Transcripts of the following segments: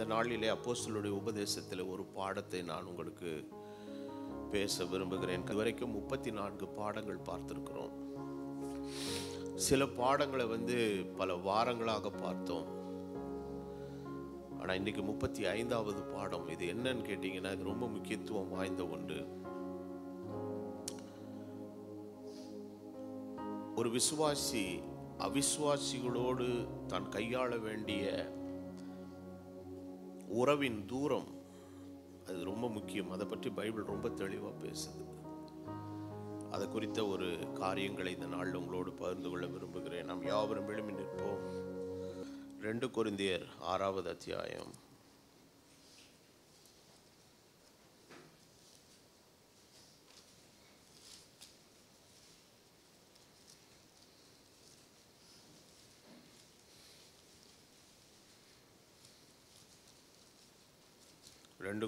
இந்த நாளிலே அப்போஸ்தலருடைய உபதேசத்தில் ஒரு பாடத்தை நான் உங்களுக்கு பேச விரும்புகிறேன். இதுவரைக்கும் 34 பாடங்கள் பார்த்திருக்கிறோம். சில பாடங்களை பல வாரங்களாக பார்த்தோம். ஆனால் இன்னைக்கு 35வது பாடம். இது என்னன்னு கேட்டீங்கன்னா, இது ரொம்ப முக்கியத்துவம் வாய்ந்த ஒன்று. ஒரு விசுவாசி அவிசுவாசிகளோடு தான் கையாள வேண்டிய உறவின் தூரம், அது ரொம்ப முக்கியம். அதை பற்றி பைபிள் ரொம்ப தெளிவாக பேசுது. அதை குறித்த ஒரு காரியங்களை இந்த நாளில் உங்களோடு பகிர்ந்து கொள்ள விரும்புகிறேன். நாம் யாவரும் எழும்பி நிற்போம். 2 கொரிந்தியர் 6வது அத்தியாயம்.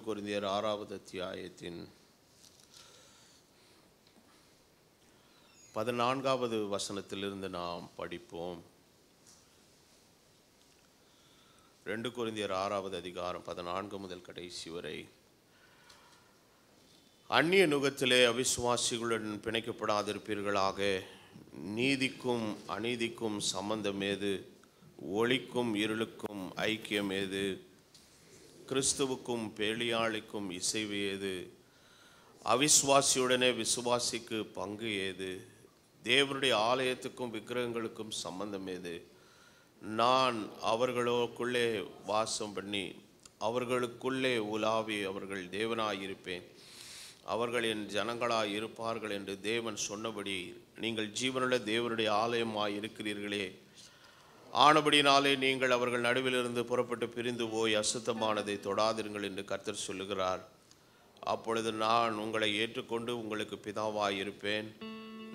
கொரிந்தியர் 6வது அத்தியாயத்தின் 14வது வசனத்திலிருந்து நாம் படிப்போம். 2 கொரிந்தியர் 6வது அதிகாரம் 14 முதல் கடைசி வரை. அந்நிய நுகத்திலே அவிசுவாசிகளுடன் பிணைக்கப்படாதிருப்பீர்களாக. நீதிக்கும் அநீதிக்கும் சம்பந்தம் ஏது? ஒளிக்கும் இருளுக்கும் ஐக்கியம் ஏது? கிறிஸ்துவுக்கும் பேலியாளுக்கும் இசைவு ஏது? அவிசுவாசியுடனே விசுவாசிக்கு பங்கு ஏது? தேவனுடைய ஆலயத்துக்கும் விக்கிரகங்களுக்கும் சம்பந்தம் ஏது? நான் அவர்களுக்குள்ளே வாசம் பண்ணி அவர்களுக்குள்ளே உலாவி அவர்கள் தேவனாயிருப்பேன், அவர்கள் என் ஜனங்களாய் இருப்பார்கள் என்று தேவன் சொன்னபடி நீங்கள் ஜீவனுள்ள தேவனுடைய ஆலயமாய் இருக்கிறீர்களே. ஆனபடினாலே நீங்கள் அவர்கள் நடுவிலிருந்து புறப்பட்டு பிரிந்து போய் அசுத்தமானதை தொடாதிருங்கள் என்று கர்த்தர் சொல்லுகிறார். அப்பொழுது நான் உங்களை ஏற்றுக்கொண்டு உங்களுக்கு பிதாவாய் இருப்பேன்,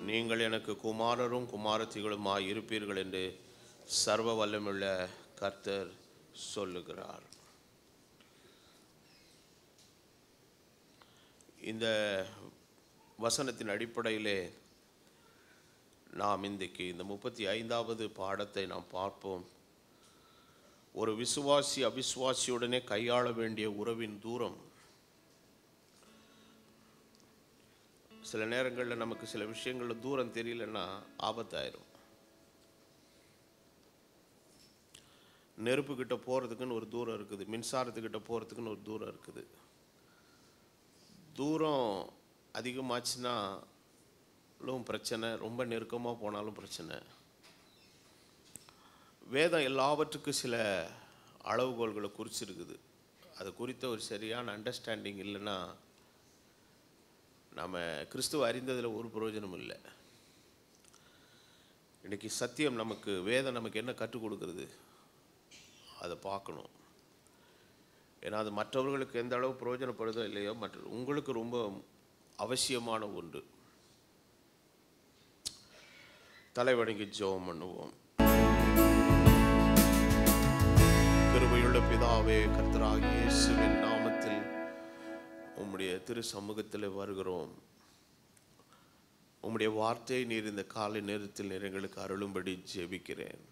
நீங்கள் எனக்கு குமாரரும் குமாரத்திகளுமாய் இருப்பீர்கள் என்று சர்வ வல்லமுள்ள கர்த்தர் சொல்லுகிறார். இந்த வசனத்தின் அடிப்படையிலே நாம் இன்றைக்கு இந்த 35வது பாடத்தை நாம் பார்ப்போம். ஒரு விசுவாசி அவிசுவாசியுடனே கையாள வேண்டிய உறவின் தூரம். சில நேரங்களில் நமக்கு சில விஷயங்களில் தூரம் தெரியலன்னா ஆபத்தாயிரும். நெருப்புக்கிட்ட போகிறதுக்குன்னு ஒரு தூரம் இருக்குது, மின்சாரத்துக்கிட்ட போகிறதுக்குன்னு ஒரு தூரம் இருக்குது. தூரம் அதிகமாச்சுன்னா பிரச்சனை, ரொம்ப நெருக்கமாக போனாலும் பிரச்சனை. வேதம் எல்லாவற்றுக்கும் சில அளவுகோல்களை குறிச்சிருக்குது. அது குறித்த ஒரு சரியான அண்டர்ஸ்டாண்டிங் இல்லைன்னா நம்ம கிறிஸ்துவ அறிந்ததில் ஒரு பிரயோஜனம் இல்லை. இன்றைக்கி சத்தியம் நமக்கு, வேதம் நமக்கு என்ன கற்றுக் கொடுக்குறது அதை பார்க்கணும். ஏன்னா அது மற்றவர்களுக்கு எந்த அளவு பிரயோஜனப்படுதோ இல்லையோ, உங்களுக்கு ரொம்ப அவசியமான ஒன்று. தலைவணங்கி ஜெபம் பண்ணுவோம். கிருபையுள்ள பிதாவே, கர்த்தராகிய இயேசுவின் நாமத்தில் உம்முடைய திரு சமூகத்தில் வருகிறோம். உம்முடைய வார்த்தையை நீர் இந்த காலை நேரத்தில் நீர் எங்களுக்கு அருளும்படி ஜெபிக்கிறேன்.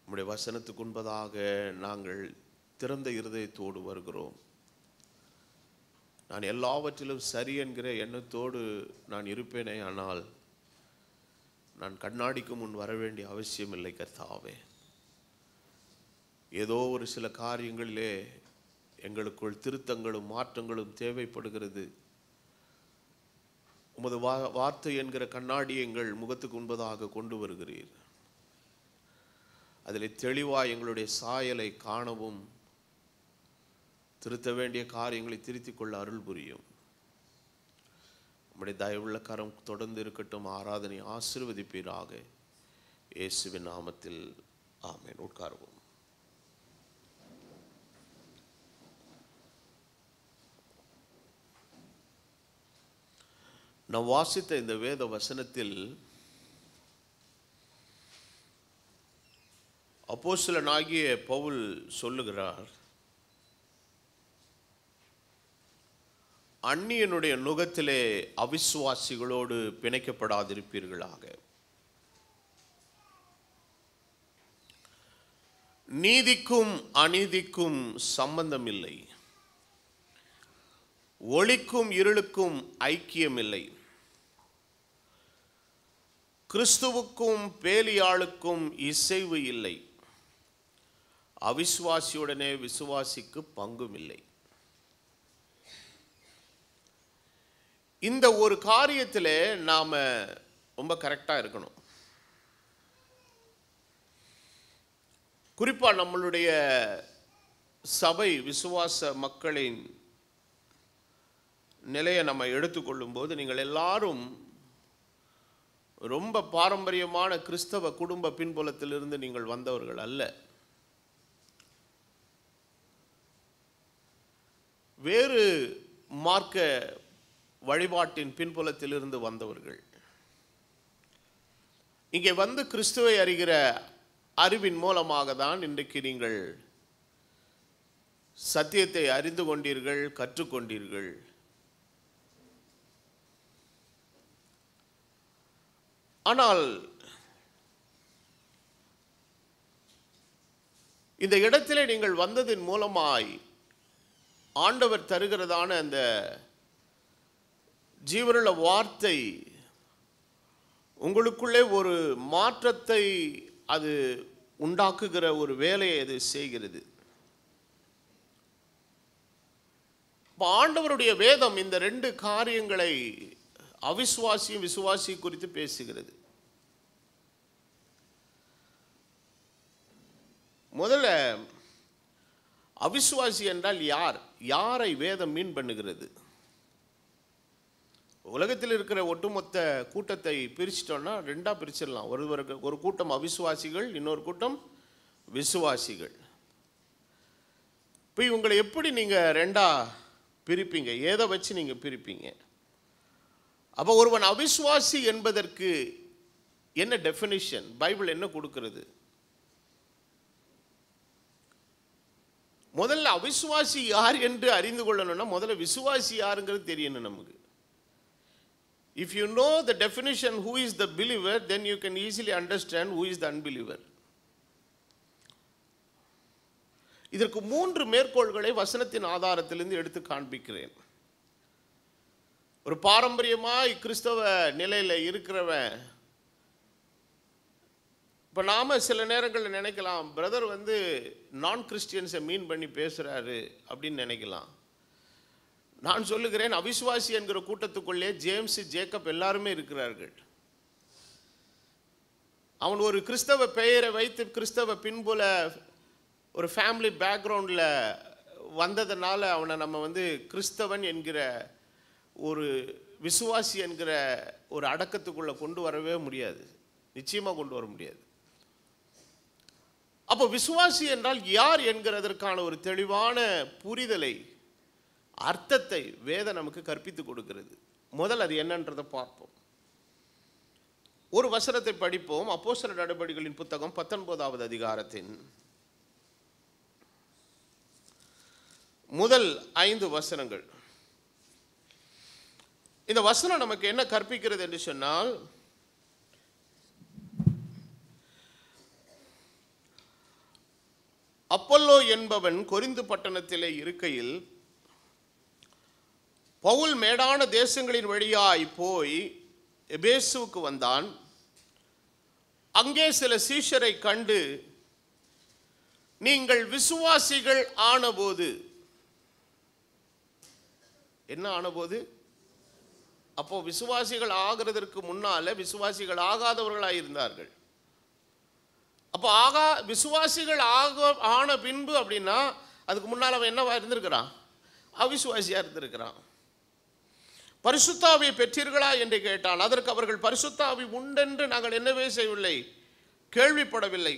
உம்முடைய வசனத்துக்கு முன்பதாக நாங்கள் திறந்த இருதயத்தோடு வருகிறோம். நான் எல்லாவற்றிலும் சரி என்கிற எண்ணத்தோடு நான் இருப்பேனே, ஆனால் நான் கண்ணாடிக்கு முன் வர வேண்டிய அவசியம் இல்லை கர்த்தாவே. ஏதோ ஒரு சில காரியங்களிலே எங்களுக்குள் திருத்தங்களும் மாற்றங்களும் தேவைப்படுகிறது. உமது வார்த்தை என்கிற கண்ணாடியை எங்கள் முகத்துக்கு முன்பதாக கொண்டு வருகிறீர். அதில் தெளிவாக எங்களுடைய சாயலை காணவும், திருத்த வேண்டிய காரியங்களை திருத்திக் கொள்ள அருள் புரியும். நம்முடைய தயவுள்ள கரம் தொடர்ந்து இருக்கட்டும். ஆராதனை ஆசீர்வதிப்பீராக. இயேசுவின் நாமத்தில் ஆமென். உட்காருவோம். நாம் வாசித்த இந்த வேத வசனத்தில் அப்போஸ்தலனாகிய பவுல் சொல்லுகிறார், அந்நியனுடைய நுகத்திலே அவிசுவாசிகளோடு பிணைக்கப்படாதிருப்பீர்களாக. நீதிக்கும் அநீதிக்கும் சம்பந்தம் இல்லை, ஒளிக்கும் இருளுக்கும் ஐக்கியம் இல்லை, கிறிஸ்துவுக்கும் பேலியாளுக்கும் இசைவு இல்லை, அவிசுவாசியுடனே விசுவாசிக்கு பங்கும் இல்லை. இந்த ஒரு காரியத்திலே நாம ரொம்ப கரெக்டா இருக்கணும். குறிப்பா நம்மளுடைய சபை விசுவாச மக்களின் நிலையை நம்ம எடுத்துக்கொள்ளும் போது, நீங்கள் எல்லாரும் ரொம்ப பாரம்பரியமான கிறிஸ்தவ குடும்ப பின்புலத்திலிருந்து நீங்கள் வந்தவர்கள் அல்ல. வேறு மார்க்க வழிபாட்டின் பின்புலத்திலிருந்து வந்தவர்கள். இங்கே வந்து கிறிஸ்துவை அறிகிற அறிவின் மூலமாக தான் இன்றைக்கு நீங்கள் சத்தியத்தை அறிந்து கொண்டீர்கள், கற்றுக்கொண்டீர்கள். ஆனால் இந்த இடத்திலே நீங்கள் வந்ததின் மூலமாய் ஆண்டவர் தருகிறதான அந்த ஜீவனுள்ள வார்த்தை உங்களுக்குள்ளே ஒரு மாற்றத்தை அது உண்டாக்குகிற ஒரு வேலையை அது செய்கிறது. ஆண்டவருடைய வேதம் இந்த ரெண்டு காரியங்களை, அவிசுவாசியும் விசுவாசி குறித்து பேசுகிறது. முதல்ல அவிசுவாசி என்றால் யார்? யாரை வேதம் மீன் பண்ணுகிறது? உலகத்தில் இருக்கிற ஒட்டுமொத்த கூட்டத்தை பிரிச்சிட்டோம்னா ரெண்டா பிரிச்சிடலாம். ஒரு கூட்டம் அவிசுவாசிகள், இன்னொரு கூட்டம் விசுவாசிகள். இப்போ இவங்களை எப்படி நீங்க ரெண்டா பிரிப்பீங்க? எதை வச்சு நீங்க பிரிப்பீங்க? அப்போ ஒருவன் அவிசுவாசி என்பதற்கு என்ன டெஃபினிஷன் பைபிள் என்ன கொடுக்கிறது? முதல்ல அவிசுவாசி யார் என்று அறிந்து கொள்ளணும்னா முதல்ல விசுவாசி யாருங்கிறது தெரியணும் நமக்கு. If you know the definition who is the believer, then you can easily understand who is the unbeliever. இதற்கு 3 மேற்கோள்களை வசனத்தின் ஆதாரத்திலிருந்து எடுத்து காண்பிக்கிறேன். ஒரு பாரம்பரியமாய் கிறிஸ்தவ நிலையில் இருக்கிறவன், இப்போ நாம சில நேரங்களில் நினைக்கலாம், பிரதர் வந்து நான் கிறிஸ்டியன்ஸை மீன் பண்ணி பேசுகிறாரு அப்படின்னு நினைக்கலாம். நான் சொல்லுகிறேன், அவிசுவாசி என்கிற கூட்டத்துக்குள்ளே ஜேம்ஸ், ஜேக்கப் எல்லாருமே இருக்கிறார்கள். அவன் ஒரு கிறிஸ்தவ பெயரை வைத்து கிறிஸ்தவ பின்புல ஒரு ஃபேமிலி பேக்ரவுண்டில் வந்ததுனால அவனை நம்ம வந்து கிறிஸ்தவன் என்கிற ஒரு விசுவாசி என்கிற ஒரு அடக்கத்துக்குள்ளே கொண்டு வரவே முடியாது, நிச்சயமாக கொண்டு வர முடியாது. அப்போ விசுவாசி என்றால் யார் என்கிறதற்கான ஒரு தெளிவான புரிதலை, அர்த்தத்தை வேதம் நமக்கு கற்பித்து கொடுக்கிறது. முதல் அது என்னன்றதை பார்ப்போம். ஒரு வசனத்தை படிப்போம். அப்போஸ்தலர் நடபடிகளின் புத்தகம் 19வது அதிகாரத்தின் முதல் 5 வசனங்கள். இந்த வசனம் நமக்கு என்ன கற்பிக்கிறது என்று சொன்னால், அப்பல்லோ என்பவன் கொரிந்து பட்டணத்திலே இருக்கையில் பவுல் மேடான தேசங்களின் வழியாய் போய் எபேசுவுக்கு வந்தான். அங்கே சில சீஷரை கண்டு, நீங்கள் விசுவாசிகள் ஆனபோது, என்ன ஆனபோது? அப்போ விசுவாசிகள் ஆகிறதற்கு முன்னால விசுவாசிகள் ஆகாதவர்களாய் இருந்தார்கள். அப்போ விசுவாசிகள் ஆன பின்பு அப்படின்னா அதுக்கு முன்னால் அவன் என்னவா இருந்திருக்கிறான்? அவிசுவாசியா இருந்திருக்கிறான். பரிசுத்தாவியை பெற்றீர்களா என்று கேட்டான். அதற்கு அவர்கள் பரிசுத்தாவி உண்டென்று நாங்கள் என்னவே செய்யவில்லை, கேள்விப்படவில்லை.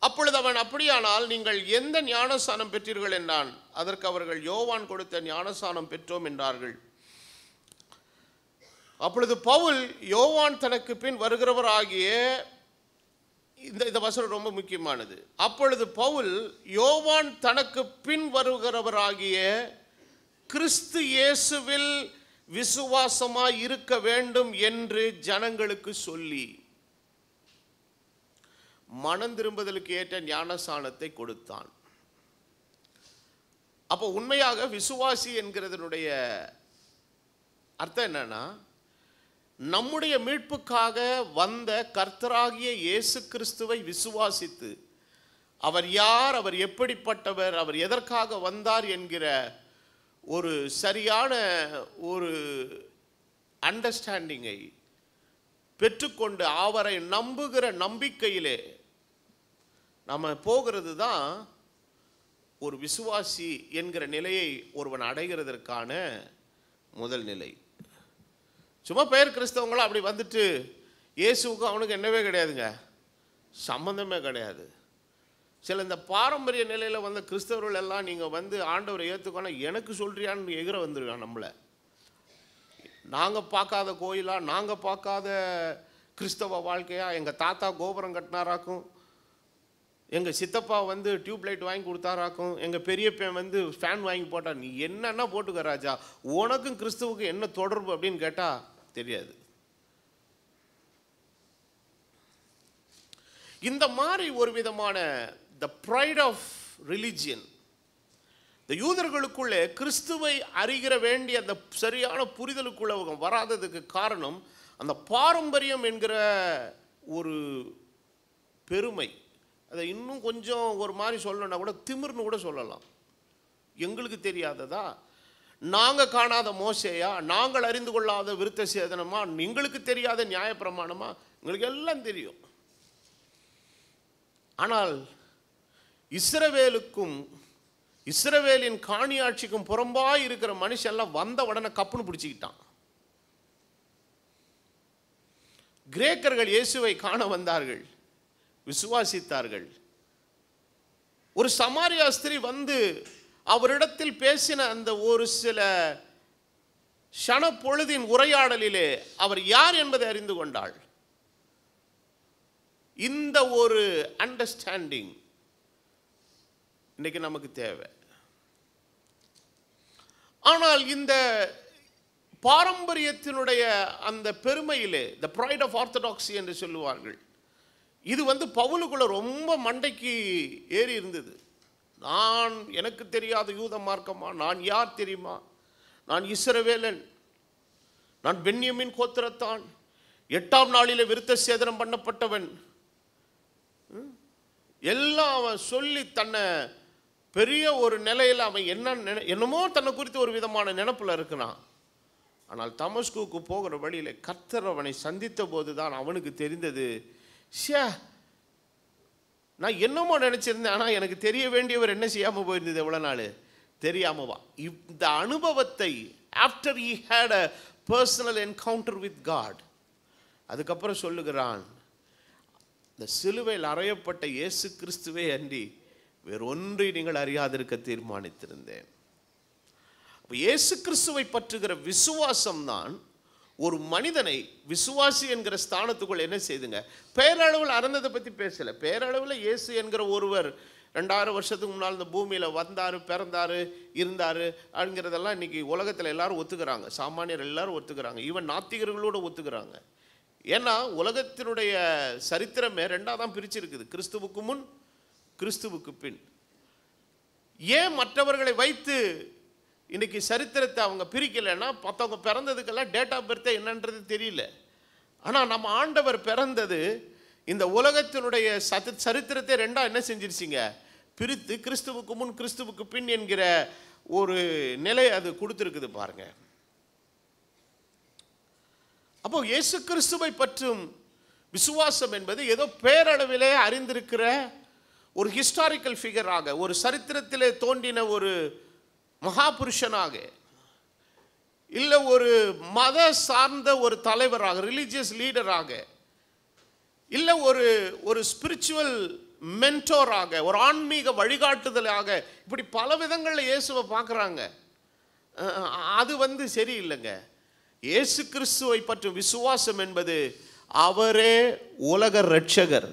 அப்பொழுது அவன், அப்படியானால் நீங்கள் எந்த ஞானஸ்நானம் பெற்றீர்கள் என்றான். அதற்கு அவர்கள் யோவான் கொடுத்த ஞானஸ்நானம் பெற்றோம் என்றார்கள். அப்பொழுது பவுல், யோவான் தனக்கு பின் வருகிறவராகிய, இந்த வசனம் ரொம்ப முக்கியமானது. அப்பொழுது பவுல் யோவான் தனக்கு பின் வருகிறவராகிய கிறிஸ்து இயேசுவில் விசுவாசமாய் இருக்க வேண்டும் என்று ஜனங்களுக்கு சொல்லி மனம் திரும்புதலுக்கு ஏற்ற ஞானஸ்நானத்தை கொடுத்தான். அப்போ உண்மையாக விசுவாசி என்கிறதனுடைய அர்த்தம் என்னன்னா, நம்முடைய மீட்புக்காக வந்த கர்த்தராகிய இயேசு கிறிஸ்துவை விசுவாசித்து அவர் யார், அவர் எப்படிப்பட்டவர், அவர் எதற்காக வந்தார் என்கிற ஒரு சரியான ஒரு அண்டர்ஸ்டாண்டிங்கை பெற்றுக்கொண்டு அவரை நம்புகிற நம்பிக்கையிலே நம்ம போகிறது தான் ஒரு விசுவாசி என்கிற நிலையை ஒருவன் அடைகிறதற்கான முதல் நிலை. சும்மா பெயர் கிறிஸ்தவங்களும் அப்படி வந்துட்டு இயேசுக்கும் அவனுக்கு என்னவே கிடையாதுங்க, சம்பந்தமே கிடையாது. சில இந்த பாரம்பரிய நிலையில் வந்த கிறிஸ்தவர்கள் எல்லாம் நீங்கள் வந்து ஆண்டவரை ஏற்றுக்கோனா எனக்கு சொல்கிறியான்னு எகிற வந்துருக்கான் நம்மளை. நாங்கள் பார்க்காத கோயிலா, நாங்கள் பார்க்காத கிறிஸ்தவ வாழ்க்கையா, எங்கள் தாத்தா கோபுரம் கட்டினாராக்கும், எங்கள் சித்தப்பா வந்து டியூப் லைட் வாங்கி கொடுத்தாராக்கும், எங்கள் பெரியப்பன் வந்து ஃபேன் வாங்கி போட்டா, நீ என்னன்னா போட்டுக்க ராஜா, உனக்கும் கிறிஸ்துவுக்கும் என்ன தொடர்பு அப்படின்னு கேட்டால் தெரியாது. இந்த மாதிரி ஒரு விதமான த ப்ரைட் ஆஃப் ரிலிஜியன் இந்த யூதர்களுக்குள்ளே கிறிஸ்துவை அறிகிற வேண்டிய அந்த சரியான புரிதலுக்குள்ள அவங்க வராததுக்கு காரணம் அந்த பாரம்பரியம் என்கிற ஒரு பெருமை. அதை இன்னும் கொஞ்சம் ஒரு மாதிரி சொல்லணும்னா கூட திமிர்னு கூட சொல்லலாம். எங்களுக்கு தெரியாததா, நாங்கள் காணாத மோசேயா, நாங்கள் அறிந்து கொள்ளாத விருத்த சேதனமா, எங்களுக்கு தெரியாத நியாயப்பிரமாணமா, எங்களுக்கு எல்லாம் தெரியும். ஆனால் இஸ்ரவேலுக்கும் இஸ்ரவேலின் காணியாட்சிக்கும் புறம்பாய் இருக்கிற மனுஷெல்லாம் வந்த உடனே கப்புன்னு பிடிச்சிக்கிட்டான். கிரேக்கர்கள் இயேசுவை காண வந்தார்கள், விசுவாசித்தார்கள். ஒரு சமாரியா ஸ்திரீ வந்து அவரிடத்தில் பேசின அந்த ஒரு சில க்ஷண பொழுதின் உரையாடலிலே அவர் யார் என்பதை அறிந்து கொண்டாள். இந்த ஒரு அண்டர்ஸ்டாண்டிங் இன்னைக்கு நமக்கு தேவை. ஆனால் இந்த பாரம்பரியத்தினுடைய அந்த பெருமையிலே த ப்ரைட் ஆஃப் ஆர்த்தடாக்ஸி என்று சொல்லுவார்கள், இது வந்து பவுலுக்குள்ள ரொம்ப மண்டைக்கு ஏறி இருந்தது. நான் எனக்கு தெரியாத யூத மார்க்கமா, நான் யார் தெரியுமா, நான் இஸ்ரவேலன், நான் பென்யமின் கோத்திரத்தான், 8ஆம் நாளிலே விருத்த சேதனம் பண்ணப்பட்டவன், எல்லாம் அவன் சொல்லி தன்னை பெரிய ஒரு நிலையில் அவன் என்னமோ தன்னை குறித்து ஒரு விதமான நினைப்பில் இருக்கிறான். ஆனால் தமஸ்குக்கு போகிற வழியில் கர்த்தர் அவனை சந்தித்த போது தான் அவனுக்கு தெரிந்தது, நான் என்னமோ நினச்சிருந்தேன், ஆனால் எனக்கு தெரிய வேண்டியவர் என்ன செய்யாமல் போயிருந்தது, எவ்வளோ நாள் தெரியாமவா. இந்த அனுபவத்தை after he had a personal encounter with God, அதுக்கப்புறம் சொல்லுகிறான், இந்த சிலுவையில் அறையப்பட்ட இயேசு கிறிஸ்துவே அன்றி வேறொன்றை நீங்கள் அறியாதிருக்க தீர்மானித்திருந்தேன். இயேசு கிறிஸ்துவை பற்றுகிற விசுவாசம் தான் ஒரு மனிதனை விசுவாசி என்கிற ஸ்தானத்துக்குள் என்ன செய்துங்க. பேரளவில் அறந்ததை பற்றி பேசலை. பேரளவில் இயேசு என்கிற ஒருவர் 2000 வருஷத்துக்கு முன்னால் இந்த பூமியில் வந்தார், பிறந்தார், இருந்தார் அப்படிங்கிறதெல்லாம் இன்றைக்கி உலகத்தில் எல்லாரும் ஒத்துக்கிறாங்க. சாமானியர் எல்லாரும் ஒத்துக்கிறாங்க, ஈவன் நாத்திகர்களோடு ஒத்துக்கிறாங்க. ஏன்னா உலகத்தினுடைய சரித்திரமே ரெண்டாக தான் பிரிச்சிருக்குது, கிறிஸ்துவுக்கு முன், கிறிஸ்துவுக்கு பின். ஏன் மற்றவர்களை வைத்து இன்னைக்கு சரித்திரத்தை அவங்க பிரிக்கலைன்னா, மற்றவங்க பிறந்ததுக்கெல்லாம் டேட் ஆஃப் பர்த் என்னன்றது தெரியல. ஆனால் நம்ம ஆண்டவர் பிறந்தது இந்த உலகத்தினுடைய சரித்திரத்தை ரெண்டாக என்ன செஞ்சிருச்சிங்க, பிரித்து கிறிஸ்துவுக்கு முன் கிறிஸ்துவுக்கு பின் என்கிற ஒரு நிலை அது கொடுத்துருக்குது பாருங்க. அப்போ இயேசு கிறிஸ்துவை பற்றும் விசுவாசம் என்பது ஏதோ பேரளவிலே அறிந்திருக்கிற ஒரு ஹிஸ்டாரிக்கல் ஃபிகராக, ஒரு சரித்திரத்திலே தோன்றின ஒரு மகாபுருஷனாக, இல்லை ஒரு மத சார்ந்த ஒரு தலைவராக, ரிலீஜியஸ் லீடராக, இல்லை ஒரு ஸ்பிரிச்சுவல் மென்டோராக, ஒரு ஆன்மீக வழிகாட்டுதலாக, இப்படி பல விதங்களில் இயேசுவை பார்க்குறாங்க. அது வந்து சரியில்லைங்க. இயேசு கிறிஸ்துவை பற்றும் விசுவாசம் என்பது அவரே உலக இரட்சகர்,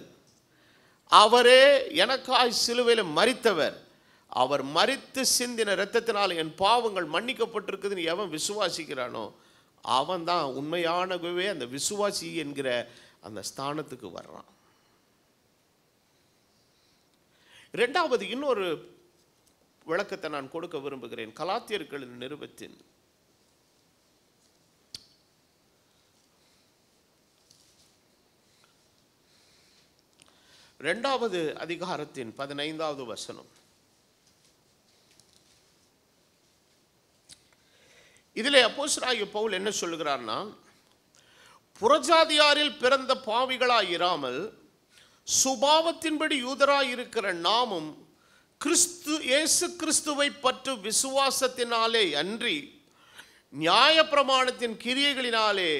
அவரே எனக்காய் சிலுவையில் மரித்தவர், அவர் மரித்து சிந்தின இரத்தத்தினால் என் பாவங்கள் மன்னிக்கப்பட்டிருக்குதுன்னு எவன் விசுவாசிக்கிறானோ அவன் தான் உண்மையானவே அந்த விசுவாசி என்கிற அந்த ஸ்தானத்துக்கு வர்றான். இரண்டாவது இன்னொரு விளக்கத்தை நான் கொடுக்க விரும்புகிறேன். கலாத்தியர்களின் நிருபத்தின் 2வது அதிகாரத்தின் 15வது வசனம். இதிலே அப்போஸ்தலனாகிய பவுல் என்ன சொல்லுகிறார்னா, புறஜாதியாரில் பிறந்த பாவிகளாயிராமல் சுபாவத்தின்படி யூதராயிருக்கிற நாமும் இயேசு கிறிஸ்துவை பற்றி விசுவாசத்தினாலே அன்றி நியாயப்பிரமாணத்தின் கிரியைகளினாலே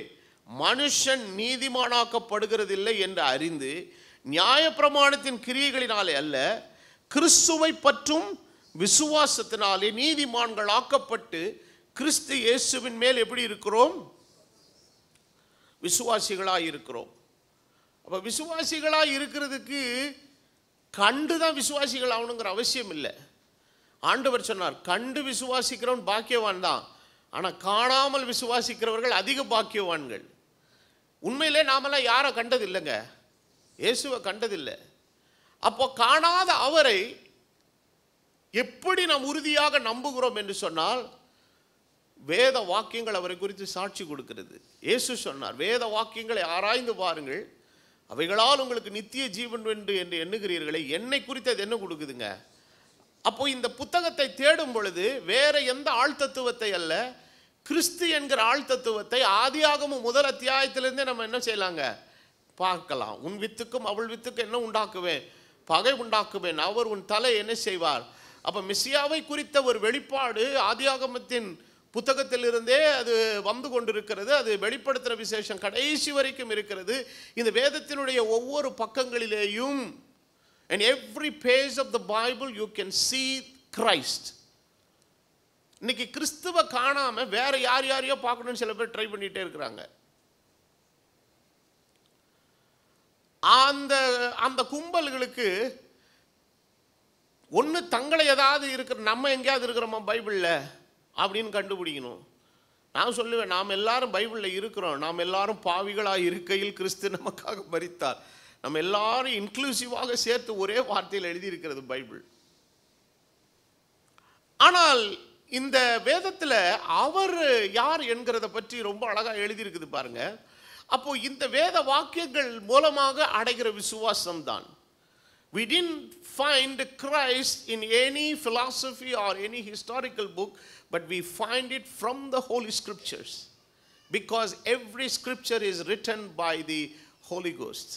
மனுஷன் நீதிமானாக்கப்படுகிறதில்லை என்று அறிந்து, நியாயப்பிரமாணத்தின் கிரியைகளினாலே அல்ல, கிறிஸ்துவை பற்றும் விசுவாசத்தினாலே நீதிமான்கள் ஆக்கப்பட்டு கிறிஸ்து இயேசுவின் மேல் எப்படி இருக்கிறோம்? விசுவாசிகளாய் இருக்கிறோம். அப்ப விசுவாசிகளாய் இருக்கிறதுக்கு கண்டுதான் விசுவாசிகள் ஆகணுங்கிற அவசியம் இல்லை. ஆண்டவர் சொன்னார், கண்டு விசுவாசிக்கிறவன் பாக்கியவான் தான், ஆனால் காணாமல் விசுவாசிக்கிறவர்கள் அதிக பாக்கியவான்கள். உண்மையிலே நாமெல்லாம் யாரை கண்டதில்லைங்க, இயேசுவை கண்டதில்லை. அப்போ காணாத அவரை எப்படி நாம் உறுதியாக நம்புகிறோம் என்று சொன்னால், வேத வாக்கியங்கள் அவரை குறித்து சாட்சி கொடுக்கிறது. இயேசு சொன்னார், வேத வாக்கியங்களை ஆராய்ந்து பாருங்கள், அவைகளால் உங்களுக்கு நித்திய ஜீவன் உண்டு என்று எண்ணுகிறீர்களே, என்னை குறித்து அது என்ன கொடுக்குதுங்க? அப்போ இந்த புத்தகத்தை தேடும் பொழுது வேற எந்த ஆழ்தத்துவத்தை அல்ல, கிறிஸ்து என்கிற ஆழ்தத்துவத்தை ஆதியாகமம் முதல் அத்தியாயத்திலிருந்தே நம்ம என்ன செய்யலாங்க, பார்க்கலாம். உன் வித்துக்கும் அவள் வித்துக்கும் என்ன உண்டாக்குவேன்? பகை உண்டாக்குவேன். அவர் உன் தலை என்ன செய்வார்? அப்ப மெசியாவை குறித்த ஒரு வெளிப்பாடு ஆதியாகமத்தின் புத்தகத்திலிருந்தே அது வந்து கொண்டிருக்கிறது. அது வெளிப்படுத்துகிற விசேஷம் கடைசி வரைக்கும் இருக்கிறது. இந்த வேதத்தினுடைய ஒவ்வொரு பக்கங்களிலேயும், in every page of the Bible you can see Christ. இன்னைக்கு கிறிஸ்துவை காணாம வேற யாரையோ பார்க்கணும்னு சில பேர் ட்ரை பண்ணிட்டே இருக்கிறாங்க. அந்த கும்பல்களுக்கு ஒன்று தங்களை ஏதாவது இருக்கிற, நம்ம எங்கேயாவது இருக்கிறோமா பைபிளில் அப்படின்னு கண்டுபிடிக்கணும். நான் சொல்லுவேன், நாம் எல்லாரும் பைபிளில் இருக்கிறோம். நாம் எல்லாரும் பாவிகளாக இருக்கையில் கிறிஸ்து நமக்காக மரித்தார். நம்ம எல்லாரும் இன்க்ளூசிவாக சேர்த்து ஒரே வார்த்தையில் எழுதியிருக்கிறது பைபிள். ஆனால் இந்த வேதத்தில் அவர் யார் என்கிறத பற்றி ரொம்ப அழகாக எழுதியிருக்குது பாருங்க. அப்போ இந்த வேத வாக்கியங்கள் மூலமாக அடைகிற விசுவாசம் தான். We didn't find Christ in any philosophy or any historical book, but we find it from the Holy Scriptures, because every scripture is written by the Holy Ghost.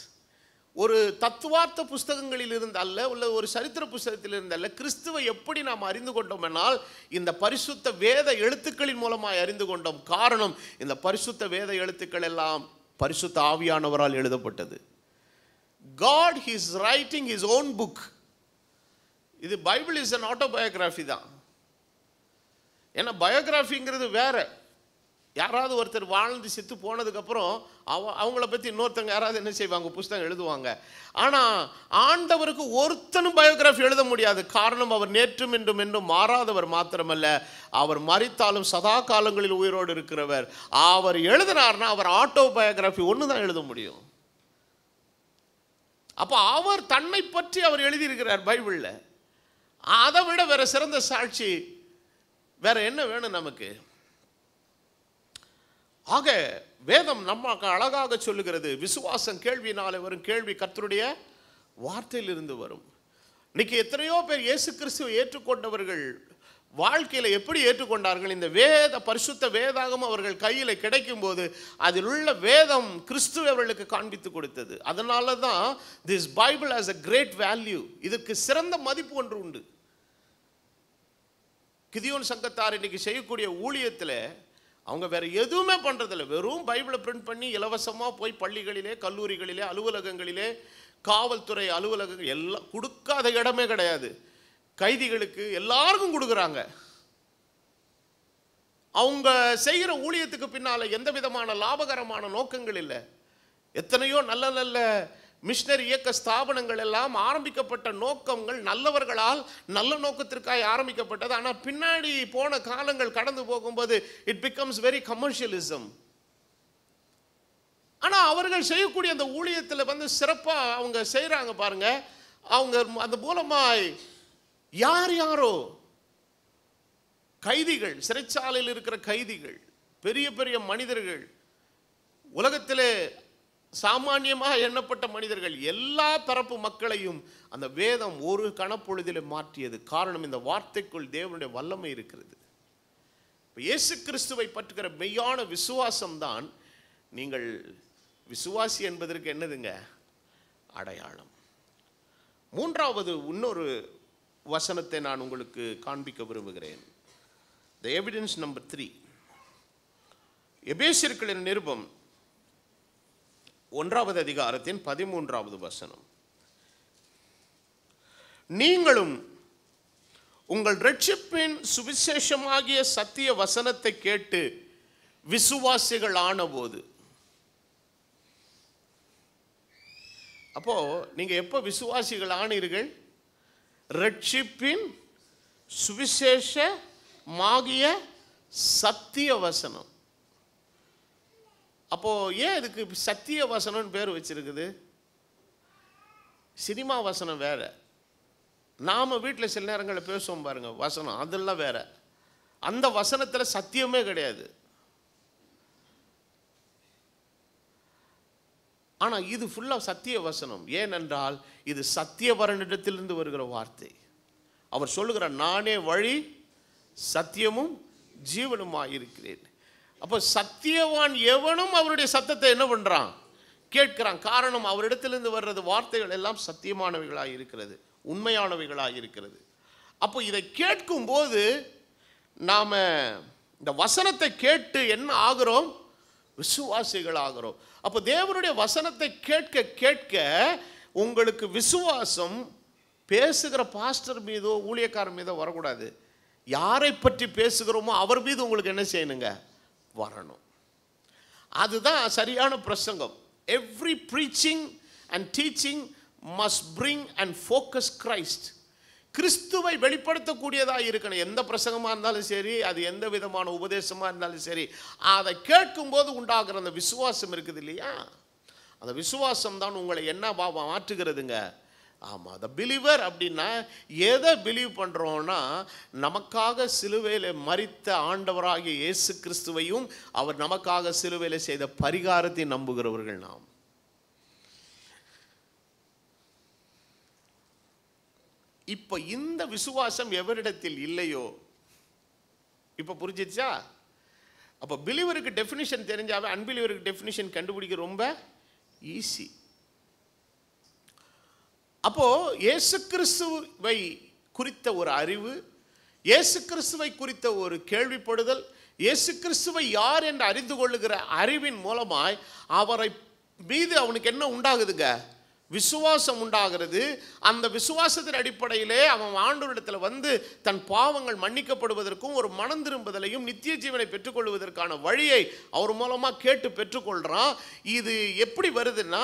ஒரு தத்துவார்த்த புஸ்தகங்களில் இருந்து அல்ல, உள்ள ஒரு சரித்திர புஸ்தகத்தில் இருந்து அல்ல. கிறிஸ்துவை எப்படி நாம் அறிந்து கொண்டோம் என்னால் இந்த பரிசுத்த வேத எழுத்துக்களின் மூலமாக அறிந்து கொண்டோம். காரணம், இந்த பரிசுத்த வேத எழுத்துக்கள் எல்லாம் பரிசுத்த ஆவியானவரால் எழுதப்பட்டது. God is writing his own book. இது பைபிள் இஸ் an autobiography தான். ஏன்னா பயோகிராஃபிங்கிறது வேற. யாராவது ஒருத்தர் வாழ்ந்து செத்து போனதுக்கப்புறம் அவங்கள பற்றி இன்னொருத்தங்க யாராவது என்ன செய்வாங்க, புஸ்தகம் எழுதுவாங்க. ஆனால் ஆண்டவருக்கு ஒருத்தனும் பயோகிராஃபி எழுத முடியாது. காரணம், அவர் நேற்றும் என்றும் என்றும் மாறாதவர் மாத்திரமல்ல, அவர் மரித்தாலும் சதா காலங்களில் உயிரோடு இருக்கிறவர். அவர் எழுதினார்னா அவர் ஆட்டோபயோகிராஃபி ஒன்று தான் எழுத முடியும். அப்போ அவர் தன்னை பற்றி அவர் எழுதியிருக்கிறார் பைபிளில். அதை விட வேற சிறந்த சாட்சி வேற என்ன வேணும் நமக்கு? ஆக வேதம் நமக்கு அழகாக சொல்லுகிறது, விசுவாசம் கேள்வினாலே வரும், கேள்வி கர்த்தருடைய வார்த்தையிலிருந்து வரும். இன்னைக்கு எத்தனையோ பேர் இயேசு கிறிஸ்துவை ஏற்றுக்கொண்டவர்கள் வாழ்க்கையில் எப்படி ஏற்றுக்கொண்டார்கள்? இந்த பரிசுத்த வேதாகம் அவர்கள் கையில் கிடைக்கும் போது அதில் உள்ள வேதம் கிறிஸ்துவை அவர்களுக்கு காண்பித்து கொடுத்தது. அதனால தான் this Bible has a great value. இதற்கு சிறந்த மதிப்பு ஒன்று உண்டு. கிதியோன் சங்கத்தார் இன்னைக்கு செய்யக்கூடிய ஊழியத்தில் அவங்க வேற எதுவுமே பண்றதில்லை. வெறும் பைபிளை பிரிண்ட் பண்ணி இலவசமாக போய் பள்ளிகளிலே, கல்லூரிகளிலே, அலுவலகங்களிலே, காவல்துறை அலுவலகங்கள் எல்லாம் கொடுக்காத இடமே கிடையாது. கைதிகளுக்கு எல்லாருக்கும் கொடுக்குறாங்க. அவங்க செய்கிற ஊழியத்துக்கு பின்னால எந்த விதமான லாபகரமான நோக்கங்கள் இல்லை. எத்தனையோ நல்ல நல்ல மிஷனரி இயக்க ஸ்தாபனங்கள் எல்லாம் ஆரம்பிக்கப்பட்ட நோக்கங்கள் நல்லவர்களால் நல்ல நோக்கத்திற்காக ஆரம்பிக்கப்பட்டது. ஆனால் பின்னாடி போன காலங்கள் கடந்து போகும்போது இட் பிகம்ஸ் வெரி கமர்ஷியலிசம். ஆனால் அவர்கள் செய்யக்கூடிய அந்த ஊழியத்தில் சிறப்பாக அவங்க செய்கிறாங்க பாருங்க. அவங்க அந்த மூலமாய் யார் யாரோ கைதிகள், சிறைச்சாலையில் இருக்கிற கைதிகள், பெரிய பெரிய மனிதர்கள், உலகத்திலே சாமானியமாக எண்ணப்பட்ட மனிதர்கள், எல்லா தரப்பு மக்களையும் அந்த வேதம் ஒரு கணப்பொழுதில் மாற்றியது. காரணம், இந்த வார்த்தைக்குள் தேவனுடைய வல்லமை இருக்கிறது. இயேசு கிறிஸ்துவை பற்றுகிற மெய்யான விசுவாசம்தான் நீங்கள் விசுவாசி என்பதற்கு என்னதுங்க? அடையாளம். மூன்றாவது இன்னொரு வசனத்தை நான் உங்களுக்கு காண்பிக்க விரும்புகிறேன். The evidence number 3. எபேசியர்களின் நிருபம் 1வது அதிகாரத்தின் 13வது வசனம். நீங்களும் உங்கள் இரட்சிப்பின் சுவிசேஷமாகிய சத்திய வசனத்தை கேட்டு விசுவாசிகள் ஆனபோது. அப்போ நீங்க எப்ப விசுவாசிகள் ஆனீர்கள்? இரட்சிப்பின் சுவிசேஷமாகிய சத்திய வசனம். அப்போ ஏன் இதுக்கு சத்திய வசனம் பேர் வச்சிருக்குது? சினிமா வசனம் வேற, நாம வீட்டில் சில நேரங்களில் பேசுவோம் பாருங்க வசனம், அதெல்லாம் வேற. அந்த வசனத்தில் சத்தியமே கிடையாது. ஆனால் இது ஃபுல்லாக சத்திய வசனம். ஏனென்றால் இது சத்தியவரனிடத்திலிருந்து வருகிற வார்த்தை. அவர் சொல்லுகிறார், நானே வழி சத்தியமும் ஜீவனுமாய் இருக்கிறேன். அப்போ சத்தியவான் எவனும் அவருடைய சத்தத்தை என்ன பண்றான்? கேட்கிறான். காரணம், அவரிடத்திலிருந்து வர்றது வார்த்தைகள் எல்லாம் சத்தியமானவைகளாக இருக்கிறது, உண்மையானவைகளாக இருக்கிறது. அப்போ இதை கேட்கும் போது நாம இந்த வசனத்தை கேட்டு என்ன ஆகிறோம்? விசுவாசிகள் ஆகிறோம். அப்போ தேவனுடைய வசனத்தை கேட்க கேட்க உங்களுக்கு விசுவாசம் பேசுகிற பாஸ்டர் மீதோ ஊழியக்காரர் மீதோ வரக்கூடாது. யாரை பற்றி பேசுகிறோமோ அவர் மீது உங்களுக்கு என்ன செய்யணுங்க? வரணும். அதுதான் சரியான பிரசங்கம். Every preaching and teaching must bring and focus Christ. கிறிஸ்துவை வெளிப்படுத்தக்கூடியதாக இருக்கணும். எந்த பிரசங்கமாக இருந்தாலும் சரி, அது எந்த விதமான உபதேசமாக இருந்தாலும் சரி, அதை கேட்கும்போது உண்டாகிற அந்த விசுவாசம் இருக்குது இல்லையா? அந்த விசுவாசம் தான் உங்களை என்ன மாற்றுகிறதுங்க? ஆமாம், த பிலீவர் அப்படின்னா எதை பிலீவ் பண்ணுறோன்னா, நமக்காக சிலுவையில் மரித்த ஆண்டவராகிய இயேசு கிறிஸ்துவையும் அவர் நமக்காக சிலுவையில் செய்த பரிகாரத்தை நம்புகிறவர்கள் நாம். இப்போ இந்த விசுவாசம் எவரிடத்தில் இல்லையோ, இப்போ புரிஞ்சிச்சா? அப்போ பிலீவருக்கு டெஃபினிஷன் தெரிஞ்சாவே அன்பிலீவருக்கு டெஃபினிஷன் கண்டுபிடிக்க ரொம்ப ஈஸி. அப்போ இயேசு கிறிஸ்துவை குறித்த ஒரு அறிவு, இயேசு கிறிஸ்துவை குறித்த ஒரு கேள்விப்படுதல், இயேசு கிறிஸ்துவை யார் என்று அறிந்து கொள்ளுகிற அறிவின் மூலமாய் அவரை மீது அவனுக்கு என்ன உண்டாகுதுங்க? விசுவாசம் உண்டாகிறது. அந்த விசுவாசத்தின் அடிப்படையிலே அவன் ஆண்டவரிடத்தில் வந்து தன் பாவங்கள் மன்னிக்கப்படுவதற்கும் ஒரு மனம் திரும்புதலையும் நித்திய ஜீவனை பெற்றுக்கொள்வதற்கான வழியை அவர் மூலமாக கேட்டு பெற்றுக்கொள்கிறான். இது எப்படி வருதுன்னா,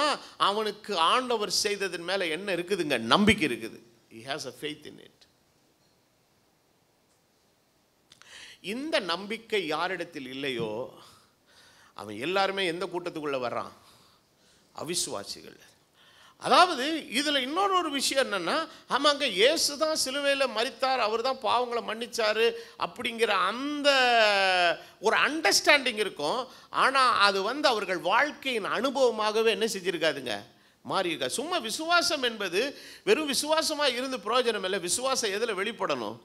அவனுக்கு ஆண்டவர் செய்ததன் மேலே என்ன இருக்குதுங்க? நம்பிக்கை இருக்குது. He has a faith in it. இந்த நம்பிக்கை யாரிடத்தில் இல்லையோ அவன் எல்லாருமே எந்த கூட்டத்துக்குள்ளே வர்றான்? அவிசுவாசிகள். அதாவது இதில் இன்னொரு விஷயம் என்னென்னா, ஆமாங்க இயேசு தான் சிலுவையில் மரித்தார், அவர் தான் பாவங்களை மன்னிச்சார் அப்படிங்கிற அந்த ஒரு அண்டர்ஸ்டாண்டிங் இருக்கும். ஆனால் அது வந்து அவர்கள் வாழ்க்கையின் அனுபவமாகவே என்ன செஞ்சுருக்காதுங்க? மாறி இருக்கா. சும்மா விசுவாசம் என்பது வெறும் விசுவாசமாக இருந்து பிரயோஜனம் இல்லை. விசுவாசம் எதில் வெளிப்படணும்?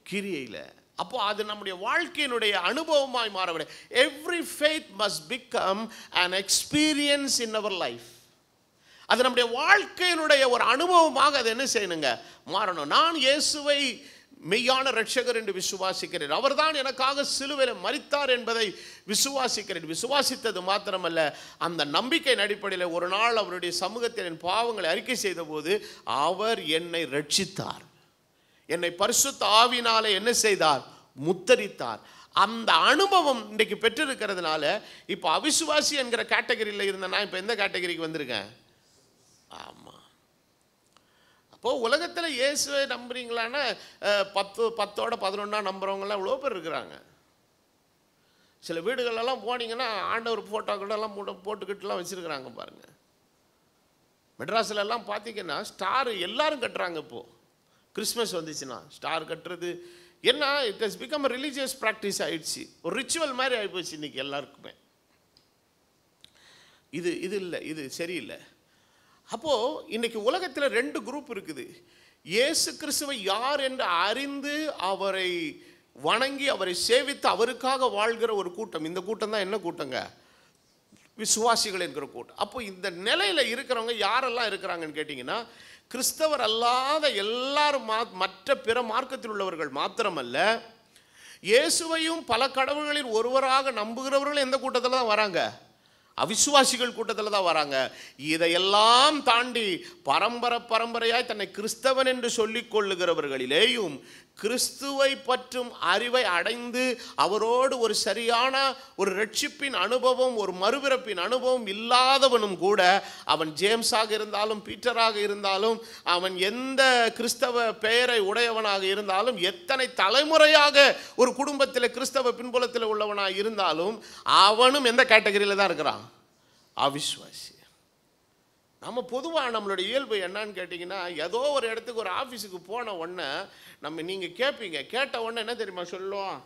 கிரியையில். அப்போ அது நம்முடைய வாழ்க்கையினுடைய அனுபவமாய் மாற விட. Every faith must become an experience in our life. அது நம்முடைய வாழ்க்கையினுடைய ஒரு அனுபவமாக அது என்ன செய்யணுங்க? மாறணும். நான் இயேசுவை மெய்யான இரட்சகர் என்று விசுவாசிக்கிறேன், அவர்தான் எனக்காக சிலுவையில் மரித்தார் என்பதை விசுவாசிக்கிறேன். விசுவாசித்தது மாத்திரமல்ல, அந்த நம்பிக்கையின் அடிப்படையில் ஒரு நாள் அவருடைய சமூகத்தில் என் பாவங்களை அறிக்கை செய்த போது அவர் என்னை ரட்சித்தார், என்னை பரிசுத்த ஆவியினாலே என்ன செய்தார்? முத்தரித்தார். அந்த அனுபவம் இன்றைக்கு பெற்றிருக்கிறதுனால இப்போ அவிசுவாசி என்கிற கேட்டகரியில் இருந்தேன்னா இப்போ எந்த கேட்டகரிக்கு வந்திருக்கேன்? ஆமாம். அப்போது உலகத்தில் இயேசுவை நம்புறீங்களான்னா 10ஓட 11 நம்புறவங்கலாம் இவ்வளோ பேர் இருக்கிறாங்க. சில வீடுகளெல்லாம் போனீங்கன்னா ஆண்டவர் ஃபோட்டோ கூட எல்லாம் போட்டுக்கிட்டுலாம் வச்சுருக்கிறாங்க பாருங்கள். மெட்ராஸில் எல்லாம் பார்த்தீங்கன்னா ஸ்டார் எல்லாரும் கட்டுறாங்க. இப்போது கிறிஸ்மஸ் வந்துச்சுன்னா ஸ்டார் கட்டுறது என்ன, it has become religious practice ஆயிடுச்சு, ஒரு ரிச்சுவல் மாதிரி ஆகிப்போச்சு இன்றைக்கி எல்லாருக்குமே. இது இல்லை, இது சரியில்லை. அப்போது இன்றைக்கி உலகத்தில் 2 குரூப் இருக்குது. இயேசு கிறிஸ்துவை யார் என்று அறிந்து அவரை வணங்கி அவரை சேவித்து அவருக்காக வாழ்கிற ஒரு கூட்டம். இந்த கூட்டம் தான் என்ன கூட்டங்க? விசுவாசிகள் என்கிற கூட்டம். அப்போ இந்த நிலையில் இருக்கிறவங்க யாரெல்லாம் இருக்கிறாங்கன்னு கேட்டிங்கன்னா, கிறிஸ்தவர் அல்லாத எல்லாரும் மற்ற பிற மார்க்கத்தில் உள்ளவர்கள் மாத்திரமல்ல, இயேசுவையும் பல கடவுள்களில் ஒருவராக நம்புகிறவர்கள் எந்த கூட்டத்தில் தான் வராங்க? அவிசுவாசிகள் கூட்டத்தில் தான் வராங்க. இதையெல்லாம் தாண்டி பரம்பரையாய் தன்னை கிறிஸ்தவன் என்று சொல்லிக் கொள்ளுகிறவர்களிலேயும் கிறிஸ்துவை பற்றும் அறிவை அடைந்து அவரோடு ஒரு சரியான ஒரு ரட்சிப்பின் அனுபவம், ஒரு மறுபிறப்பின் அனுபவம் இல்லாதவனும் கூட, அவன் ஜேம்ஸாக இருந்தாலும் பீட்டராக இருந்தாலும் அவன் எந்த கிறிஸ்தவ பெயரை உடையவனாக இருந்தாலும், எத்தனை தலைமுறையாக ஒரு குடும்பத்தில் கிறிஸ்தவ பின்புலத்தில் உள்ளவனாக இருந்தாலும் அவனும் எந்த கேட்டகரியில் தான் இருக்கிறான்? அவிசுவாசி. நம்ம பொதுவாக நம்மளுடைய இயல்பு என்னன்னு கேட்டிங்கன்னா, ஏதோ ஒரு இடத்துக்கு ஒரு ஆஃபீஸுக்கு போன உடனே நீங்கள் கேட்பீங்க, கேட்ட உடனே என்ன தெரியுமா சொல்லுவோம்?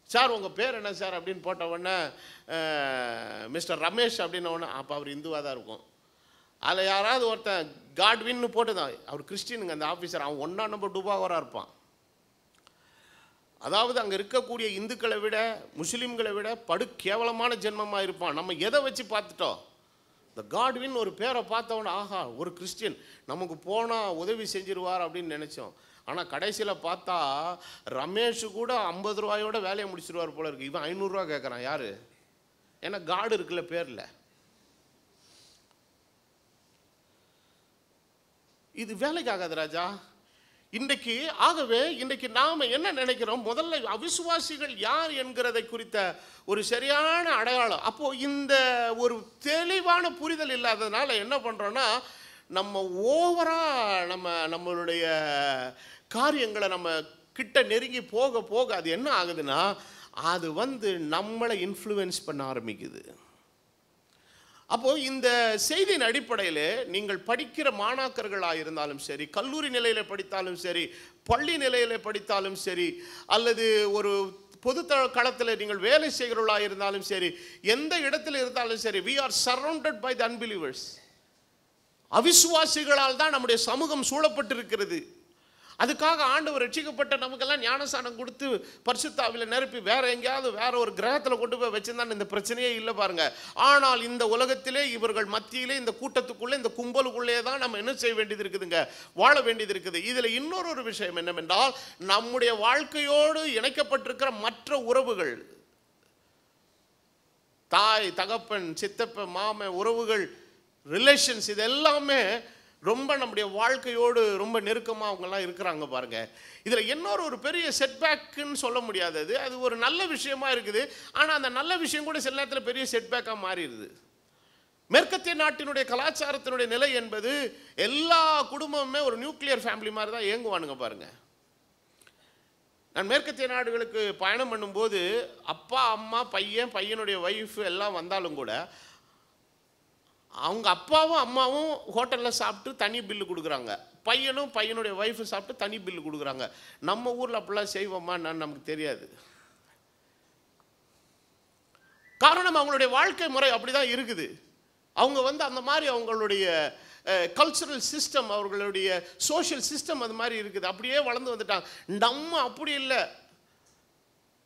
சார் உங்கள் பேர் என்ன சார் அப்படின்னு போட்ட உடனே மிஸ்டர் ரமேஷ் அப்படின்ன உடனே அப்போ அவர் இந்துவாக தான் இருக்கும். அதில் யாராவது ஒருத்தன் காட்வின்னு போட்டுதான், அவர் கிறிஸ்டினுங்க அந்த ஆஃபீஸர், அவன் 1ஆம் நம்பர் டூபாவராக இருப்பான். அதாவது அங்கே இருக்கக்கூடிய இந்துக்களை விட முஸ்லீம்களை விட படு கேவலமான ஜென்மமாக இருப்பான். நம்ம எதை வச்சு பார்த்துட்டோம்? இந்த காட்வின் ஒரு பேரை பார்த்தவொன்னே ஆஹா ஒரு கிறிஸ்டியன் நமக்கு போனால் உதவி செஞ்சிருவார் அப்படின்னு நினச்சோம். ஆனால் கடைசியில் பார்த்தா ரமேஷு கூட 50 ரூபாயோட வேலையை முடிச்சிருவார் போல இருக்குது. இவன் 500 ரூபா கேட்குறான். யார்? ஏன்னா காடு இருக்குல்ல பேரில். இது வேலைக்கு ஆகாது ராஜா இன்றைக்கு. ஆகவே இன்றைக்கு நாம் என்ன நினைக்கிறோம்? முதல்ல அவிசுவாசிகள் யார் என்கிறதை குறித்த ஒரு சரியான அடையாளம். அப்போது இந்த ஒரு தெளிவான புரிதல் இல்லாததுனால என்ன பண்ணுறோன்னா, நம்ம ஓவராக நம்மளுடைய காரியங்களை நம்ம கிட்ட நெருங்கி போக போக அது என்ன ஆகுதுன்னா, அது நம்மளை இன்ஃப்ளூயன்ஸ் பண்ண ஆரம்பிக்குது. அப்போது இந்த செய்தியின் அடிப்படையில் நீங்கள் படிக்கிற மாணாக்கர்களாக இருந்தாலும் சரி, கல்லூரி நிலையில் படித்தாலும் சரி, பள்ளி நிலையில் படித்தாலும் சரி, அல்லது ஒரு பொது களத்தில் நீங்கள் வேலை செய்கிறவர்களாக இருந்தாலும் சரி, எந்த இடத்துல இருந்தாலும் சரி, we are surrounded by the unbelievers. அவிசுவாசிகளால் தான் நம்முடைய சமூகம் சூழப்பட்டிருக்கிறது. அதுக்காக ஆண்டவர் ரட்சிக்கப்பட்ட நமக்கெல்லாம் ஞானஸ்நானம் கொடுத்து பரிசுத்த ஆவியில் நிரப்பி வேற எங்கேயாவது வேற ஒரு கிரகத்தில் கொண்டு போய் வச்சிருந்தான்னு இந்த பிரச்சனையே இல்லை பாருங்க. ஆனால் இந்த உலகத்திலே இவர்கள் மத்தியிலே இந்த கூட்டத்துக்குள்ளே இந்த கும்பலுக்குள்ளே தான் நம்ம என்ன செய்ய வேண்டியது இருக்குதுங்க? வாழ வேண்டியது இருக்குது. இதில் இன்னொரு விஷயம் என்னவென்றால், நம்முடைய வாழ்க்கையோடு இணைக்கப்பட்டிருக்கிற மற்ற உறவுகள், தாய் தகப்பன் சித்தப்ப மாம உறவுகள், ரிலேஷன்ஸ், இது எல்லாமே ரொம்ப நம்முடைய வாழ்க்கையோடு ரொம்ப நெருக்கமாக அவங்கெல்லாம் இருக்கிறாங்க பாருங்க. இதில் இன்னொரு ஒரு பெரிய செட்பேக்குன்னு சொல்ல முடியாதது, அது ஒரு நல்ல விஷயமா இருக்குது. ஆனால் அந்த நல்ல விஷயம் கூட சில நேரத்தில் பெரிய செட்பேக்காக மாறிடுது. மேற்கத்திய நாட்டினுடைய கலாச்சாரத்தினுடைய நிலை என்பது எல்லா குடும்பமுமே ஒரு நியூக்ளியர் ஃபேமிலி மாதிரி தான் இயங்குவானுங்க பாருங்க. நான் மேற்கத்திய நாடுகளுக்கு பயணம் பண்ணும்போது அப்பா அம்மா பையன் பையனுடைய ஒய்ஃப் எல்லாம் வந்தாலும் கூட அவங்க அப்பாவும் அம்மாவும் ஹோட்டலில் சாப்பிட்டு தனி பில்லு கொடுக்குறாங்க, பையனும் பையனுடைய ஒய்ஃபு சாப்பிட்டு தனி பில்லு கொடுக்குறாங்க. நம்ம ஊரில் அப்படிலாம் செய்வோமா நான் நமக்கு தெரியாது. காரணம் அவங்களுடைய வாழ்க்கை முறை அப்படி தான் இருக்குது. அவங்க அந்த மாதிரி அவங்களுடைய கல்ச்சரல் சிஸ்டம், அவர்களுடைய சோஷியல் சிஸ்டம் அது மாதிரி இருக்குது. அப்படியே வளர்ந்து வந்துட்டாங்க. நம்ம அப்படி இல்லை.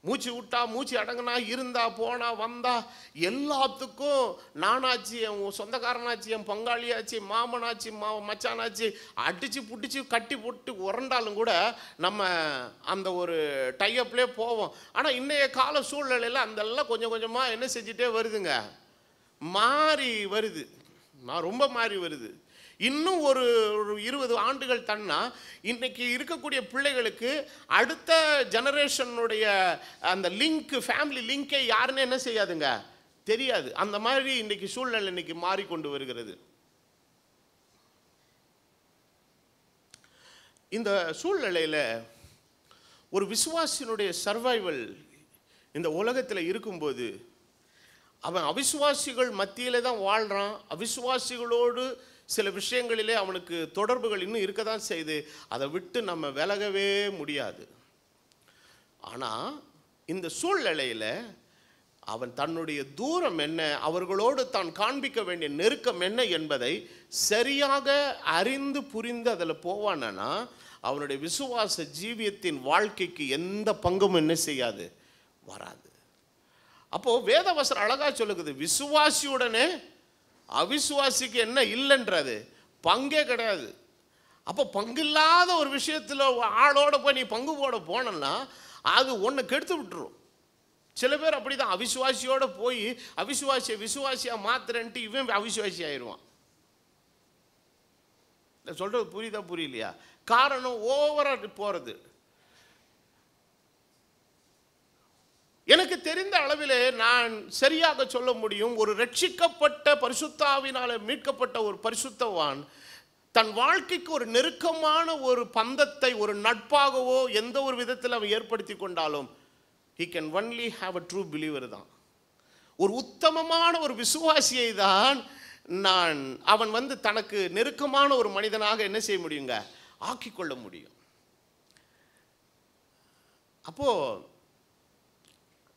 மூச்சு விட்டா மூச்சு அடங்கினா, இருந்தா போனா வந்தா எல்லாத்துக்கும் நானாச்சு, என் சொந்தக்காரனாச்சு, என் பங்காளியாச்சு, மாமனாச்சு, மச்சானாச்சு, அடித்து புட்டிச்சு கட்டி போட்டு உரண்டாலும் கூட நம்ம அந்த ஒரு டைப்லேயே போவோம். ஆனால் இன்றைய கால சூழ்நிலையில் அதெல்லாம் கொஞ்சம் கொஞ்சமாக என்ன செஞ்சிட்டே வருதுங்க? மாறி வருது. ரொம்ப மாறி வருது. இன்னும் ஒரு 20 ஆண்டுகள் தன்னா இன்னைக்கு இருக்கக்கூடிய பிள்ளைகளுக்கு அடுத்த ஜெனரேஷனுடைய அந்த லிங்க், ஃபேமிலி லிங்கே யாருன்னு என்ன செய்யாதுங்க? தெரியாது. அந்த மாதிரி இன்னைக்கு சூழ்நிலை இன்னைக்கு மாறிக்கொண்டு வருகிறது. இந்த சூழ்நிலையில் ஒரு விசுவாசியினுடைய சர்வைவல் இந்த உலகத்தில் இருக்கும்போது அவன் அவிசுவாசிகள் மத்தியிலே தான் வாழ்கிறான். அவிசுவாசிகளோடு சில விஷயங்களிலே அவனுக்கு தொடர்புகள் இன்னும் இருக்க தான் செய்யுது. அதை விட்டு நம்ம விலகவே முடியாது. ஆனால் இந்த சூழ்நிலையில் அவன் தன்னுடைய தூரம் என்ன, அவர்களோடு தான் காண்பிக்க வேண்டிய நெருக்கம் என்ன என்பதை சரியாக அறிந்து புரிந்து அதில் போவானா அவனுடைய விசுவாச ஜீவியத்தின் வாழ்க்கைக்கு எந்த பங்கும் என்ன செய்யாது, வராது. அப்போது வேதவசனம் அழகாக சொல்லுது, விசுவாசியுடனே அவிசுவாசிக்கு என்ன இல்லைன்றது பங்கே கிடையாது. அப்போ பங்கில்லாத ஒரு விஷயத்தில் ஆளோட போய் நீ பங்கு போட போனன்னா அது ஒன்று கெடுத்து விட்டுரும். சில பேர் அப்படி தான் அவிசுவாசியோடு போய் விசுவாசியாக மாத்துறேன்ட்டு இவன் அவிசுவாசி ஆயிடுவான். சொல்கிறது புரியுதா புரியலையா? காரணம் ஓவராக போகிறது. எனக்கு தெரிந்த அளவிலே நான் சரியாக சொல்ல முடியும், ஒரு ரட்சிக்கப்பட்ட பரிசுத்தாவினால மீட்கப்பட்ட ஒரு பரிசுத்தவான் தன் வாழ்க்கைக்கு ஒரு நெருக்கமான ஒரு பந்தத்தை ஒரு நட்பாகவோ எந்த ஒரு விதத்தில் அவன் ஏற்படுத்தி கொண்டாலும் he can only have a true believer தான். ஒரு உத்தமமான ஒரு விசுவாசியை தான் அவன் தனக்கு நெருக்கமான ஒரு மனிதனாக என்ன செய்ய முடியுங்க, ஆக்கிக்கொள்ள முடியும்.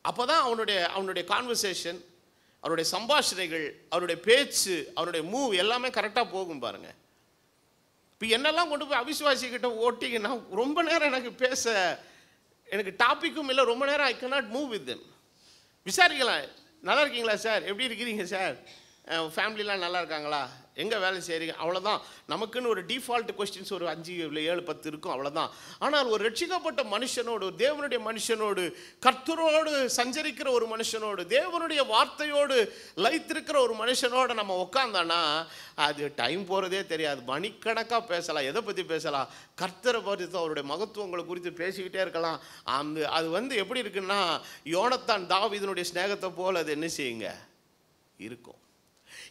அப்போதான் அவனுடைய கான்வர்சேஷன், அவருடைய சம்பாஷணைகள், அவருடைய பேச்சு, அவருடைய மூவ் எல்லாமே கரெக்டாக போகும் பாருங்க. இப்போ என்னெல்லாம் கொண்டு போய் அவிசுவாசிக்கிட்ட ஓட்டிங்கன்னா ரொம்ப நேரம் எனக்கு டாப்பிக்கும் இல்லை, ரொம்ப நேரம் ஐ cannot மூவ் வித் தெம். விசாரிக்கலாம், நல்லா இருக்கீங்களா சார், எப்படி இருக்கிறீங்க சார், ஃபேமிலிலாம் நல்லா இருக்காங்களா, எங்கே வேலை செய்கிறீங்க, அவ்வளோதான். நமக்குன்னு ஒரு டிஃபால்ட் கொஸ்டின்ஸ் ஒரு 5 இல்லை 7 10 இருக்கும், அவ்வளோதான். ஆனால் ஒரு ரட்சிக்கப்பட்ட மனுஷனோடு, தேவனுடைய மனுஷனோடு, கர்த்தரோடு சஞ்சரிக்கிற ஒரு மனுஷனோடு, தேவனுடைய வார்த்தையோடு லைத்திருக்கிற ஒரு மனுஷனோடு நம்ம உட்காந்தானா அது டைம் போகிறதே தெரியாது. மணிக்கணக்காக பேசலாம். எதை பற்றி பேசலாம்? கர்த்தரை பற்றி, அவருடைய மகத்துவங்களை குறித்து பேசிக்கிட்டே இருக்கலாம். அது எப்படி இருக்குன்னா யோனத்தான் தாவீதினுடைய ஸ்நேகத்தை போல் அது என்ன செய்யுங்க இருக்கும்.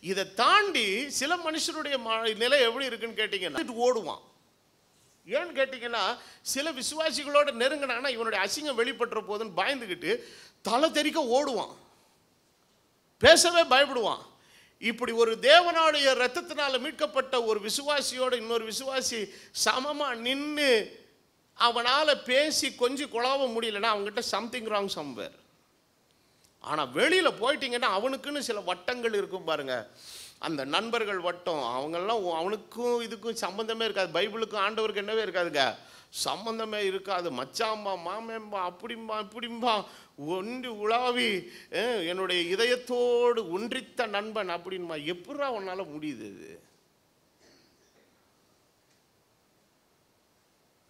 இதை தாண்டி சில மனுஷனுடைய நிலை எப்படி இருக்குன்னு கேட்டீங்கன்னா ஓடுவான். ஏன்னு கேட்டீங்கன்னா சில விசுவாசிகளோட நெருங்கினானா இவனுடைய அசிங்கம் வெளிப்பட்டுற போதுன்னு பயந்துக்கிட்டு தலை தெறிக்க ஓடுவான், பேசவே பயப்படுவான். இப்படி ஒரு தேவனுடைய இரத்தத்தினால மீட்கப்பட்ட ஒரு விசுவாசியோட இன்னொரு விசுவாசி சமமா நின்று அவனால் பேசி கொஞ்சம் குழாவ முடியலன்னா அவங்ககிட்ட சம்திங் ராங் சம்வேர். ஆனால் வெளியில் போயிட்டீங்கன்னா அவனுக்குன்னு சில வட்டங்கள் இருக்கும் பாருங்க, அந்த நண்பர்கள் வட்டம், அவங்கெல்லாம் அவனுக்கும் இதுக்கும் சம்மந்தமே இருக்காது. பைபிளுக்கும் ஆண்டவருக்கு என்னவே இருக்காதுங்க, சம்மந்தமே இருக்காது. மச்சாம்பா, மாமேம்பா, அப்படிம்பா இப்படிம்பா ஒன்றி உலாவி என்னுடைய இதயத்தோடு ஒன்றித்த நண்பன் அப்படின்பா. எப்படா உன்னால முடியுது? இது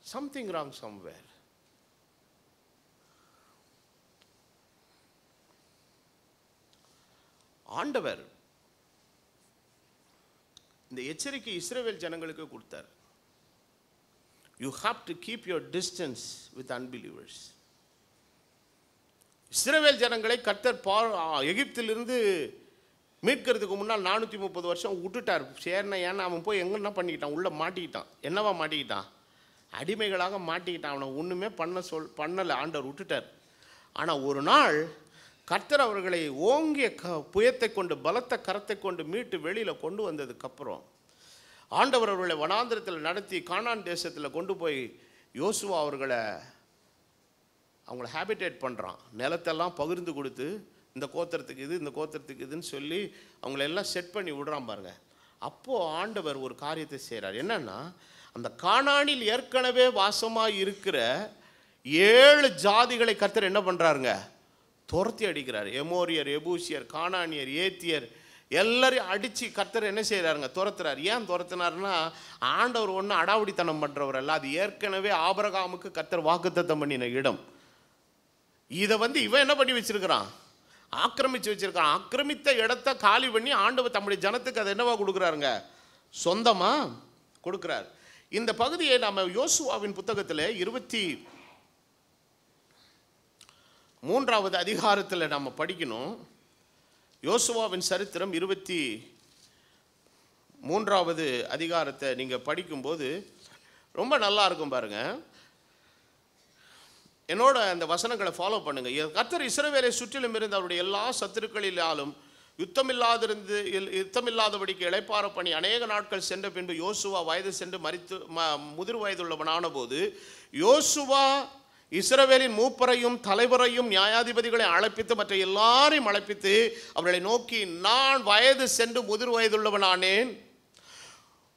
சம்திங் ராங் சம்வேர். ஆண்டவர் இந்த எச்சரிக்கை இஸ்ரவேல் ஜனங்களுக்கு கொடுத்தார். You have to keep your distance with unbelievers. இஸ்ரவேல் ஜனங்களை கர்த்தர் எகிப்திலிருந்து மீட்கிறதுக்கு முன்னால் 430 வருஷம் விட்டுட்டார். சேர்னா ஏன்னா அவன் போய் எங்கன்னா பண்ணிக்கிட்டான், உள்ளே மாட்டிக்கிட்டான். என்னவா மாட்டிக்கிட்டான்? அடிமைகளாக மாட்டிக்கிட்டான். அவனை ஒன்றுமே பண்ணலை, ஆண்டவர் விட்டுட்டார். ஆனால் ஒரு நாள் கர்த்தர் அவர்களை ஓங்கிய புயத்தை கொண்டு பலத்த கரத்தை கொண்டு மீட்டு வெளியில் கொண்டு வந்ததுக்கப்புறம் ஆண்டவர் அவர்களை வனாந்திரத்தில் நடத்தி கானான் தேசத்தில் கொண்டு போய் யோசுவா அவங்கள ஹேபிடேட் பண்ணுறான். நிலத்தெல்லாம் பகிர்ந்து கொடுத்து இந்த கோத்திரத்துக்கு இது, இந்த கோத்திரத்துக்கு இதுன்னு சொல்லி அவங்களெல்லாம் செட் பண்ணி விடுறான் பாருங்க. அப்போது ஆண்டவர் ஒரு காரியத்தை செய்கிறார். என்னன்னா அந்த கானானில் ஏற்கனவே வாசமாக இருக்கிற 7 ஜாதிகளை கர்த்தர் என்ன பண்ணுறாருங்க, துரத்தி அடிக்கிறார். எமோரியர், எபூசியர், கானானியர், ஏத்தியர் எல்லாரையும் அடித்து கர்த்தர் என்ன செய்கிறாருங்க, துரத்துறார். ஏன் துரத்துனாருன்னா ஆண்டவர் ஒன்றும் அடாவடித்தனம் பண்ணுறவர் அல்ல, அது ஏற்கனவே ஆபிரகாமுக்கு கர்த்தர் வாக்குத்தத்தம் பண்ணின இடம். இதை இவன் என்ன பண்ணி வச்சிருக்கிறான், ஆக்கிரமித்து வச்சிருக்கான். ஆக்கிரமித்த இடத்த காலி பண்ணி ஆண்டவர் தம்முடைய ஜனத்துக்கு அதை என்னவா கொடுக்குறாருங்க, சொந்தமாக கொடுக்குறார். இந்த பகுதியை நம்ம யோசுவாவின் புத்தகத்தில் 23வது அதிகாரத்தில் நம்ம படிக்கணும். யோசுவாவின் சரித்திரம் 23வது அதிகாரத்தை நீங்கள் படிக்கும்போது ரொம்ப நல்லா இருக்கும் பாருங்க. என்னோட அந்த வசனங்களை ஃபாலோ பண்ணுங்க. கர்த்தர் இஸ்ரவேலை சுற்றிலும் இருந்த அவருடைய எல்லா சத்துருக்களிலாலும் யுத்தமில்லாதபடிக்கு இளைப்பாற பண்ணி அநேக நாட்கள் சென்ற பின்பு யோசுவா வயது சென்று மரித்து முதிர் வயதுள்ளவனான போது யோசுவா இஸ்ரவேலின் மூப்பரையும் தலைவரையும் நியாயாதிபதிகளை அழைப்பித்து மற்ற எல்லாரையும் அழைப்பித்து அவர்களை நோக்கி, நான் வயது சென்று முதிர் வயதுள்ளவனானேன்.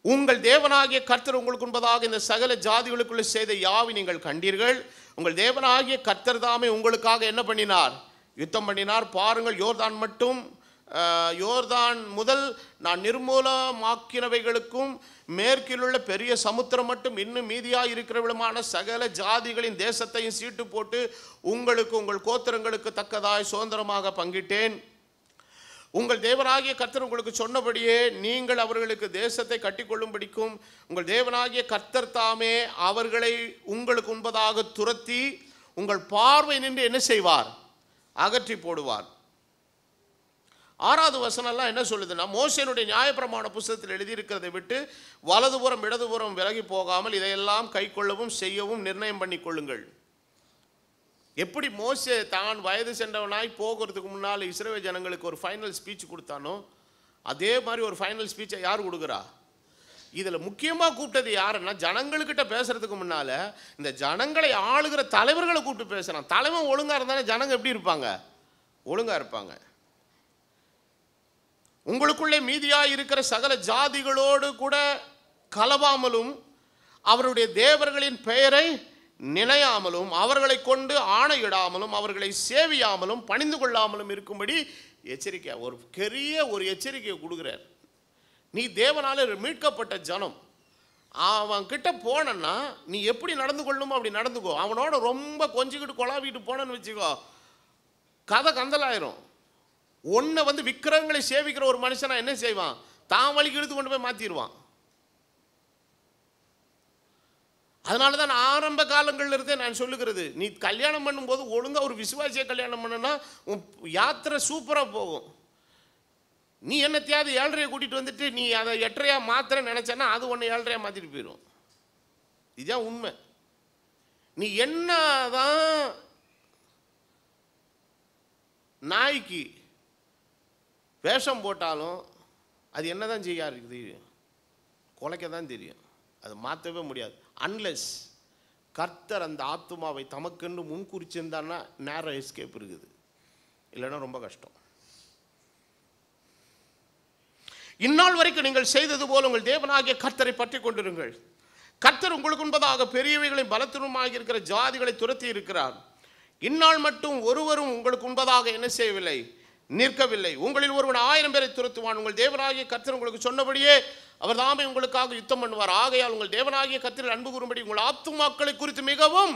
உங்கள் தேவனாகிய கர்த்தர் உங்களுக்கு முன்பதாக இந்த சகல ஜாதிகளுக்குள்ளே செய்த யாவை நீங்கள் கண்டீர்கள். உங்கள் தேவனாகிய கர்த்தர் தாமே உங்களுக்காக என்ன பண்ணினார்? யுத்தம் பண்ணினார். பாருங்கள், யோர்தான் முதல் நான் நிர்மூலமாக்கினவைகளுக்கும் மேற்கிலுள்ள பெரிய சமுத்திரம் மட்டும் இன்னும் மீதியாக இருக்கிறவளுமான சகல ஜாதிகளின் தேசத்தையும் சீட்டு போட்டு உங்களுக்கு உங்கள் கோத்திரங்களுக்கு தக்கதாய் சுதந்திரமாக பங்கிட்டேன். உங்கள் தேவனாகிய கர்த்தர் உங்களுக்கு சொன்னபடியே நீங்கள் அவர்களுக்கு தேசத்தை கட்டிக்கொள்ளும்படிக்கும் உங்கள் தேவனாகிய கர்த்தர் தாமே அவர்களை உங்களுக்கு முன்பதாக துரத்தி உங்கள் பார்வை நின்று என்ன செய்வார்? அகற்றி போடுவார். 6வது வசனம்லாம் என்ன சொல்லுதுன்னா, மோசேனுடைய நியாயப்பிரமாண புஸ்தகத்தில் எழுதியிருக்கிறதை விட்டு வலதுபுறம் இடதுபுறம் விலகி போகாமல் இதையெல்லாம் கை கொள்ளவும் செய்யவும் நிர்ணயம் பண்ணி கொள்ளுங்கள். எப்படி மோசே தான் வயது சென்றவனாய் போகிறதுக்கு முன்னால் இஸ்ரவேல் ஜனங்களுக்கு ஒரு ஃபைனல் ஸ்பீச் கொடுத்தானோ அதே மாதிரி ஒரு ஃபைனல் ஸ்பீச்சை யார் கொடுக்குறா? இதில் முக்கியமாக கூப்பிட்டது யாருன்னா, ஜனங்கள்கிட்ட பேசுறதுக்கு முன்னால் இந்த ஜனங்களை ஆளுகிற தலைவர்களை கூப்பிட்டு பேசுகிறான். தலைவன் ஒழுங்காக இருந்தாலும் ஜனங்க எப்படி இருப்பாங்க? ஒழுங்காக இருப்பாங்க. உங்களுக்குள்ளே மீதியாக இருக்கிற சகல ஜாதிகளோடு கூட கலவாமலும் அவருடைய தேவர்களின் பெயரை நினையாமலும் அவர்களை கொண்டு ஆணையிடாமலும் அவர்களை சேவியாமலும் பணிந்து கொள்ளாமலும் இருக்கும்படி எச்சரிக்கை, ஒரு பெரிய ஒரு எச்சரிக்கையை கொடுக்குறார். நீ தேவனால மீட்கப்பட்ட ஜனம், அவன் கிட்ட போனன்னா நீ எப்படி நடந்து கொள்ளணுமோ அப்படி நடந்துக்கோ. அவனோட ரொம்ப கொஞ்சிக்கிட்டு கொலாவிட்டு போனன்னு வச்சுக்கோ, கதை கந்தலாயிரும். ஒன்றை விக்கிரகங்களை சேவிக்கிற ஒரு மனுஷனா என்ன செய்வான்? தான் வழிக்கு எடுத்து கொண்டு போய் மாற்றிடுவான். அதனால தான் ஆரம்ப காலங்களில் இருந்தே நான் சொல்லுகிறது, நீ கல்யாணம் பண்ணும்போது ஒழுங்காக ஒரு விசுவாசியை கல்யாணம் பண்ணுன்னா உன் யாத்திரை சூப்பராக போகும். நீ என்னத்தையாவது 7.5 கூட்டிகிட்டு வந்துட்டு நீ அதை 8.5 மாத்திர நினச்சேன்னா அது ஒன்று 7.5 மாற்றிட்டு போயிடும். இதுதான் உண்மை. நீ என்னதான் நாய்க்கு வேஷம் போட்டாலும் அது என்ன தான் செய்ய இருக்குது? குலைக்க தான் தெரியும். அது மாற்றவே முடியாது. அன்லெஸ் கர்த்தர் அந்த ஆத்துமாவை தமக்கென்று முன்குறிச்சிருந்தான்னா நேரம் எஸ்கேப் இருக்குது, இல்லைன்னா ரொம்ப கஷ்டம். இந்நாள் வரைக்கும் நீங்கள் செய்தது போல் உங்கள் தேவனாகிய கர்த்தரை பற்றி கொண்டிருங்கள். கர்த்தர் உங்களுக்கு முன்பதாக பெரியவைகளையும் பலத்தினுமாக இருக்கிற ஜாதிகளை துரத்தி இருக்கிறார். இந்நாள் மட்டும் ஒருவரும் உங்களுக்கு முன்பதாக என்ன செய்யவில்லை? நிற்கவில்லை. உங்களில் ஒருவன் 1000 பேரை துரத்துவான். உங்கள் தேவனாகிய கர்த்தர் உங்களுக்கு சொன்னபடியே அவர் தாமே உங்களுக்காக யுத்தம் பண்ணுவார். ஆகையால் உங்கள் தேவனாகிய கர்த்தரில் அன்பு கூறும்படி உங்கள் ஆத்துமாக்களை குறித்து மிகவும்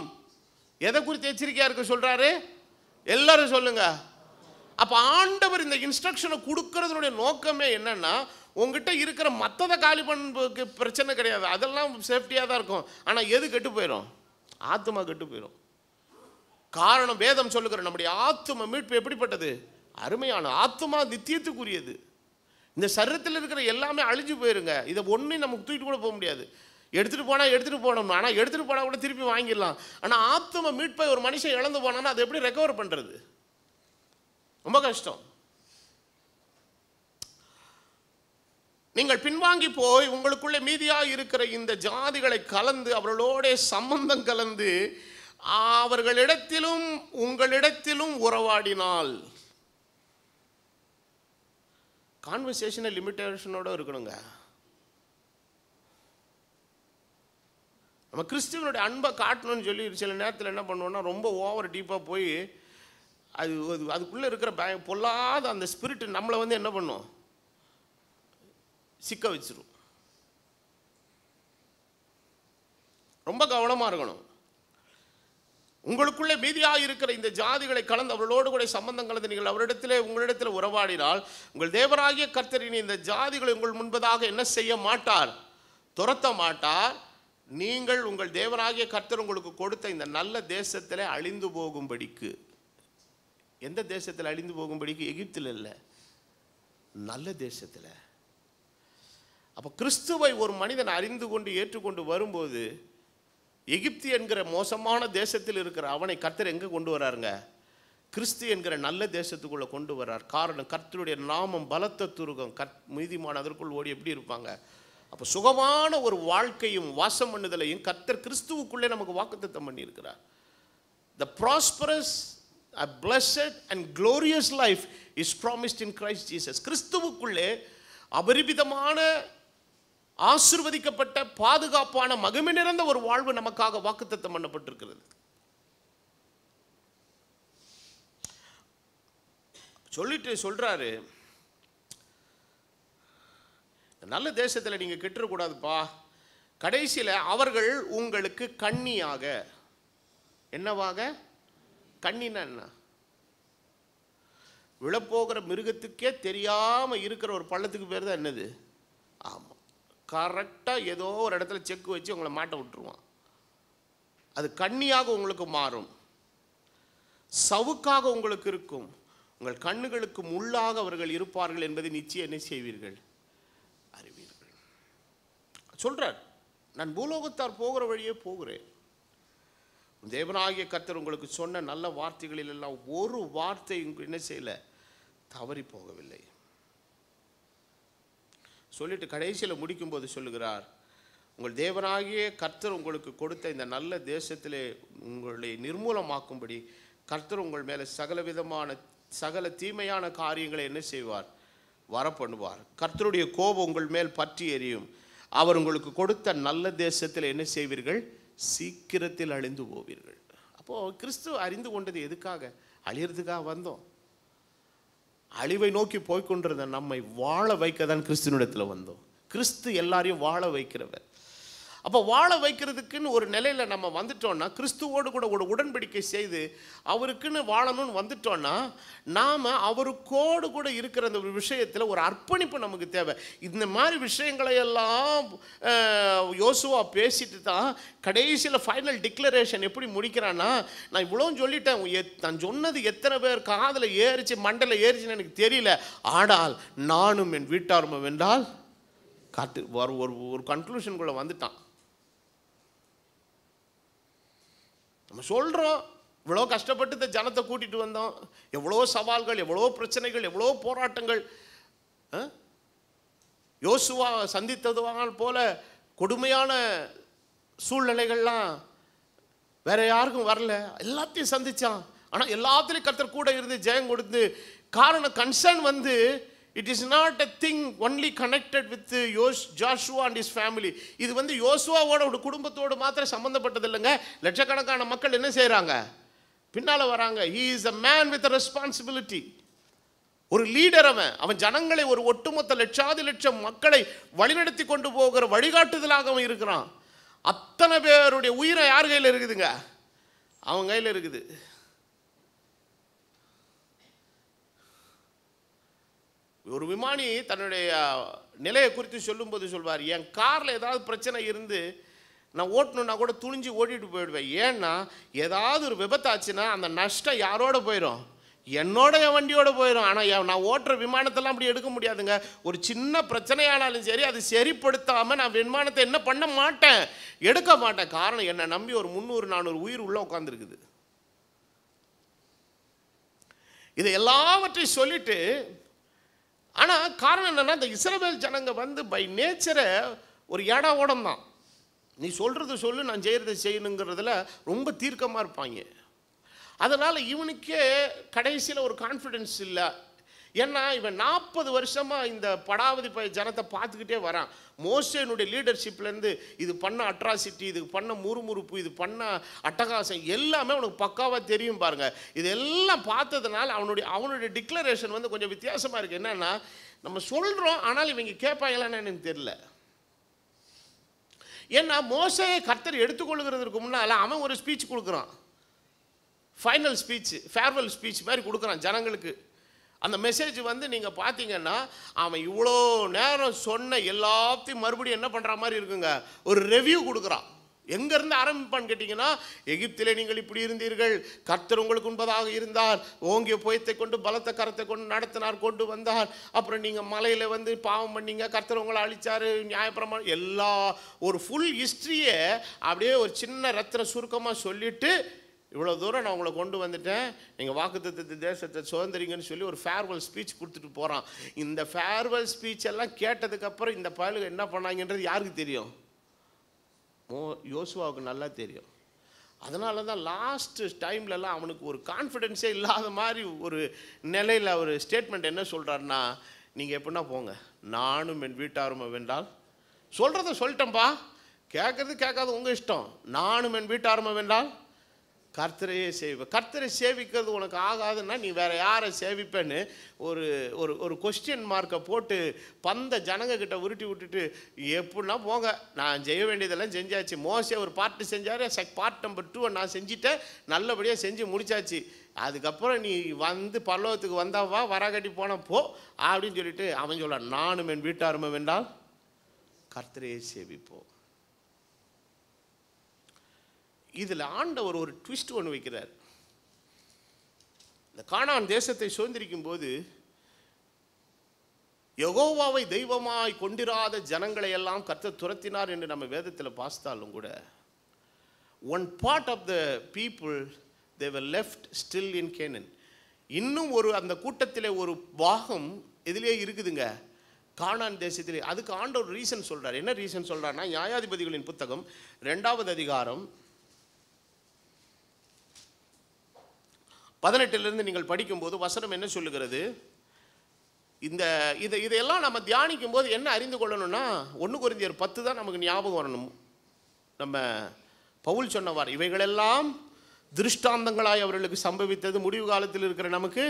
எதை குறித்து எச்சரிக்கையா இருக்க சொல்றாரு? எல்லாரும் சொல்லுங்க. அப்ப ஆண்டவர் இந்த இன்ஸ்ட்ரக்ஷனை கொடுக்கறதுடைய நோக்கமே என்னன்னா, உங்ககிட்ட இருக்கிற மற்றதை காலி பண்ணுறதுக்கு பிரச்சனை கிடையாது, அதெல்லாம் சேஃப்டியாக தான் இருக்கும். ஆனால் எது கெட்டு போயிடும்? ஆத்துமா கெட்டு போயிடும். காரணம் வேதம் சொல்லுகிற நம்முடைய ஆத்தும மீட்பு எப்படிப்பட்டது? அருமையான ஆத்துமா, நித்தியத்துக்குரியது. இந்த சரீரத்தில் இருக்கிற எல்லாமே அழிஞ்சு போயிருங்க. இதை ஒன்றையும் நமக்கு தூக்கிட்டு கூட போக முடியாது. எடுத்துகிட்டு போனோம், ஆனால் எடுத்துகிட்டு போனால் கூட திருப்பி வாங்கிடலாம். ஆனால் ஆத்தும மீட்பை ஒரு மனுஷன் இழந்து போனான்னா அதை எப்படி ரெக்கவர் பண்ணுறது? ரொம்ப கஷ்டம். நீங்கள் பின்வாங்கி போய் உங்களுக்குள்ளே மீதியாக இருக்கிற இந்த ஜாதிகளை கலந்து அவர்களோட சம்பந்தம் கலந்து அவர்களிடத்திலும் உங்களிடத்திலும் உறவாடினால், கான்வர்சேஷனை லிமிட்டேஷனோட இருக்கணுங்க. நம்ம கிறிஸ்துவனுடைய அன்பை காட்டணும்னு சொல்லி சில நேரத்தில் என்ன பண்ணுவோம்னா, ரொம்ப ஓவர் டீப்பாக போய் அதுக்குள்ளே இருக்கிற பொல்லாத அந்த ஸ்பிரிட் நம்மளை என்ன பண்ணும்? சிக்க வச்சிரும். ரொம்ப கவனமாக இருக்கணும். உங்களுக்குள்ளே மீதியாக இருக்கிற இந்த ஜாதிகளை கலந்து அவர்களோடு கூட சம்பந்தம் கலந்து நீங்கள் உங்களிடத்தில் உறவாடினால் உங்கள் தேவனாகிய கர்த்தரின் இந்த ஜாதிகளை உங்கள் முன்பதாக என்ன செய்ய மாட்டார்? துரத்த மாட்டார். நீங்கள் உங்கள் தேவனாகிய கர்த்தர் உங்களுக்கு கொடுத்த இந்த நல்ல தேசத்தில் அழிந்து போகும்படிக்கு. எந்த தேசத்தில் அழிந்து போகும்படிக்கு? எகிப்தில் இல்லை, நல்ல தேசத்தில். அப்போ கிறிஸ்துவை ஒரு மனிதன் அறிந்து கொண்டு ஏற்றுக்கொண்டு வரும்போது எகிப்து என்கிற மோசமான தேசத்தில் இருக்கிற அவனை கர்த்தர் எங்கே கொண்டு வராருங்க? கிறிஸ்து என்கிற நல்ல தேசத்துக்குள்ளே கொண்டு வர்றார். காரணம், கர்த்தருடைய நாமம் பலத்த துருகம். நீதிமான் அதற்குள் ஓடி எப்படி இருப்பாங்க? அப்போ சுகமான ஒரு வாழ்க்கையும் வாசம் பண்ணுதலையும் கர்த்தர் கிறிஸ்துவுக்குள்ளே நமக்கு வாக்குத்தத்தம் பண்ணியிருக்கிறார். The prosperous, a blessed and glorious life is promised in Christ Jesus. கிறிஸ்துவுக்குள்ளே அபரிமிதமான ஆசீர்வதிக்கப்பட்ட பாதுகாப்பான மகிமை நிறைந்த ஒரு வாழ்வு நமக்காக வாக்குத்தத்தம் பண்ணப்பட்டிருக்கிறது. சொல்லிட்டு சொல்றாரு, நல்ல தேசத்தில் நீங்க கெட்டுறக்கூடாதுப்பா. கடைசியில் அவர்கள் உங்களுக்கு கண்ணியாக, என்னவாக? கண்ணினா என்ன? விழப்போகிற மிருகத்துக்கே தெரியாம இருக்கிற ஒரு பள்ளத்துக்கு பேர் தான் என்னது? ஆமாம், கரெக்டாக ஏதோ ஒரு இடத்துல செக்கு வச்சு உங்களை மாட்ட விட்டுருவான். அது கண்ணியாக உங்களுக்கு மாறும், சவுக்காக உங்களுக்கு இருக்கும், உங்கள் கண்ணுகளுக்கு முள்ளாக அவர்கள் இருப்பார்கள் என்பதை நிச்சயம் என்ன செய்வீர்கள்? அறிவீர்கள். சொல்றார், நான் பூலோகத்தார் போகிற வழியே போகிறேன். தேவனாகிய கர்த்தர் உங்களுக்கு சொன்ன நல்ல வார்த்தைகளில் எல்லாம் ஒரு வார்த்தை என்ன செய்யல, தவறி போகவில்லை. சொல்லிட்டு கடைசியில் முடிக்கும்போது சொல்லுகிறார், உங்கள் தேவனாகிய கர்த்தர் உங்களுக்கு கொடுத்த இந்த நல்ல தேசத்திலே உங்களை நிர்மூலமாக்கும்படி கர்த்தர் உங்கள் மேலே சகல தீமையான காரியங்களை என்ன செய்வார்? வரப்பண்ணுவார். கர்த்தருடைய கோபம் உங்கள் மேல் பற்றி எரியும். அவர் உங்களுக்கு கொடுத்த நல்ல தேசத்தில் என்ன செய்வீர்கள்? சீக்கிரத்தில் அழிந்து போவீர்கள். அப்போது கிறிஸ்து அறிந்து கொண்டது எதுக்காக? அழியறதுக்காக வந்தோம். அழிவை நோக்கி போய்கொண்டிருந்த நம்மை வாழ வைக்க தான் கிறிஸ்துவனிடத்தில் வந்தோம். கிறிஸ்து எல்லாரையும் வாழ வைக்கிறவர். அப்போ வாழ வைக்கிறதுக்குன்னு ஒரு நிலையில் நம்ம வந்துட்டோம்னா, கிறிஸ்துவோடு கூட ஒரு உடன்படிக்கை செய்து அவருக்குன்னு வாழணும்னு வந்துட்டோம்னா, நாம் அவருக்கோடு கூட இருக்கிற அந்த விஷயத்தில் ஒரு அர்ப்பணிப்பு நமக்கு தேவை. இந்த மாதிரி விஷயங்களை எல்லாம் யோசுவா பேசிட்டு தான் கடைசியில் ஃபைனல் டிக்ளரேஷன் எப்படி முடிக்கிறான்னா, நான் இவ்வளோ சொல்லிட்டேன், நான் சொன்னது எத்தனை பேர் காதில் ஏறிச்சு மண்டையில் ஏறிச்சுன்னு எனக்கு தெரியல, ஆனால் நானும் என் வீட்டாரும் வென்றால் காத்து ஒரு கன்க்ளூஷனுக்குள்ளே வந்துட்டான். நம்ம சொல்கிறோம், இவ்வளோ கஷ்டப்பட்டு இந்த ஜனத்தை கூட்டிகிட்டு வந்தோம், எவ்வளோ சவால்கள், எவ்வளோ பிரச்சனைகள், எவ்வளோ போராட்டங்கள். யோசுவா சந்தித்ததுவால் போல கொடுமையான சூழ்நிலைகள்லாம் வேற யாருக்கும் வரல, எல்லாத்தையும் சந்திச்சான். ஆனால் எல்லாத்துலேயும் கர்த்தர் கூட இருந்து ஜெயம் கொடுத்து. காரணம், கன்சர்ன் வந்து it is not a thing only connected with Joshua and his family. இது வந்து யோசுவாவோட ஒரு குடும்பத்தோடு மாத்திரம் சம்பந்தப்பட்டது இல்லைங்க. லட்சக்கணக்கான மக்கள் என்ன செய்கிறாங்க? பின்னால் வராங்க. he is a man with a responsibility. ஒரு லீடர். அவன் ஜனங்களை, ஒரு ஒட்டுமொத்த லட்சம் மக்களை வழிநடத்தி கொண்டு போகிற வழிகாட்டுதலாக அவன் இருக்கிறான். அத்தனை பேருடைய உயிரை யார் கையில் இருக்குதுங்க? அவன் கையில் இருக்குது. ஒரு விமானி தன்னுடைய நிலையை குறித்து சொல்லும்போது சொல்வார், என் காரில் ஏதாவது பிரச்சனை இருந்து நான் ஓட்டணுன்னா கூட துணிஞ்சு ஓட்டிகிட்டு போயிடுவேன். ஏன்னா ஏதாவது ஒரு விபத்தாச்சுன்னா அந்த நஷ்டம் யாரோட போயிடும்? என்னோட என் வண்டியோட போயிடும். ஆனால் நான் ஓட்டுற விமானத்தெல்லாம் அப்படி எடுக்க முடியாதுங்க. ஒரு சின்ன பிரச்சனையானாலும் சரி, அது சரிப்படுத்தாமல் நான் விமானத்தை என்ன பண்ண மாட்டேன், எடுக்க மாட்டேன். காரணம், என்னை நம்பி ஒரு 300-400 உயிர் உள்ளே உட்காந்துருக்குது. இதை எல்லாவற்றையும் சொல்லிட்டு, ஆனால் காரணம் என்னென்னா, இந்த இஸ்ரவேல் ஜனங்க வந்து பை நேச்சரை ஒரு ஏடா ஓடம் தான். நீ சொல்கிறது சொல்லு, நான் செய்கிறத செய்யணுங்கிறதுல ரொம்ப தீர்க்கமாக இருப்பாங்க. அதனால் இவனுக்கே கடைசியில் ஒரு கான்ஃபிடென்ஸ் இல்லை. ஏன்னா இவன் 40 வருஷமாக இந்த படாவதி ஜனத்தை பார்த்துக்கிட்டே வரான். மோசேனுடைய லீடர்ஷிப்லேருந்து இது பண்ண அட்ராசிட்டி, இது பண்ண முறுமுறுப்பு, இது பண்ண அட்டகாசம் எல்லாமே அவனுக்கு பக்காவாக தெரியும் பாருங்க. இதெல்லாம் பார்த்ததுனால அவனுடைய டிக்ளரேஷன் வந்து கொஞ்சம் வித்தியாசமாக இருக்குது. என்னென்னா, நம்ம சொல்கிறோம், ஆனால் இவங்க கேட்பாங்களான்னு எனக்கு தெரியல. ஏன்னா மோசே கர்த்தர் எடுத்துக்கொள்கிறதுக்கு முன்னால் அவன் ஒரு ஸ்பீச் கொடுக்குறான். ஃபைனல் ஸ்பீச், ஃபேர்வெல் ஸ்பீச் மாதிரி கொடுக்குறான் ஜனங்களுக்கு. அந்த மெசேஜ் வந்து நீங்கள் பார்த்தீங்கன்னா, அவன் இவ்வளோ நேரம் சொன்ன எல்லாத்தையும் மறுபடியும் என்ன பண்ணுற மாதிரி இருக்குங்க, ஒரு ரிவ்யூ கொடுக்குறான். எங்கேருந்து ஆரம்பிப்பான்னு கேட்டிங்கன்னா, எகிப்திலே நீங்கள் இப்படி இருந்தீர்கள், கர்த்தர் உங்களுக்கு முன்பதாக இருந்தார், ஓங்கிய புயத்தை கொண்டு பலத்த கரத்தை கொண்டு நடத்தினார், கொண்டு வந்தார். அப்புறம் நீங்கள் மலையில் வந்து பாவம் பண்ணீங்க, கர்த்தர் உங்களை அழிச்சார், நியாயப்பிரமாணம் எல்லா ஒரு ஃபுல் ஹிஸ்ட்ரியை அப்படியே ஒரு சின்ன ரத்தின சுருக்கமாக சொல்லிவிட்டு, இவ்வளோ தூரம் நான் உங்களை கொண்டு வந்துட்டேன், நீங்கள் வாக்குத்தத்த தேசத்தை சுதந்திரிங்கன்னு சொல்லி ஒரு ஃபேர்வெல் ஸ்பீச் கொடுத்துட்டு போகிறான். இந்த ஃபேர்வெல் ஸ்பீச் எல்லாம் கேட்டதுக்கப்புறம் இந்த பயலுக்கு என்ன பண்ணாங்கன்றது யாருக்கு தெரியும்? யோசுவாவுக்கு நல்லா தெரியும். அதனால தான் லாஸ்ட் டைம்லலாம் அவனுக்கு ஒரு கான்ஃபிடென்ஸே இல்லாத மாதிரி ஒரு நிலையில் ஒரு ஸ்டேட்மெண்ட் என்ன சொல்கிறாருன்னா, நீங்கள் எப்படின்னா போங்க, நானும் என் வீட்டாரும் வென்றால், சொல்கிறத சொல்லிட்டேன்ப்பா, கேட்குறது கேட்காது உங்கள் இஷ்டம், நானும் என் வீட்டாரும் வென்றால் கர்த்தரையே சேவிப்பேன். கர்த்தரை சேவிக்கிறது உனக்கு ஆகாதுன்னா நீ வேறு யாரை சேவிப்பேன்னு ஒரு ஒரு ஒரு கொஸ்டின் மார்க்கை போட்டு பந்த ஜனங்கக்கிட்ட உருட்டி விட்டுட்டு எப்படின்னா போங்க, நான் செய்ய வேண்டியதெல்லாம் செஞ்சாச்சு. மோசே ஒரு பார்ட்டு செஞ்சார், பார்ட் நம்பர் 2 நான் செஞ்சுட்டேன், நல்லபடியாக செஞ்சு முடிச்சாச்சு. அதுக்கப்புறம் நீ வந்து பல்லவத்துக்கு வந்தாவா, வராகட்டி போனால் போ அப்படின்னு சொல்லிட்டு அவன் சொல்ல, நானும் என் வீட்டாருமே வென்றால் கர்த்தரையே சேவிப்போம். இதில் ஆண்டவர் ஒரு ட்விஸ்ட் ஒன்று வைக்கிறார். இந்த கானான் தேசத்தை சுதந்திரிக்கும் போது யெகோவாவை தெய்வமாய் கொண்டிராத ஜனங்களை எல்லாம் கர்த்தர் துரத்தினார் என்று நம்ம வேதத்தில் பார்த்தாலும் கூட, one part of the people they were left still in canon. இன்னும் ஒரு அந்த கூட்டத்தில் ஒரு பாகம் எதிலே இருக்குதுங்க, கானான் தேசத்திலே. அதுக்கு ஆண்டவர் ரீசன் சொல்கிறார். என்ன ரீசன் சொல்கிறார்னா, நியாயாதிபதிகளின் புத்தகம் 2வது அதிகாரம் 18 நீங்கள் படிக்கும்போது வசனம் என்ன சொல்லுகிறது? இதையெல்லாம் நம்ம தியானிக்கும் போது என்ன அறிந்து கொள்ளணும்னா, 1 கொரிந்தியர் 10 தான் நமக்கு ஞாபகம் வரணும். நம்ம பவுல் சொன்னவார், இவைகளெல்லாம் திருஷ்டாந்தங்களாய் அவர்களுக்கு சம்பவித்தது, முடிவு காலத்தில் இருக்கிற நமக்கு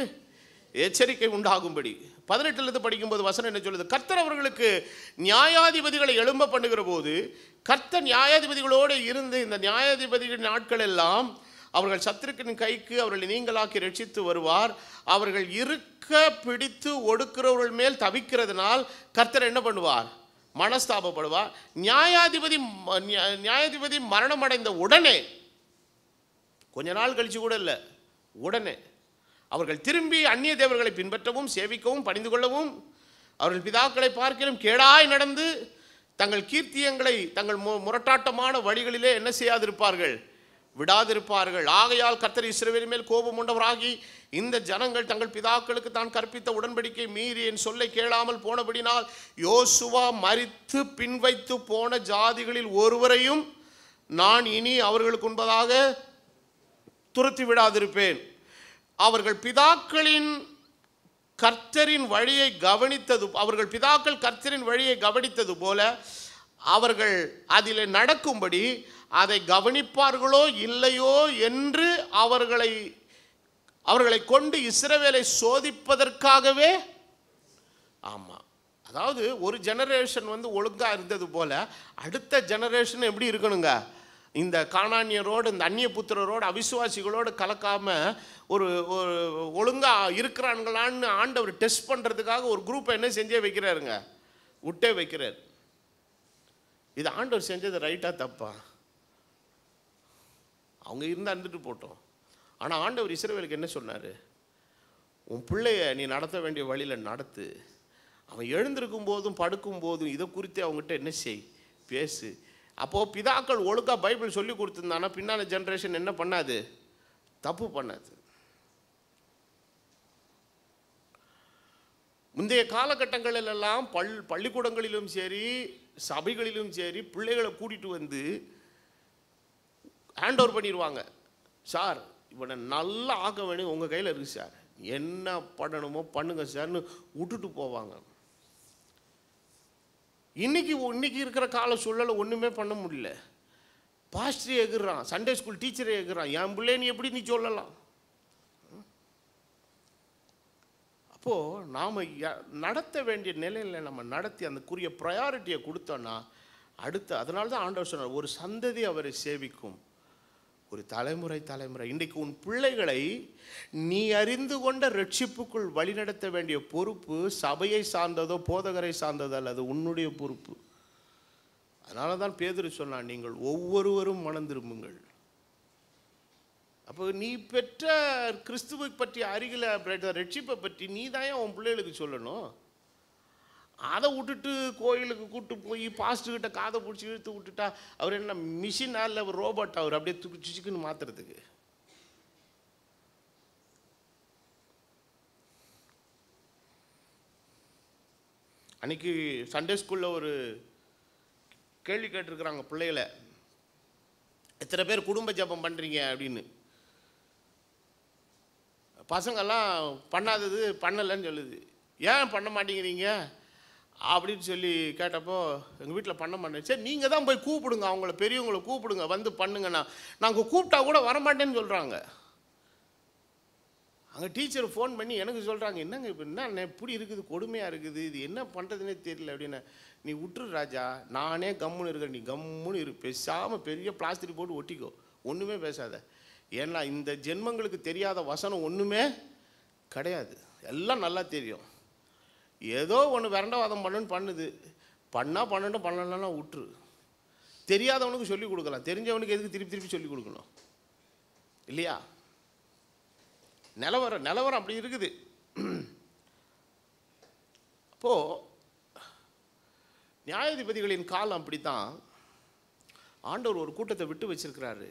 எச்சரிக்கை உண்டாகும்படி. 18 படிக்கும்போது வசனம் என்ன சொல்லுது? கர்த்தர் அவர்களுக்கு நியாயாதிபதிகளை எழும்ப பண்ணுகிற போது, கர்த்தர் நியாயாதிபதிகளோடு இருந்து இந்த நியாயாதிபதிகளின் நாட்கள் எல்லாம் அவர்கள் சத்துருக்கின் கைக்கு அவர்களை நீங்களாக்கி ரட்சித்து வருவார். அவர்கள் இருக்க பிடித்து ஒடுக்கிறவர்கள் மேல் தவிக்கிறதுனால் கர்த்தர் என்ன பண்ணுவார்? மனஸ்தாபப்படுவார். நியாயாதிபதி மரணம் அடைந்த உடனே, கொஞ்ச நாள் கழிச்சு கூட இல்லை, உடனே அவர்கள் திரும்பி அந்நிய தேவர்களை பின்பற்றவும் சேவிக்கவும் பணிந்து கொள்ளவும், அவர்கள் பிதாக்களை பார்க்கிலும் கேடாய் நடந்து தங்கள் கீர்த்தியங்களை தங்கள் முரட்டாட்டமான வழிகளிலே என்ன செய்யாதிருப்பார்கள்? விடாதிருப்பார்கள். ஆகையால் கர்த்தர் இஸ்ரவேலின் மேல் கோபம் உண்டவராகி, இந்த ஜனங்கள் தங்கள் பிதாக்களுக்கு தான் கற்பித்த உடன்படிக்கை மீறி என் சொல்லை கேளாமல் போனபடினால் யோசுவா மரித்து பின்வைத்து போன ஜாதிகளில் ஒருவரையும் நான் இனி அவர்களுக்கு முன்பதாக துரத்தி விடாதிருப்பேன். அவர்கள் பிதாக்களின் கர்த்தரின் வழியை கவனித்தது, அவர்கள் பிதாக்கள் கர்த்தரின் வழியை கவனித்தது போல அவர்கள் அதில் நடக்கும்படி அதை கவனிப்பார்களோ இல்லையோ என்று அவர்களை கொண்டு இஸ்ரவேலை சோதிப்பதற்காகவே. ஆமாம், அதாவது ஒரு ஜெனரேஷன் வந்து ஒழுங்காக இருந்தது போல அடுத்த ஜெனரேஷன் எப்படி இருக்கணுங்க? இந்த கானானியரோடு இந்த அந்நிய புத்திரரோடு அவிசுவாசிகளோடு கலக்காமல் ஒரு ஒழுங்காக இருக்கிறான்களான்னு ஆண்டவர் டெஸ்ட் பண்ணுறதுக்காக ஒரு குரூப்பை என்ன செஞ்சே வைக்கிறாருங்க, விட்டே வைக்கிறார். இது ஆண்டவர் செஞ்சது ரைட்டாக தப்பா? அவங்க இருந்தால் இருந்துட்டு போட்டோம். ஆனால் ஆண்டவர் இஸ்ரவேலுக்கு என்ன சொன்னார்? உன் பிள்ளைய நீ நடத்த வேண்டிய வழியில் நடத்து. அவன் எழுந்திருக்கும் போதும் படுக்கும் போதும் இதை குறித்து அவங்ககிட்ட என்ன செய், பேசு. அப்போது பிதாக்கள் ஒழுங்காக பைபிள் சொல்லி கொடுத்துருந்தானா பின்னான ஜென்ரேஷன் என்ன பண்ணாது? தப்பு பண்ணாது. முந்தைய காலகட்டங்களிலெல்லாம் பள்ளிக்கூடங்களிலும் சரி சபைகளிலும் சரி பிள்ளைகளை கூட்டிகிட்டு வந்து ஹேண்ட் ஓவர் பண்ணிடுவாங்க. சார் இவனை நல்லா ஆக்க வேணும், உங்கள் கையில் இருக்குது சார், என்ன பண்ணணுமோ பண்ணுங்க சார்னு விட்டுட்டு போவாங்க. இன்னைக்கு இருக்கிற கால சூழலை ஒன்றுமே பண்ண முடியல. பாஸ்டரே எகுறான், சண்டே ஸ்கூல் டீச்சரே எகுறான், என் பிள்ளை நீ எப்படி நீ சொல்லலாம்? அப்போது நாம் நடத்த வேண்டிய நிலையில் நம்ம நடத்தி அந்தக்குரிய ப்ரையாரிட்டியை கொடுத்தோன்னா அடுத்து, அதனால தான் ஆண்டவர் சொன்னார், ஒரு சந்ததி அவரை சேவிக்கும், ஒரு தலைமுறை. இன்றைக்கு உன் பிள்ளைகளை நீ அறிந்து கொண்ட ரட்சிப்புக்குள் வழிநடத்த வேண்டிய பொறுப்பு சபையை சார்ந்ததோ போதகரை சார்ந்ததோ அல்லது உன்னுடைய பொறுப்பு. அதனால தான் பேதுரு சொன்னான், நீங்கள் ஒவ்வொருவரும் மனம் திரும்புங்கள். அப்போ நீ பெற்ற கிறிஸ்துவை பற்றி அருகில் ரட்சிப்பை பற்றி நீ தான் உன் பிள்ளைகளுக்கு சொல்லணும். அதை விட்டுட்டு கோயிலுக்கு கூப்பிட்டு போய் பாஸ்டர்கிட்ட காதை பிடிச்சி இழுத்து விட்டுட்டா அவர் என்ன மிஷினா இல்லை ஒரு ரோபோட்? அவர் அப்படியே சுச்சுக்குன்னு மாற்றுறதுக்கு. அன்னைக்கு சண்டே ஸ்கூலில் ஒரு கேள்வி கேட்டிருக்கிறாங்க பிள்ளைகளை, எத்தனை பேர் குடும்ப ஜெபம் பண்ணுறீங்க அப்படின்னு. பசங்கள்லாம் பண்ணாதது பண்ணலைன்னு சொல்லுது. ஏன் பண்ண மாட்டேங்கிறீங்க அப்படின்னு சொல்லி கேட்டப்போ, எங்கள் வீட்டில் பண்ண மாட்டேன். சரி, நீங்கள் தான் போய் கூப்பிடுங்க, அவங்கள பெரியவங்களை கூப்பிடுங்க, வந்து பண்ணுங்கண்ணா. நாங்கள் கூப்பிட்டா கூட வரமாட்டேன்னு சொல்கிறாங்க. அங்கே டீச்சர் ஃபோன் பண்ணி எனக்கு சொல்கிறாங்க, என்னங்க இப்போ என்ன எப்படி இருக்குது, கொடுமையாக இருக்குது, இது என்ன பண்ணுறதுனே தெரியல அப்படின்னு. நீ விட்டுரு ராஜா, நானே கம்முன்னு இருக்கேன், நீ கம்முன்னு இரு, பேசாமல் பெரிய பிளாஸ்டிக் போட்டு ஒட்டிக்கோ, ஒன்றுமே பேசாத. ஏன்னா இந்த ஜென்மங்களுக்கு தெரியாத வசனம் ஒன்றுமே கிடையாது, எல்லாம் நல்லா தெரியும். ஏதோ ஒன்று விரண்டவாதம் பண்ணுன்னு பண்ணுது, பண்ணால் பண்ணட்டும், பண்ணலன்னா விட்டுரு. தெரியாதவனுக்கு சொல்லிக் கொடுக்கலாம், தெரிஞ்சவனுக்கு எதுக்கு திருப்பி திருப்பி சொல்லிக் கொடுக்கணும் இல்லையா? நிலவரம் அப்படி இருக்குது. அப்போது நியாயாதிபதிகளின் காலம் அப்படித்தான். ஆண்டவர் ஒரு கூட்டத்தை விட்டு வச்சிருக்கிறாரு.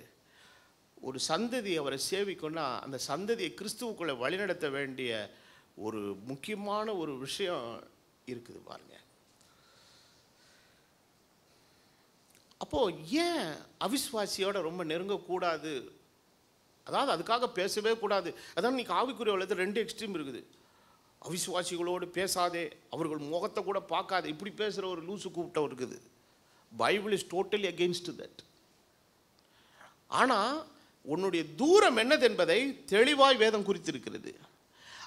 ஒரு சந்ததி அவரை சேவிக்கணும்னா அந்த சந்ததியை கிறிஸ்துவுக்குள்ளே வழிநடத்த வேண்டிய ஒரு முக்கியமான ஒரு விஷயம் இருக்குது பாருங்க. அப்போது ஏன் அவிசுவாசியோட ரொம்ப நெருங்கக்கூடாது? அதாவது அதுக்காக பேசவே கூடாது. அதான் இன்னைக்கு ஆவிக்குரிய உலகத்தில் 2 எக்ஸ்ட்ரீம் இருக்குது. அவிசுவாசிகளோடு பேசாதே, அவர்கள் முகத்தை கூட பார்க்காதே, இப்படி பேசுகிற ஒரு லூசு கூப்பிட்ட இருக்குது. Bible is totally against that. ஆனால் உன்னுடைய தூரம் என்னது என்பதை தெளிவாய் வேதம் குறித்திருக்கிறது.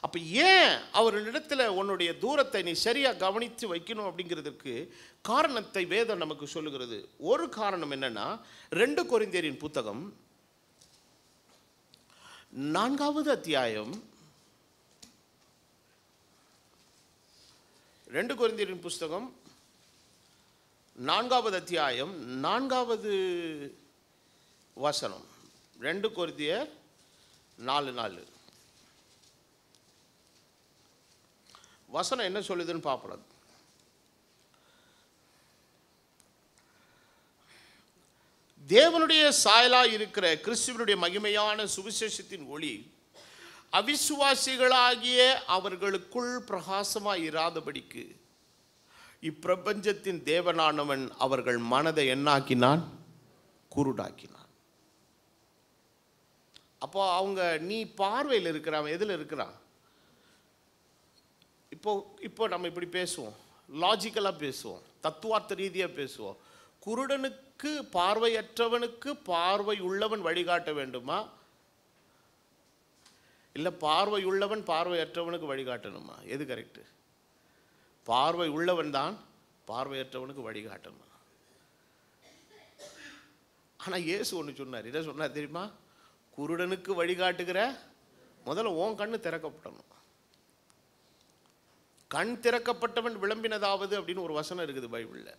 அப்போ ஏன் அவர்களிடத்தில் உன்னுடைய தூரத்தை நீ சரியாக கவனித்து வைக்கணும் அப்படிங்கிறதுக்கு காரணத்தை வேதம் நமக்கு சொல்லுகிறது. ஒரு காரணம் என்னன்னா, 2 கொரிந்தியரின் புத்தகம் 4வது அத்தியாயம், 2 கொரிந்தியரின் புஸ்தகம் 4வது அத்தியாயம் 4வது வசனம். 2 கொரிந்தியர் 4:4 வசனம் என்ன சொல்லுதுன்னு பார்ப்போம். தேவனுடைய சாயலாய் இருக்கிற கிறிஸ்துவனுடைய மகிமையான சுவிசேஷத்தின் ஒளி அவிசுவாசிகளாகிய அவர்களுக்குள் பிரகாசமாய் இராதபடிக்கு இப்பிரபஞ்சத்தின் தேவனானவன் அவர்கள் மனதை என்னாக்கினான்? குருடாக்கினான். அப்போ அவங்க நீ பார்வையில் இருக்கிறான், எதில் இருக்கிறான்? இப்போ நம்ம இப்படி பேசுவோம், லாஜிக்கலாக பேசுவோம், தத்துவார்த்த ரீதியாக பேசுவோம். குருடனுக்கு பார்வையற்றவனுக்கு பார்வை உள்ளவன் வழிகாட்ட வேண்டுமா, இல்லை பார்வை உள்ளவன் பார்வையற்றவனுக்கு வழிகாட்டணுமா? எது கரெக்டு? பார்வை உள்ளவன் தான் பார்வையற்றவனுக்கு வழிகாட்டணும். ஆனால் இயேசு ஒன்று சொன்னார். இதை சொன்னார் தெரியுமா? குருடனுக்கு வழிகாட்டுகிற முதல்ல உன் கண்ணு திறக்கப்படணும். கண் திறக்கப்பட்டவன் விளம்பினதாவது அப்படின்னு ஒரு வசனம் இருக்குது பைபிளில்.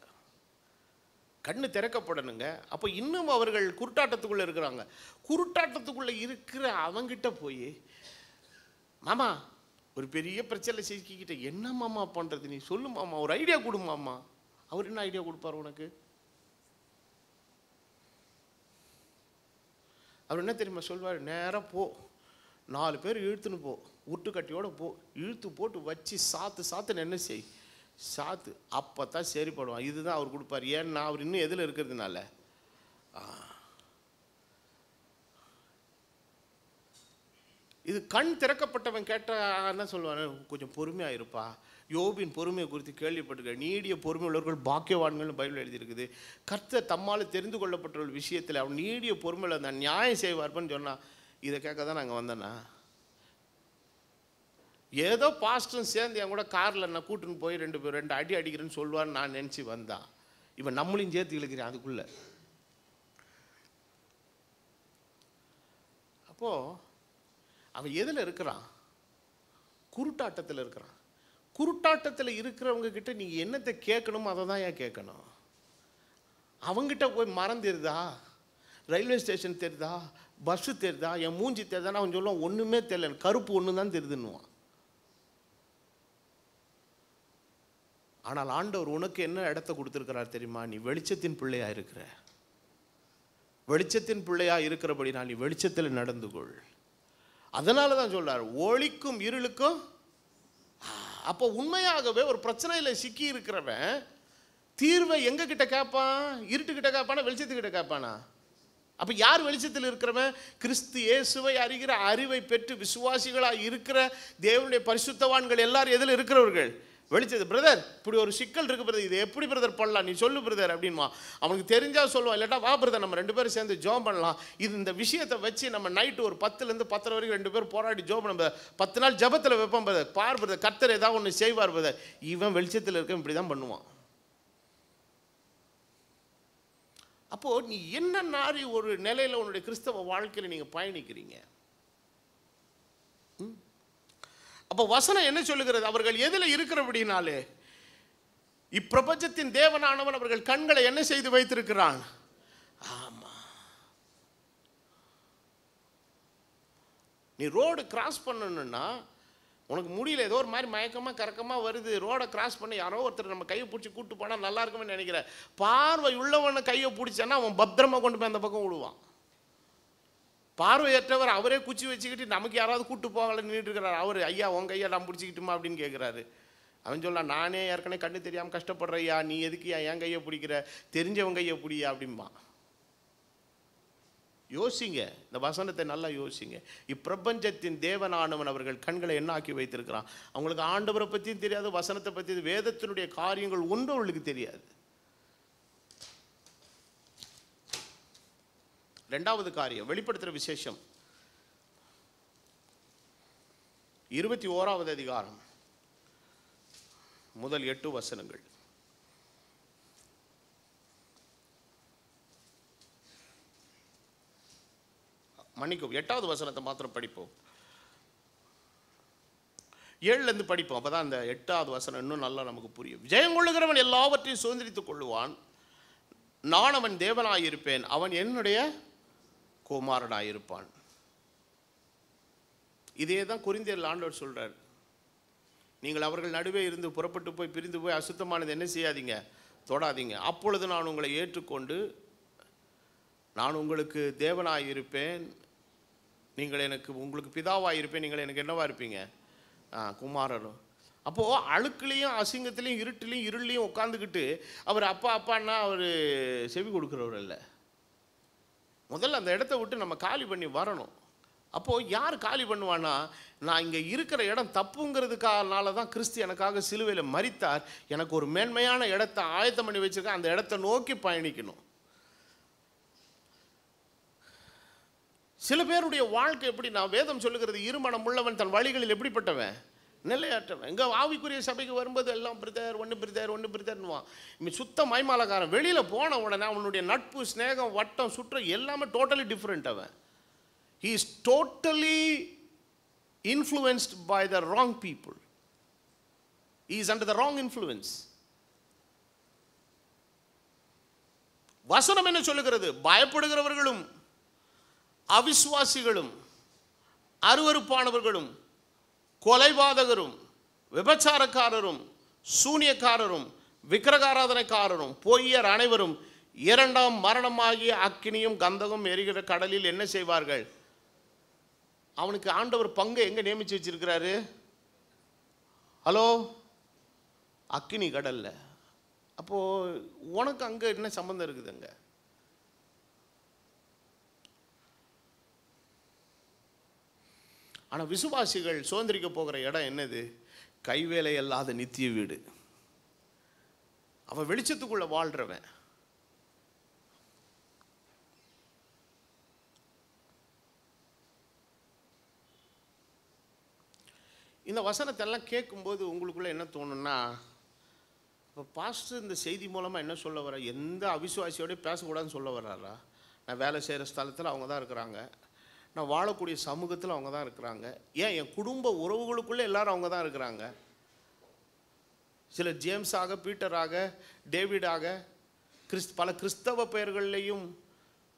கண்ணு திறக்கப்படணுங்க. அப்போ இன்னும் அவர்கள் குருட்டாட்டத்துக்குள்ளே இருக்கிறாங்க. குருட்டாட்டத்துக்குள்ளே இருக்கிற அவங்கிட்ட போய், மாமா ஒரு பெரிய பிரச்சனை சிக்கிக்கிட்ட, என்ன மாமா பண்ணுறது, நீ சொல்லு மாமா, ஒரு ஐடியா கொடு மாமா. அவர் என்ன ஐடியா கொடுப்பார் உனக்கு? அவர் என்ன தெரியுமா சொல்வார்? நேராக போ, 4 பேர் இழுத்துன்னு போ, உருட்டுக்கட்டியோட போ, இழுத்து போட்டு வச்சு சாத்துன்னு என்ன செய், சாத்து, அப்போ தான் சரிப்படுவான். இதுதான் அவர் கொடுப்பார். ஏன்னா அவர் இன்னும் எதில் இருக்கிறதுனால. இது கண் திறக்கப்பட்டவன் கேட்டால் என்ன சொல்லுவான்? கொஞ்சம் பொறுமையாக இருப்பா. யோபின் பொறுமையை குறித்து கேள்விப்பட்டிருக்க, நீடிய பொறுமை உள்ளவர்கள் பாக்கியவான்கள்னு பைபிள் எழுதியிருக்குது. கர்த்தர் தம்மால் தெரிந்து கொள்ளப்பட்ட ஒரு விஷயத்தில் அவன் நீடிய பொறுமையில் அந்த நியாயம் செய்வார்ப்பன்னு சொன்னான். இதை கேட்க தான் நாங்கள் வந்தேன்னா, ஏதோ பாஸ்டரும் சேர்ந்து என் கூட காரில் நான் கூட்டுன்னு போய் 2 அடி அடிக்கிறேன்னு சொல்லுவான்னு நான் நினச்சி வந்தான். இவன் நம்மளையும் சேர்த்து இழுக்கிறேன் அதுக்குள்ளே. அப்போது அவன் எதில் இருக்கிறான்? குருட்டாட்டத்தில் இருக்கிறான். குருட்டாட்டத்தில் இருக்கிறவங்க கிட்ட நீங்கள் என்னத்தை கேட்கணுமோ அதை தான் ஏன் கேட்கணும். அவங்ககிட்ட போய் மரம் தெரியுதா, ரயில்வே ஸ்டேஷன் தெரியுதா, பஸ்ஸு தெரியுதா, என் மூஞ்சி தெரியுதான்னு அவன் சொல்லுவான் ஒன்றுமே தெரியல, கருப்பு ஒன்று தான் தெரியுதுன்னுவான். ஆனால் ஆண்டவர் உனக்கு என்ன இடத்த கொடுத்துருக்கிறார் தெரியுமா? நீ வெளிச்சத்தின் பிள்ளையா இருக்கிற. வெளிச்சத்தின் பிள்ளையா இருக்கிறபடி நான் நீ வெளிச்சத்தில் நடந்து கொள். அதனால தான் சொல்றார் ஒளிக்கும் இருளுக்கும். அப்போ உண்மையாகவே ஒரு பிரச்சனையில் சிக்கி இருக்கிறவன் தீர்வை எங்க கிட்ட கேட்பான்? இருட்டுக்கிட்ட கேட்பானா, வெளிச்சத்துக்கிட்ட கேட்பானா? அப்போ யார் வெளிச்சத்தில் இருக்கிறவன்? கிறிஸ்து இயேசுவை அறிகிற அறிவை பெற்று விசுவாசிகளாக இருக்கிற தேவனுடைய பரிசுத்தவான்கள் எல்லாரும் எதில் இருக்கிறவர்கள்? வெளிச்சது. பிரதர் இப்படி ஒரு சிக்கல் இருக்கு பிரதர், இது எப்படி பிரதர் பண்ணலாம், நீ சொல்லு பிரதர் அப்படின்மா. அவனுக்கு தெரிஞ்சா சொல்லுவான், இல்லாட்டா வா பிரதர் நம்ம 2 பேரும் சேர்ந்து ஜோம் பண்ணலாம். இது இந்த விஷயத்தை வச்சு நம்ம நைட்டு ஒரு 10லேருந்து 10:30 வரைக்கும் 2 பேரும் போராடி ஜோம் பண்ண 10 நாள் ஜபத்தில் வைப்போம் பிரதர். பார் பிரதர், கர்த்தர் ஏதாவது ஒன்று செய்வார் பிரதர். இவன் வெளிச்சத்தில் இருக்க இப்படி தான் பண்ணுவான். அப்போ நீ என்ன நாரி ஒரு நிலையில் உன்னுடைய கிறிஸ்தவ வாழ்க்கையில் நீங்க பயணிக்கிறீங்க? அப்போ வசனம் என்ன சொல்லுகிறது? அவர்கள் எதில் இருக்கிறபடினாலே இப்பிரபஞ்சத்தின் தேவனானவன் அவர்கள் கண்களை என்ன செய்து வைத்திருக்கிறான்? ஆமா, நீ ரோடு கிராஸ் பண்ணணும்னா உனக்கு முடியல, ஏதோ ஒரு மாதிரி மயக்கமாக கறக்கமாக வருது, ரோடை கிராஸ் பண்ணி யாரோ ஒருத்தர் நம்ம கையை பிடிச்சி கூப்பிட்டு போனால் நல்லா இருக்குமே நினைக்கிறேன். பார்வை உள்ளவனை கையை பிடிச்சானா அவன் பத்திரமா கொண்டு போய் அந்த பக்கம் விடுவான். பார்வையற்றவர் அவரே குச்சி வச்சுக்கிட்டு நமக்கு யாராவது கூப்பிட்டு போகல நின்றுட்டு இருக்கிறார். அவர் ஐயா உங்க கையை நான் பிடிச்சிக்கிட்டுமா அப்படின்னு கேட்குறாரு. அவன் சொல்லலாம், நானே ஏற்கனவே கண்ணு தெரியாமல் கஷ்டப்படுற ஐயா, நீ எதுக்கு என் கையை பிடிக்கிற, தெரிஞ்சவன் கையை பிடியா அப்படின்பா. யோசிங்க, இந்த வசனத்தை நல்லா யோசிங்க. இப்பிரபஞ்சத்தின் தேவனானவன் அவர்கள் கண்களை என்ன ஆக்கி வைத்திருக்கிறான்? அவங்களுக்கு ஆண்டவரை பற்றியும் தெரியாது, வசனத்தை பற்றி, வேதத்தினுடைய காரியங்கள் ஒன்றும் அவர்களுக்கு தெரியாது. 2வது காரியம், வெளிப்படுத்துகிற விசேஷம் 21வது அதிகாரம் முதல் 8 வசனங்கள். மன்னிக்கும், 8வது வசனத்தை மாத்திரம் படிப்போம். 7லேருந்து படிப்போம், அப்பதான் அந்த 8வது வசனம் இன்னும் நல்லா நமக்கு புரியும். ஜெயங்கொள்ளுகிறவன் எல்லாவற்றையும் சுதந்திரித்துக் கொள்ளுவான், நான் அவன் தேவனாயிருப்பேன், அவன் என்னுடைய குமாரனாயிருப்பான். இதே தான் கொரிந்தியரில் ஆண்டவர் சொல்றார். நீங்கள் அவர்கள் நடுவே இருந்து புறப்பட்டு போய் பிரிந்து போய் அசுத்தமானது என்ன செய்யாதீங்க, தொடாதீங்க. அப்பொழுது நான் உங்களை ஏற்றுக்கொண்டு நான் உங்களுக்கு தேவனாயிருப்பேன், நீங்கள் எனக்கு உங்களுக்கு பிதாவாயிருப்பேன், நீங்கள் எனக்கு என்னவா இருப்பீங்க, குமாரரும். அப்போது அழுக்குலையும் அசிங்கத்திலையும் இருட்டிலையும் இருளையும் உட்காந்துக்கிட்டு அவர் அப்பா அப்பான்னா அவர் செவி கொடுக்குறவர் இல்லை. முதல்ல அந்த இடத்த விட்டு நம்ம காலி பண்ணி வரணும். அப்போது யார் காலி பண்ணுவான்னா, நான் இங்கே இருக்கிற இடம் தப்புங்கிறதுக்காக தான் கிறிஸ்து எனக்காக சிலுவையில் மரித்தார், எனக்கு ஒரு மேன்மையான இடத்தை ஆயத்தம் பண்ணி வச்சிருக்கேன், அந்த இடத்தை நோக்கி பயணிக்கணும். சில பேருடைய வாழ்க்கை எப்படி, நான் வேதம் சொல்லுகிறது, இருமனம் உள்ளவன் தன் வழிகளில் எப்படிப்பட்டவன், நிலையாற்றவன். இங்கே ஆவிக்குரிய சபைக்கு வரும்போது எல்லாம் பிரதர் ஒன்று பிரதர்னுவான். சுத்த மைமாலக்காரன். வெளியில் போன உடனே அவனுடைய நட்பு, ஸ்நேகம், வட்டம், சுற்றம் எல்லாமே டோட்டலி டிஃப்ரெண்ட். அவன் he is totally influenced by the wrong people. He is under the wrong influence. வசனம் என்ன சொல்லுகிறது? பயப்படுகிறவர்களும் அவிசுவாசிகளும் அருவருப்பானவர்களும் கொலைபாதகரும் விபச்சாரக்காரரும் சூனியக்காரரும் விக்கிரகாராதனைக்காரரும் பொய்யர் அனைவரும் 2ஆம் மரணமாகிய அக்கினியும் கந்தகம் எரிகிற கடலில் என்ன செய்வார்கள்? அவனுக்கு ஆண்டவர் பங்கு எங்க நியமிச்சு வச்சிருக்கிறாரு? ஹலோ, அக்கினி கடல்ல. அப்போ உனக்கு அங்க என்ன சம்பந்தம் இருக்குதுங்க? ஆனால் விசுவாசிகள் சுதந்திரிக்க போகிற இடம் என்னது? கைவேலை அல்லாத நித்திய வீடு. அவன் வெளிச்சத்துக்குள்ள வாழ்றவன். இந்த வசனத்தெல்லாம் கேட்கும்போது உங்களுக்குள்ள என்ன தோணுன்னா, இப்போ பாஸ்டர் இந்த செய்தி மூலமாக என்ன சொல்ல வர, எந்த அவிசுவாசியோடய பேசக்கூடாதுன்னு சொல்ல வர்றாரா? நான் வேலை செய்கிற ஸ்தலத்தில் அவங்க தான் இருக்கிறாங்க, நான் வாழக்கூடிய சமூகத்தில் அவங்க தான் இருக்கிறாங்க, ஏன் என் குடும்ப உறவுகளுக்குள்ளே எல்லாரும் அவங்க தான் இருக்கிறாங்க. சிலர் ஜேம்ஸாக, பீட்டராக, டேவிடாக, பல கிறிஸ்தவ பெயர்கள்லையும்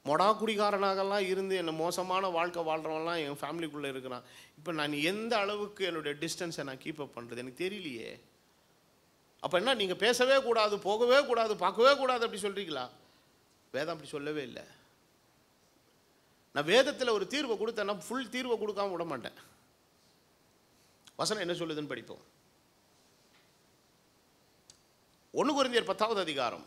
மொடா குடிகாரனாகலாம் இருந்து என்னை மோசமான வாழ்க்கை வாழ்கிறவன்லாம் என் ஃபேமிலிக்குள்ளே இருக்கிறான். இப்போ நான் எந்த அளவுக்கு என்னுடைய டிஸ்டன்ஸை நான் கீப் அப் பண்ணுறது எனக்கு தெரியலையே. அப்போ என்ன, நீங்கள் பேசவே கூடாது, போகவே கூடாது, பார்க்கவே கூடாது அப்படி சொல்கிறீங்களா? வேதம் அப்படி சொல்லவே இல்லை. நான் வேதத்தில் ஒரு தீர்வை கொடுத்தேன்னா ஃபுல் தீர்வை கொடுக்காம விட மாட்டேன். வசனம் என்ன சொல்லுதுன்னு படிப்போம். 1 கொரிந்தியர் 10வது அதிகாரம்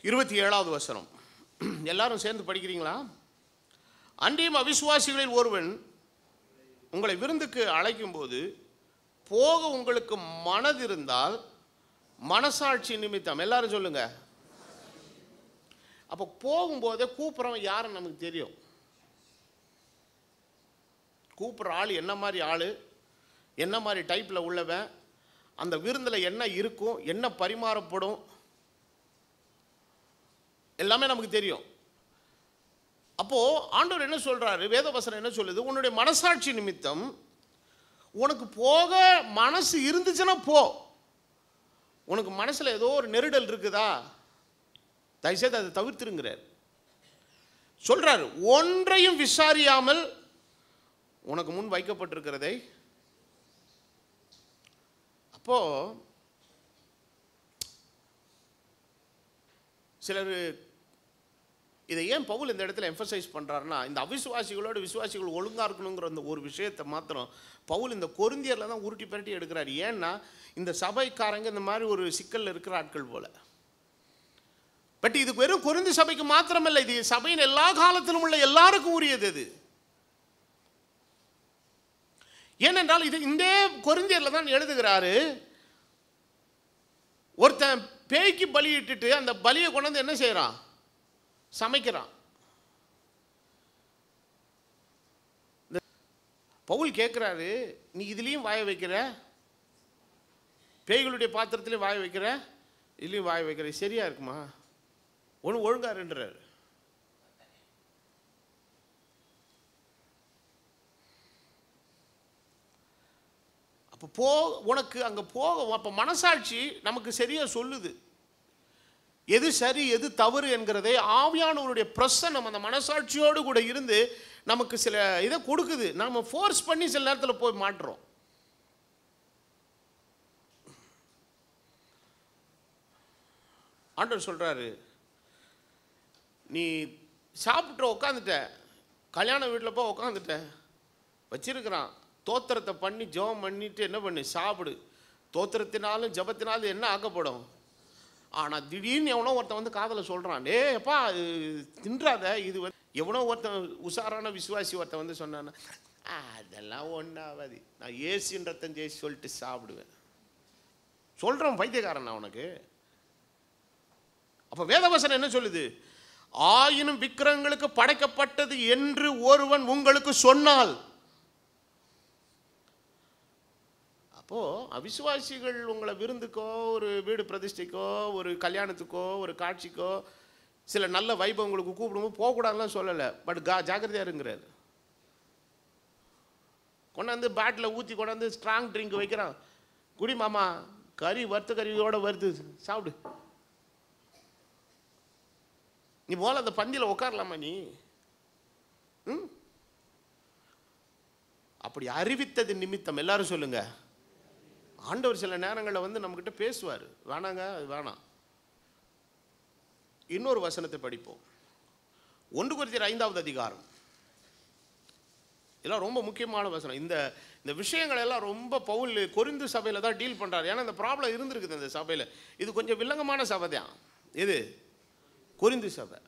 27வது வசனம். எல்லாரும் சேர்ந்து படிக்கிறீங்களா? அன்றியும் அவிசுவாசிகளில் ஒருவன் உங்களை விருந்துக்கு அழைக்கும் போது போக உங்களுக்கு மனதிருந்தால் மனசாட்சி நிமித்தம், எல்லாரும் சொல்லுங்க. அப்போ போகும்போதே கூப்பிட்றவன் யாருன்னு நமக்கு தெரியும். கூப்பிட்ற ஆள் என்ன மாதிரி ஆள், என்ன மாதிரி டைப்பில் உள்ளவன், அந்த விருந்தில் என்ன இருக்கும், என்ன பரிமாறப்படும், எல்லாமே நமக்கு தெரியும். அப்போது ஆண்டவர் என்ன சொல்கிறாரு, வேதவசனம் என்ன சொல்லுது, உன்னுடைய மனசாட்சி நிமித்தம் உனக்கு போக மனசு இருந்துச்சுன்னா போ. உனக்கு மனசில் ஏதோ ஒரு நெருடல் இருக்குதா, தயவுசெய்து அதை தவிர்த்துருங்கிறார். சொல்கிறார், ஒன்றையும் விசாரியாமல் உனக்கு முன் வைக்கப்பட்டிருக்கிறதை. அப்போது சிலர் இதை ஏன் பவுல் இந்த இடத்துல எம்பசைஸ் பண்ணுறாருன்னா, இந்த அவிசுவாசிகளோட விசுவாசிகள் ஒழுங்காக இருக்கணுங்கிற அந்த ஒரு விஷயத்தை மாத்திரம் பவுல் இந்த கொரிந்தியரில் தான் உருட்டி பரட்டி எடுக்கிறார். ஏன்னா இந்த சபைக்காரங்க இந்த மாதிரி ஒரு சிக்கலில் இருக்கிற ஆட்கள் போல. பட் இது வெறும் கொரிந்தி சபைக்கு மாத்திரமல்ல, இது சபையின் எல்லா காலத்திலும் உள்ள எல்லாருக்கும் உரியது இது. ஏனென்றால் இது இந்த கொரிந்தியரில் தான் எழுதுகிறாரு, ஒருத்தன் பேய்க்கு பலியிட்டுட்டு அந்த பலியை கொண்டு வந்து என்ன செய்யறான், சமைக்கிறான். பவுல் கேட்கிறாரு, நீ இதுலேயும் வாய வைக்கிற, பேய்களுடைய பாத்திரத்திலையும் வாய வைக்கிற, இதுலேயும் வாய வைக்கிற, சரியா இருக்குமா? ஒன்று ஒழுங்காருன்றார். அப்போ உனக்கு அங்கே போக, அப்போ மனசாட்சி நமக்கு சரியா சொல்லுது எது சரி எது தவறு என்கிறதை. ஆவியானவருடைய பிரசன்னம் அந்த மனசாட்சியோடு கூட இருந்து நமக்கு சில இதை கொடுக்குது. நம்ம ஃபோர்ஸ் பண்ணி சில நேரத்தில் போய் மாட்டுறோம். ஆண்டவர் சொல்றாரு, நீ சாப்பிட்டு உட்காந்துட்ட, கல்யாண வீட்டில் போய் உட்காந்துட்ட, வச்சிருக்கிறான், தோத்திரத்தை பண்ணி ஜெபம் பண்ணிட்டு என்ன பண்ணு, சாப்பிடு. தோத்திரத்தினாலும் ஜபத்தினாலும் என்ன ஆக்கப்படும். ஆனால் திடீர்னு எவனோ ஒருத்தன் வந்து காதலை சொல்கிறான், டே அப்பா தின்றாத, இது வந்து எவனோ ஒருத்தன் உஷாரான விசுவாசி ஒருத்தன் வந்து சொன்னான்னா, அதெல்லாம் ஒன்றாவது, நான் ஏசின்றத்தன் ஜெயிச்சு சொல்லிட்டு சாப்பிடுவேன். சொல்கிறேன் பைத்தியக்காரன் அவனுக்கு. அப்போ வேதவசனம் என்ன சொல்லுது, ஆயினும் விக்கிரகங்களுக்கு படைக்கப்பட்டது என்று ஒருவன் உங்களுக்கு சொன்னால். அப்போது அவிசுவாசிகள் உங்களை விருந்துக்கோ, ஒரு வீடு பிரதிஷ்டைக்கோ, ஒரு கல்யாணத்துக்கோ, ஒரு காட்சிக்கோ, சில நல்ல வைபவங்களுக்கு கூப்பிடும்போது போகக்கூடாதுலாம் சொல்லலை. பட் ஜாக்கிரதையாக இருங்கிறார். கொண்டாந்து பேட்டில் ஊற்றி கொண்டாந்து ஸ்ட்ராங் ட்ரிங்க் வைக்கிறான், குடி மாமா, கறி வறுத்த கறியோட வருது, சாப்பிடு. நீ போல அந்த பந்தியில் உட்காரலாமா நீ? அப்படி அறிவித்தது நிமித்தம், எல்லாரும் சொல்லுங்க. ஆண்டவர் சில நேரங்களில் வந்து நம்மகிட்ட பேசுவார், வேணாங்க அது வேணாம். இன்னொரு வசனத்தை படிப்போம். 1 கொரிந்தியர் 5வது அதிகாரம். இதெல்லாம் ரொம்ப முக்கியமான வசனம். இந்த விஷயங்கள் எல்லாம் ரொம்ப பவுல் கொரிந்து சபையில் தான் டீல் பண்ணுறாரு. ஏன்னா இந்த ப்ராப்ளம் இருந்திருக்குது இந்த சபையில். இது கொஞ்சம் வில்லங்கமான சபை தான் இது, கொரிந்து சபை.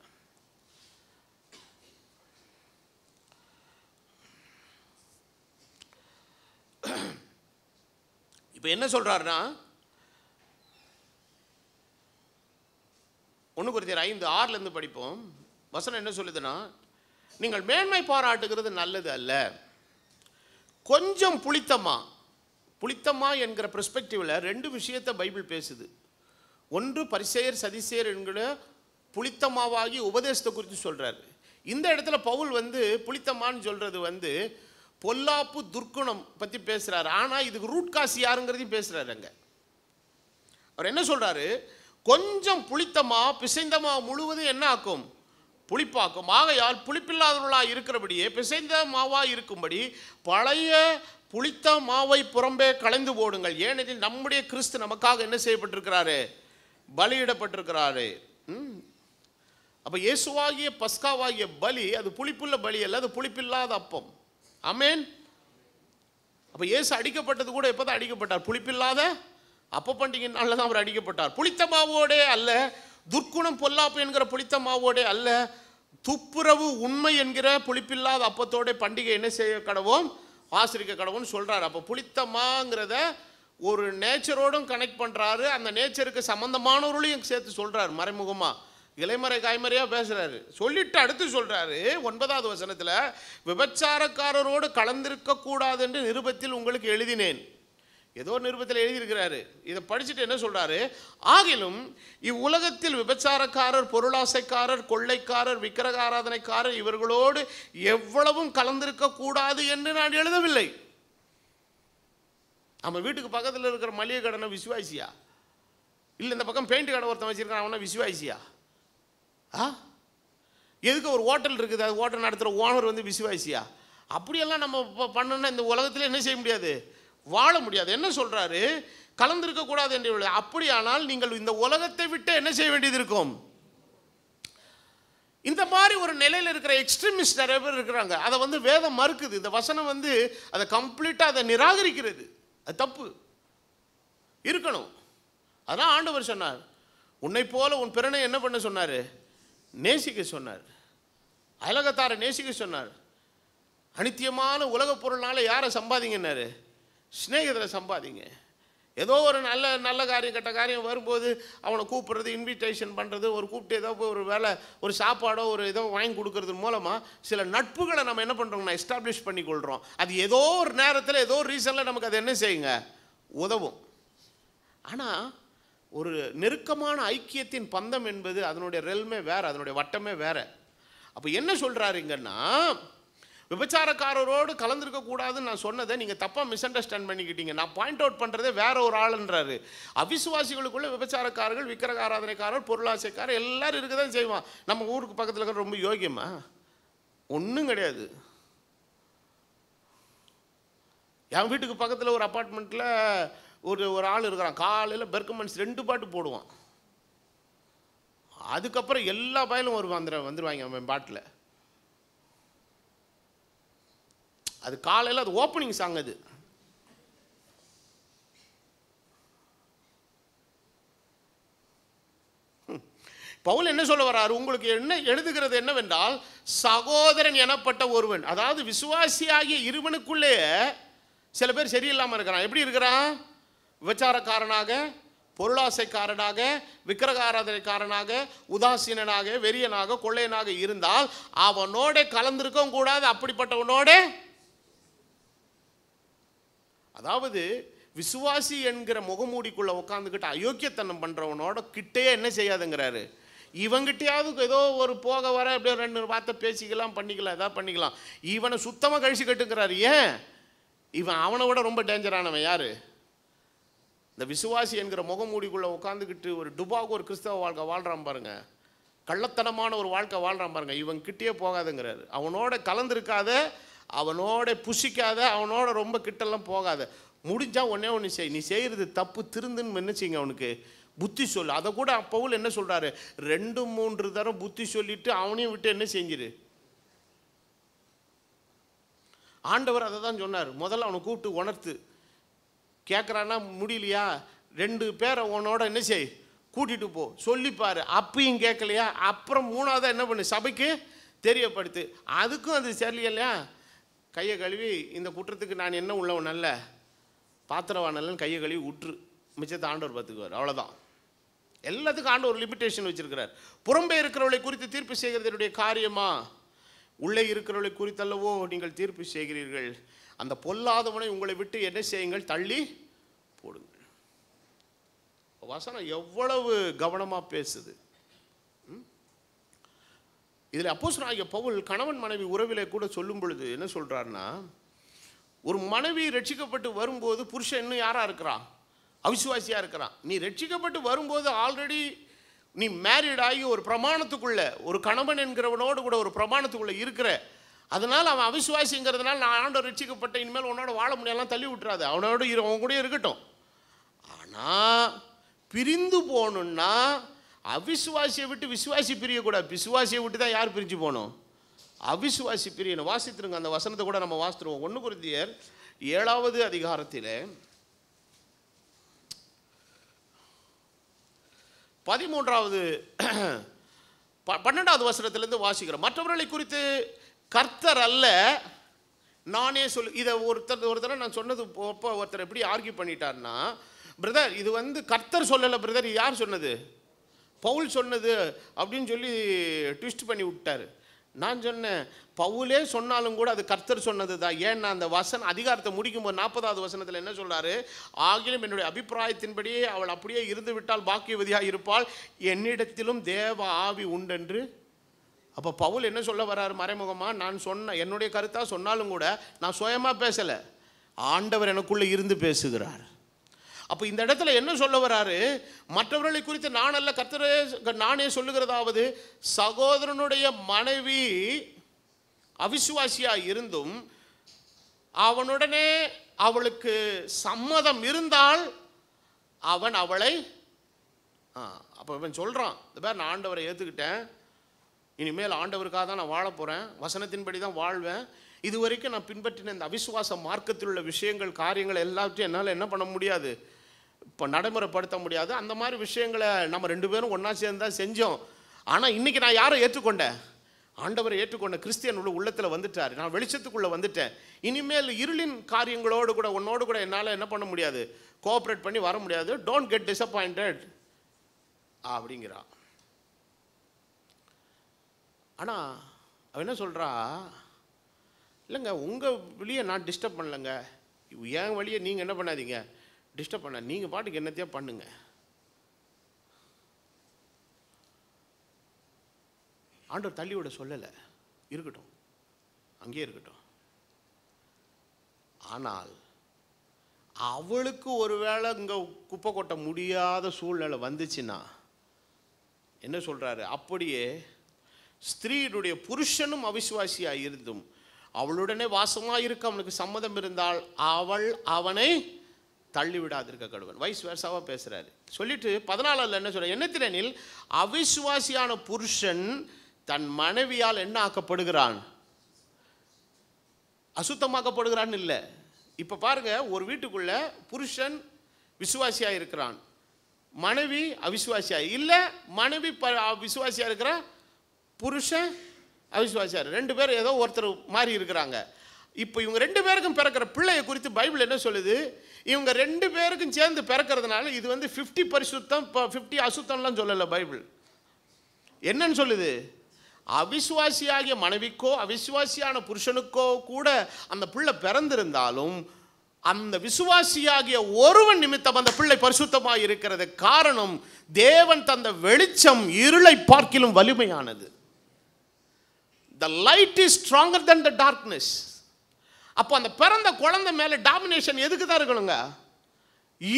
இப்போ என்ன சொல்றாருன்னா, 1 கொரிந்தியர் 5:6 படிப்போம். வசனம் என்ன சொல்லுதுன்னா, நீங்கள் மேன்மை பாராட்டுகிறது நல்லது அல்ல, கொஞ்சம் புளித்தமா என்கிற பெர்ஸ்பெக்டிவ்ல 2 விஷயத்தை பைபிள் பேசுது. ஒன்று பரிசேயர் சதிசேயர் என்கிற புளித்தமாவாகி உபதேசத்தை குறித்து சொல்கிறார். இந்த இடத்துல பவுல் புளித்தமான்னு சொல்கிறது பொல்லாப்பு துர்க்குணம் பற்றி பேசுகிறார். ஆனால் இதுக்கு ரூட் காசு யாருங்கிறதையும் பேசுகிறாரு. அங்கே அவர் என்ன சொல்கிறாரு, கொஞ்சம் புளித்தமா பிசைந்தமா முழுவதும் என்ன ஆக்கும், புளிப்பாக்கும். ஆகையால் புளிப்பில்லாதவர்களாக இருக்கிறபடியே பிசைந்த மாவாக இருக்கும்படி பழைய புளித்த மாவை புறம்பே களைந்து போடுங்கள். ஏனெனில் நம்முடைய கிறிஸ்து நமக்காக என்ன செய்யப்பட்டிருக்கிறாரு, பலியிடப்பட்டிருக்கிறாரு. அப்போ இயேசுவாகிய பஸ்காவாகிய பலி அது புளிப்புள்ள பலி அல்ல, அது புளிப்பில்லாத அப்பம். ஆமென். அப்போ இயேசு அடிக்கப்பட்டது கூட எப்போ தான் அடிக்கப்பட்டார், புளிப்பில்லாத அப்ப பண்டிகை நாளில் தான் அவர் அடிக்கப்பட்டார். புளித்த மாவோடே அல்ல, துர்க்குணம் பொல்லாப்பு என்கிற புளித்த மாவோடே அல்ல, துப்புரவு உண்மை என்கிற புளிப்பில்லாத அப்பத்தோட பண்டிகை என்ன செய்ய கடவோம், ஆசிரிக்க கடவுன்னு சொல்கிறார். அப்போ புளித்தமாங்கிறத ஒரு நேச்சரோடும் கனெக்ட் பண்ணுறாரு, அந்த நேச்சருக்கு சம்மந்தமானவர்களையும் சேர்த்து சொல்கிறார். மறைமுகமாக இலைமறை காய்மறையாக பேசுகிறாரு. சொல்லிட்டு அடுத்து சொல்கிறாரு 9வது வசனத்தில், விபச்சாரக்காரரோடு கலந்திருக்கக்கூடாது என்று நிருபத்தில் உங்களுக்கு எழுதினேன். ஏதோ நிருபத்தில் எழுதியிருக்கிறாரு. இதை படிச்சுட்டு என்ன சொல்கிறாரு, ஆகிலும் இவ்வுலகத்தில் விபச்சாரக்காரர், பொருளாசைக்காரர், கொள்ளைக்காரர், விக்கிரக ஆராதனைக்காரர் இவர்களோடு எவ்வளவும் கலந்திருக்கக்கூடாது என்று நான் எழுதவில்லை. நம்ம வீட்டுக்கு பக்கத்தில் இருக்கிற மளிகை கடனை விசுவாசியா, இல்லை இந்த பக்கம் பெயிண்ட் கடை ஒருத்தன் வச்சிருக்கான் அவனா விசுவாசியா? எதுக்கு ஒரு ஹோட்டல் இருக்குது, அது ஹோட்டல் நடத்துகிற ஓனர் விசுவாசியா? அப்படியெல்லாம் நம்ம பண்ணோன்னா இந்த உலகத்தில் என்ன செய்ய முடியாது, வாழ முடியாது. என்ன சொல்றாரு, கலந்திருக்க கூடாது என்று. அப்படியானால் நீங்கள் இந்த உலகத்தை விட்டு என்ன செய்ய வேண்டியது இருக்கும். இந்த மாதிரி ஒரு நிலையில் இருக்கிற எக்ஸ்ட்ரீமிஸ்ட் நிறைய பேர் இருக்கிறாங்க. அதை வேதம் மறுக்குது. இந்த வசனம் அதை கம்ப்ளீட்டாக அதை நிராகரிக்கிறது. அது தப்பு. இருக்கணும். அதான் ஆண்டவர் சொன்னார், உன்னை போல உன் பிறனை என்ன பண்ண சொன்னார், நேசிக்க சொன்னார். அயலகத்தாரை நேசிக்க சொன்னார். அனித்தியமான உலக பொருள்னால யாரை சம்பாதிங்கன்னாரு, ஸ்நேகிதரை சம்பாதிங்க. ஏதோ ஒரு நல்ல நல்ல காரியம் கெட்ட காரியம் வரும்போது அவனை கூப்பிட்றது, இன்விடேஷன் பண்ணுறது, ஒரு கூப்பிட்டு ஏதோ ஒரு வேலை, ஒரு சாப்பாடோ ஒரு ஏதோ வாங்கி கொடுக்கறது மூலமாக சில நட்புகளை நம்ம என்ன பண்ணுறோம்னா எஸ்டாப்ளிஷ் பண்ணி கொள்கிறோம். அது ஏதோ ஒரு நேரத்தில் ஏதோ ஒரு ரீசனில் நமக்கு அது என்ன செய்யுங்க, உதவும். ஆனால் ஒரு நெருக்கமான ஐக்கியத்தின் பந்தம் என்பது அதனுடைய ரெல்மே வேறு, அதனுடைய வட்டமே வேறு. அப்போ என்ன சொல்கிறாருங்கன்னா, விபச்சாரக்காரரோடு கலந்துருக்க கூடாதுன்னு நான் சொன்னதை நீங்கள் தப்பாக மிஸ் அண்டர்ஸ்டாண்ட் பண்ணிக்கிட்டீங்க. நான் பாயிண்ட் அவுட் பண்ணுறதே வேற ஒரு ஆளுன்றாரு. அவிசுவாசிகளுக்குள்ள விபச்சாரக்காரர்கள், விக்கிரக ஆராதனைக்காரர், பொருளாசைக்காரர் எல்லாரும் இருக்க தான் செய்வான். நம்ம ஊருக்கு பக்கத்தில் இருக்கிற ரொம்ப யோகியமா ஒன்றும் கிடையாது. என் வீட்டுக்கு பக்கத்தில் ஒரு அப்பார்ட்மெண்ட்டில் ஒரு ஆள் இருக்கிறான். காலையில் பெர்கமன்ஸ் 2 பாட்டு போடுவான். அதுக்கப்புறம் எல்லா பயலும் வந்துடுவாங்க அவன் பாட்டில். அது காலையில் அது ஓப்பனிங் சாங். அது பவுல் என்ன சொல்ல வர்றாரு, உங்களுக்கு என்ன எழுதுகிறது என்னவென்றால், சகோதரன் எனப்பட்ட ஒருவன், அதாவது விசுவாசியாகிய இருவனுக்குள்ளே சில பேர் சரியில்லாமல் இருக்கிறான். எப்படி இருக்கிறான், விபச்சாரக்காரனாக, பொருளாசைக்காரனாக, விக்கிரக ஆராதனைக்காரனாக, உதாசீனனாக, வெறியனாக, கொள்ளையனாக இருந்தால் அவனோட கலந்திருக்கவும் கூடாது. அப்படிப்பட்டவனோட, அதாவது விசுவாசி என்கிற முகமூடிக்குள்ள உட்காந்துக்கிட்டு அயோக்கியத்தனம் பண்றவனோட கிட்டே என்ன செய்யாதுங்கிறாரு. இவங்கிட்டையாவது ஏதோ ஒரு போக வர அப்படியே 2 வார்த்தை பேசிக்கலாம், பண்ணிக்கலாம், ஏதாவது பண்ணிக்கலாம். இவனை சுத்தமாக கழிச்சு கட்டுங்கிறாரு. ஏன், இவன் அவனை விட ரொம்ப டேஞ்சரானவன் யாரு, இந்த விசுவாசி என்கிற முகமூடிக்குள்ள உட்காந்துக்கிட்டு ஒரு டுபாக ஒரு கிறிஸ்தவ வாழ்க்கை வாழ்றான் பாருங்க, கள்ளத்தனமான ஒரு வாழ்க்கை வாழ்றான் பாருங்க. இவன் கிட்டே போகாதுங்கிறாரு. அவனோட கலந்துருக்காத, அவனோட புசிக்காத, அவனோட ரொம்ப கிட்டெல்லாம் போகாத. முடிஞ்சா ஒன்னே ஒன்று செய், நீ செய்கிறது தப்பு, திருந்துன்னு என்ன செய்யுங்க, அவனுக்கு புத்தி சொல்லு. அதை கூட பவுல் என்ன சொல்றாரு, 2-3 தரம் புத்தி சொல்லிட்டு அவனையும் விட்டு என்ன செஞ்சிரு. ஆண்டவர் அதை தான் சொன்னார். முதல்ல அவனை கூப்பிட்டு உணர்த்து. கேட்குறான்னா முடியலையா, 2 பேரை உன்னோட என்ன செய், கூட்டிட்டு போ, சொல்லிப்பாரு. அப்பயும் கேட்கலையா, அப்புறம் 3ஆவதா என்ன பண்ணு, சபைக்கு தெரியப்படுத்து. அதுக்கும் அது சரியில்லையா, கையை கழுவி இந்த குற்றத்துக்கு நான் என்ன உள்ளவன் நல்ல பாத்திரவானல்லன்னு கையை கழுவி விட்டுரு, மிச்சத்தை ஆண்டவர் பார்த்துக்குவார். அவ்வளோதான். எல்லாத்துக்கும் ஆண்டவர் ஒரு லிமிட்டேஷன் வச்சிருக்கிறார். புறம்பே இருக்கிறவளை குறித்து தீர்ப்பு செய்கிறது என்னுடைய காரியமா, உள்ளே இருக்கிறவளை குறித்தல்லவோ நீங்கள் தீர்ப்பு செய்கிறீர்கள். அந்த பொல்லாதவனை உங்களை விட்டு என்ன செய்யுங்கள், தள்ளி போடுங்கள். வசனம் எவ்வளவு கவனமாக பேசுது. இதில் அப்போஸ்தலனாகிய பவுல் கணவன் மனைவி உறவிலே கூட சொல்லும் பொழுது என்ன சொல்கிறாருன்னா, ஒரு மனைவி ரட்சிக்கப்பட்டு வரும்போது புருஷன் இன்னும் யாராக இருக்கிறான்? அவிசுவாசியாக இருக்கிறான். நீ ரட்சிக்கப்பட்டு வரும்போது ஆல்ரெடி நீ மேரிட் ஆகி ஒரு பிரமாணத்துக்குள்ள, ஒரு கணவன் என்கிறவனோடு கூட ஒரு பிரமாணத்துக்குள்ளே இருக்கிற, அதனால் அவன் அவிசுவாசிங்கிறதுனால நான் ஆண்டவர் ரட்சிக்கப்பட்ட இனிமேல் உன்னோட வாழ முடியலாம் தள்ளி விட்டுறாது, அவனோட அவன் கூட இருக்கட்டும். ஆனால் பிரிந்து போகணுன்னா அவிசுவாசியை விட்டு விசுவாசி பிரியக்கூடாது. விசுவாசியை விட்டு தான் யார் பிரிஞ்சு போகணும்? அவிசுவாசி பிரியணும். வாசித்துருங்க அந்த வசனத்தை கூட நம்ம வாசித்துருவோம். 1 கொரிந்தியர் 7வது அதிகாரத்தில் 13வது 12வது வசனத்திலிருந்து வாசிக்கிறோம். மற்றவர்களை குறித்து கர்த்தர் அல்ல நானே இதை ஒருத்தர் நான் சொன்னது ஒருத்தர் எப்படி ஆர்கியூ பண்ணிட்டார்னா, பிரதர் இது கர்த்தர் சொல்லலை பிரதர், யார் சொன்னது? பவுல் சொன்னது அப்படின்னு சொல்லி ட்விஸ்ட் பண்ணி விட்டார். நான் சொன்னேன், பவுலே சொன்னாலும் கூட அது கர்த்தர் சொன்னது தான். ஏன்னா அந்த அதிகாரத்தை முடிக்கும்போது 40வது வசனத்தில் என்ன சொல்றாரு? ஆகிலும் என்னுடைய அபிப்பிராயத்தின்படியே அவள் அப்படியே இருந்து விட்டால் பாக்கியவதியாக இருப்பாள், என்னிடத்திலும் தேவ ஆவி உண்டென்று. அப்போ பவுல் என்ன சொல்ல வர்றாரு மறைமுகமாக? நான் சொன்ன என்னுடைய கருத்தாக சொன்னாலும் கூட நான் சுயமாக பேசலை, ஆண்டவர் எனக்குள்ளே இருந்து பேசுகிறார். அப்போ இந்த இடத்துல என்ன சொல்ல வராரு? மற்றவர்களை குறித்து நான் அல்ல கர்த்தரே நானே சொல்லுகிறதாவது, சகோதரனுடைய மனைவி அவிசுவாசியாக இருந்தும் அவனுடனே அவளுக்கு சம்மதம் இருந்தால் அவன் அவளை அப்போ இவன் சொல்கிறான், இந்த பேர் நான் ஆண்டவரை ஏற்றுக்கிட்டேன், இனிமேல் ஆண்டவருக்காக தான் நான் வாழ போகிறேன், வசனத்தின்படி தான் வாழ்வேன், இது வரைக்கும் நான் பின்பற்றின இந்த அவிசுவாச மார்க்கத்தில் உள்ள விஷயங்கள் காரியங்கள் எல்லாத்தையும் என்னால் என்ன பண்ண முடியாது, இப்போ நடைமுறைப்படுத்த முடியாது. அந்த மாதிரி விஷயங்களை நம்ம 2 பேரும் ஒன்றா சேர்ந்து தான் செஞ்சோம். ஆனால் இன்றைக்கி நான் யாரை ஏற்றுக்கொண்டேன்? ஆண்டவரை ஏற்றுக்கொண்ட கிறிஸ்டியன் உள்ளத்தில் வந்துட்டார். நான் வெளிச்சத்துக்குள்ளே வந்துட்டேன். இனிமேல் இருளின் காரியங்களோடு கூட உன்னோடு கூட என்னால் என்ன பண்ண முடியாது, கோஆப்ரேட் பண்ணி வர முடியாது. டோன்ட் கெட் டிசப்பாயிண்டட் அப்படிங்கிறா. ஆனால் அவன் என்ன சொல்கிறா? இல்லைங்க உங்கள் வழியை நான் டிஸ்டர்ப் பண்ணலைங்க, என் வழியை நீங்கள் என்ன பண்ணாதீங்க டிஸ்டர்ப் பண்ண, நீங்கள் பாட்டுக்கு என்னத்தையோ பண்ணுங்க. ஆண்டவர் தள்ளிவிட சொல்லலை, இருக்கட்டும் அங்கேயே இருக்கட்டும். ஆனால் அவளுக்கு ஒருவேளை இங்கே குப்பை கொட்ட முடியாத சூழ்நிலை வந்துச்சுன்னா என்ன சொல்கிறாரு? அப்படியே ஸ்திரீனுடைய புருஷனும் அவிசுவாசியாக இருந்தும் அவளுடனே வாசமாக இருக்க அவனுக்கு சம்மதம் இருந்தால் அவள் அவனை தள்ளிவிடாதிருக்க கடவுள். வைஸ் வேர்சாவாக பேசுகிறாரு. சொல்லிட்டு 14 என்ன சொல்ற? என்னத்தினில் அவிசுவாசியான புருஷன் தன் மனைவியால் என்ன ஆக்கப்படுகிறான்? அசுத்தமாக்கப்படுகிறான் இல்லை. இப்போ பாருங்க, ஒரு வீட்டுக்குள்ள புருஷன் விசுவாசியாக இருக்கிறான், மனைவி அவிசுவாசியாக இல்லை, மனைவி விசுவாசியாக இருக்கிற புருஷன் அவிசுவாசியார், 2 பேரும் ஏதோ ஒருத்தர் மாறி இருக்கிறாங்க. இப்போ இவங்க 2 பேருக்கும் பிறக்கிற பிள்ளையை குறித்து பைபிள் என்ன சொல்லுது? இவங்க 2 பேருக்கும் சேர்ந்து பிறக்கிறதுனால இது 50 பரிசுத்தம் 50 அசுத்தம்லாம் சொல்லலை பைபிள். என்னன்னு சொல்லுது? அவிசுவாசியாகிய மனைவிக்கோ அவிசுவாசியான புருஷனுக்கோ கூட அந்த பிள்ளை பிறந்திருந்தாலும் அந்த விசுவாசியாகிய ஒருவன் நிமித்தம் அந்த பிள்ளை பரிசுத்தமாக இருக்கிறது. காரணம், தேவன் தந்த வெளிச்சம் இருளை பார்க்கிலும் வலிமையானது. The light is stronger than the darkness. அப்போ அந்த பிறந்த குழந்தை மேலே டாமினேஷன் எதுக்கு தான் இருக்கணுங்க?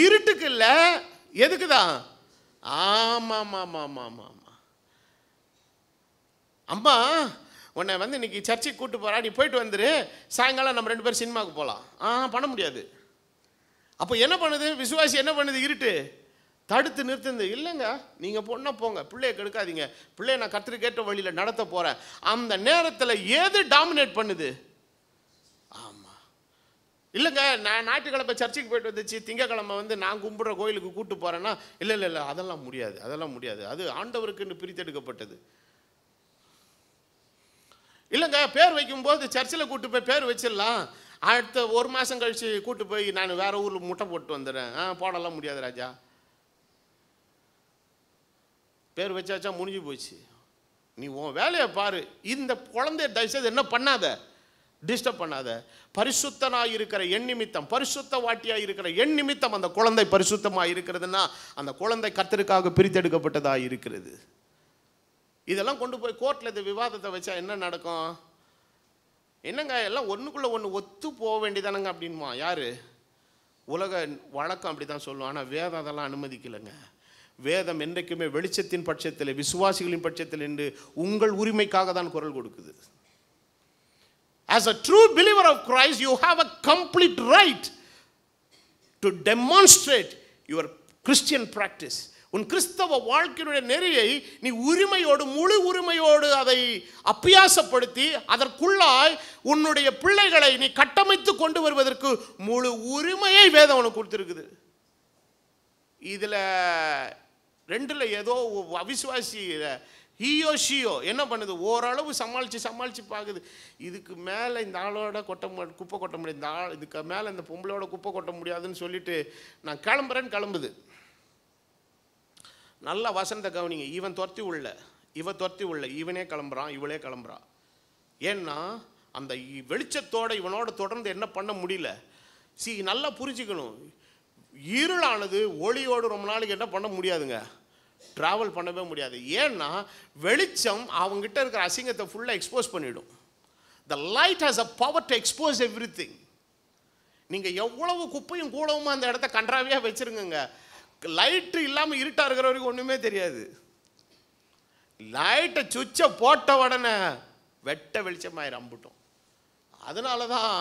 இருட்டுக்கு இல்லை, எதுக்கு தான்? ஆமாம் ஆமாம் ஆமாம் ஆமாம். அம்மா உன்னை இன்னைக்கு சர்ச்சைக்கு கூப்பிட்டு போகிறா, நீ போயிட்டு வந்துரு, சாயங்காலம் நம்ம 2 பேரும் சினிமாவுக்கு போகலாம். பண்ண முடியாது. அப்போ என்ன பண்ணுது விசுவாசி? என்ன பண்ணுது? இருட்டு தடுத்து நிறுத்துது. இல்லைங்க நீங்கள் பொண்ணை போங்க, பிள்ளையை கெடுக்காதீங்க, பிள்ளையை நான் கர்த்தருக்கு கேட்ட வழியில் நடத்த போகிறேன். அந்த நேரத்தில் எது டாமினேட் பண்ணுது? ஆமாம். இல்லைங்க நான் ஞாயிற்றுக்கிழமை சர்ச்சுக்கு போயிட்டு வந்துச்சு, திங்கக்கிழமை நான் கும்பிட்ற கோயிலுக்கு கூப்பிட்டு போகிறேன்னா இல்லை இல்லை இல்லை அதெல்லாம் முடியாது, அதெல்லாம் முடியாது, அது ஆண்டவருக்குன்னு பிரித்தெடுக்கப்பட்டது. இல்லைங்க பேர் வைக்கும்போது சர்ச்சில் கூப்பிட்டு போய் பேர் வச்சிடலாம், அடுத்த 1 மாதம் கழித்து கூப்பிட்டு போய் நான் வேறு ஊரில் முட்டை போட்டு வந்துடுறேன். போடலாம் முடியாது ராஜா, பேர் வச்சாச்சா முடிஞ்சு போச்சு, நீ உன் வேலையை பாரு. இந்த குழந்தைய தயவுசெய்து என்ன பண்ணாத, டிஸ்டர்ப் பண்ணாத. பரிசுத்தனாக இருக்கிற என் நிமித்தம், பரிசுத்த வாட்டியாக இருக்கிற என் நிமித்தம் அந்த குழந்தை பரிசுத்தமாக இருக்கிறதுனா அந்த குழந்தை கர்த்தருக்காக பிரித்தெடுக்கப்பட்டதாக இருக்கிறது. இதெல்லாம் கொண்டு போய் கோர்ட்டில் இந்த விவாதத்தை வச்சா என்ன நடக்கும்? என்னங்க எல்லாம் ஒன்றுக்குள்ளே ஒன்று ஒத்து போக வேண்டியதானங்க அப்படின்மா. யார்? உலக வழக்கம் அப்படி தான் சொல்லுவோம். ஆனால் வேதம் அதெல்லாம் அனுமதிக்கலைங்க. வேதம் என்றைக்குமே வெளிச்சத்தின் பட்சத்தில், விசுவாசிகளின் பட்சத்தில் என்று உங்கள் உரிமைக்காக தான் குரல் கொடுக்குது. As a true believer of Christ, you have a complete right to demonstrate your Christian practice. உன் கிறிஸ்தவ வாழ்க்கையினுடைய நெறியை நீ உரிமையோடு, முழு உரிமையோடு அதை அபியாசப்படுத்தி அதற்குள்ளாய் உன்னுடைய பிள்ளைகளை நீ கட்டமைத்து கொண்டு வருவதற்கு முழு உரிமையை வேதம் உனக்கு கொடுத்துருக்குது. இதில் ரெண்டில் ஏதோ அவிசுவாசி ஹீயோ ஷியோ என்ன பண்ணுது? ஓரளவு சமாளித்து பார்க்குது. இதுக்கு மேலே இந்த ஆளோட குப்பை கொட்ட முடியாது, இந்த ஆள் இதுக்கு மேலே இந்த பொம்பளையோட குப்பை கொட்ட முடியாதுன்னு சொல்லிட்டு நான் கிளம்புறேன்னு கிளம்புது. நல்லா வசனத்தை கவனிங்க. இவன் துரத்தி உள்ள இவனே கிளம்புறான், இவளே கிளம்புறான். ஏன்னா அந்த வெளிச்சத்தோட இவனோட தொடர்ந்து என்ன பண்ண முடியல. நல்லா புரிஞ்சுக்கணும். இருளானது ஒளியோடு ரொம்ப நாளைக்கு என்ன பண்ண முடியாதுங்க, ட்ராவல் பண்ணவே முடியாது. ஏன்னா வெளிச்சம் அவங்ககிட்ட இருக்கிற அசிங்கத்தை ஃபுல்லாக எக்ஸ்போஸ் பண்ணிவிடும். The light has a power to expose everything. நீங்கள் எவ்வளவு குப்பையும் கூடவுமா அந்த இடத்த கன்றாவியாக வச்சுருங்க, லைட்டு இல்லாமல் இருட்டாக இருக்கிற வரைக்கும் ஒன்றுமே தெரியாது. லைட்டை சுவிட்சை போட்ட உடனே வெட்ட வெளிச்சமாயிரம் அம்பிட்டோம். அதனால தான்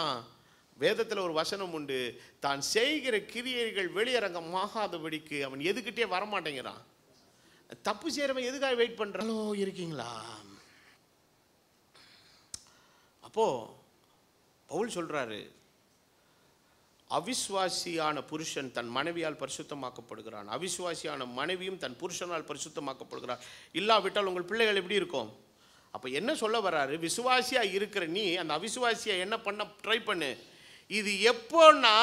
வேதத்தில் ஒரு வசனம் உண்டு, தான் செய்கிற கிரியைகள் வெளியரங்கமாகாதபடிக்கு அவன் எதுக்கிட்டே வரமாட்டேங்கிறான். தப்பு செய்கிறவன் எதுக்காக வெயிட் பண்ணுறானோ இருக்கீங்களா? அப்போ பவுல் சொல்றாரு, அவிசுவாசியான புருஷன் தன் மனைவியால் பரிசுத்தமாக்கப்படுகிறான், அவிசுவாசியான மனைவியும் தன் புருஷனால் பரிசுத்தமாக்கப்படுகிறார். இல்லாவிட்டால் உங்கள் பிள்ளைகள் எப்படி இருக்கும்? அப்போ என்ன சொல்ல வர்றாரு? விசுவாசியாக இருக்கிற நீ அந்த அவிசுவாசியை என்ன பண்ண ட்ரை பண்ணு. இது எப்போன்னா,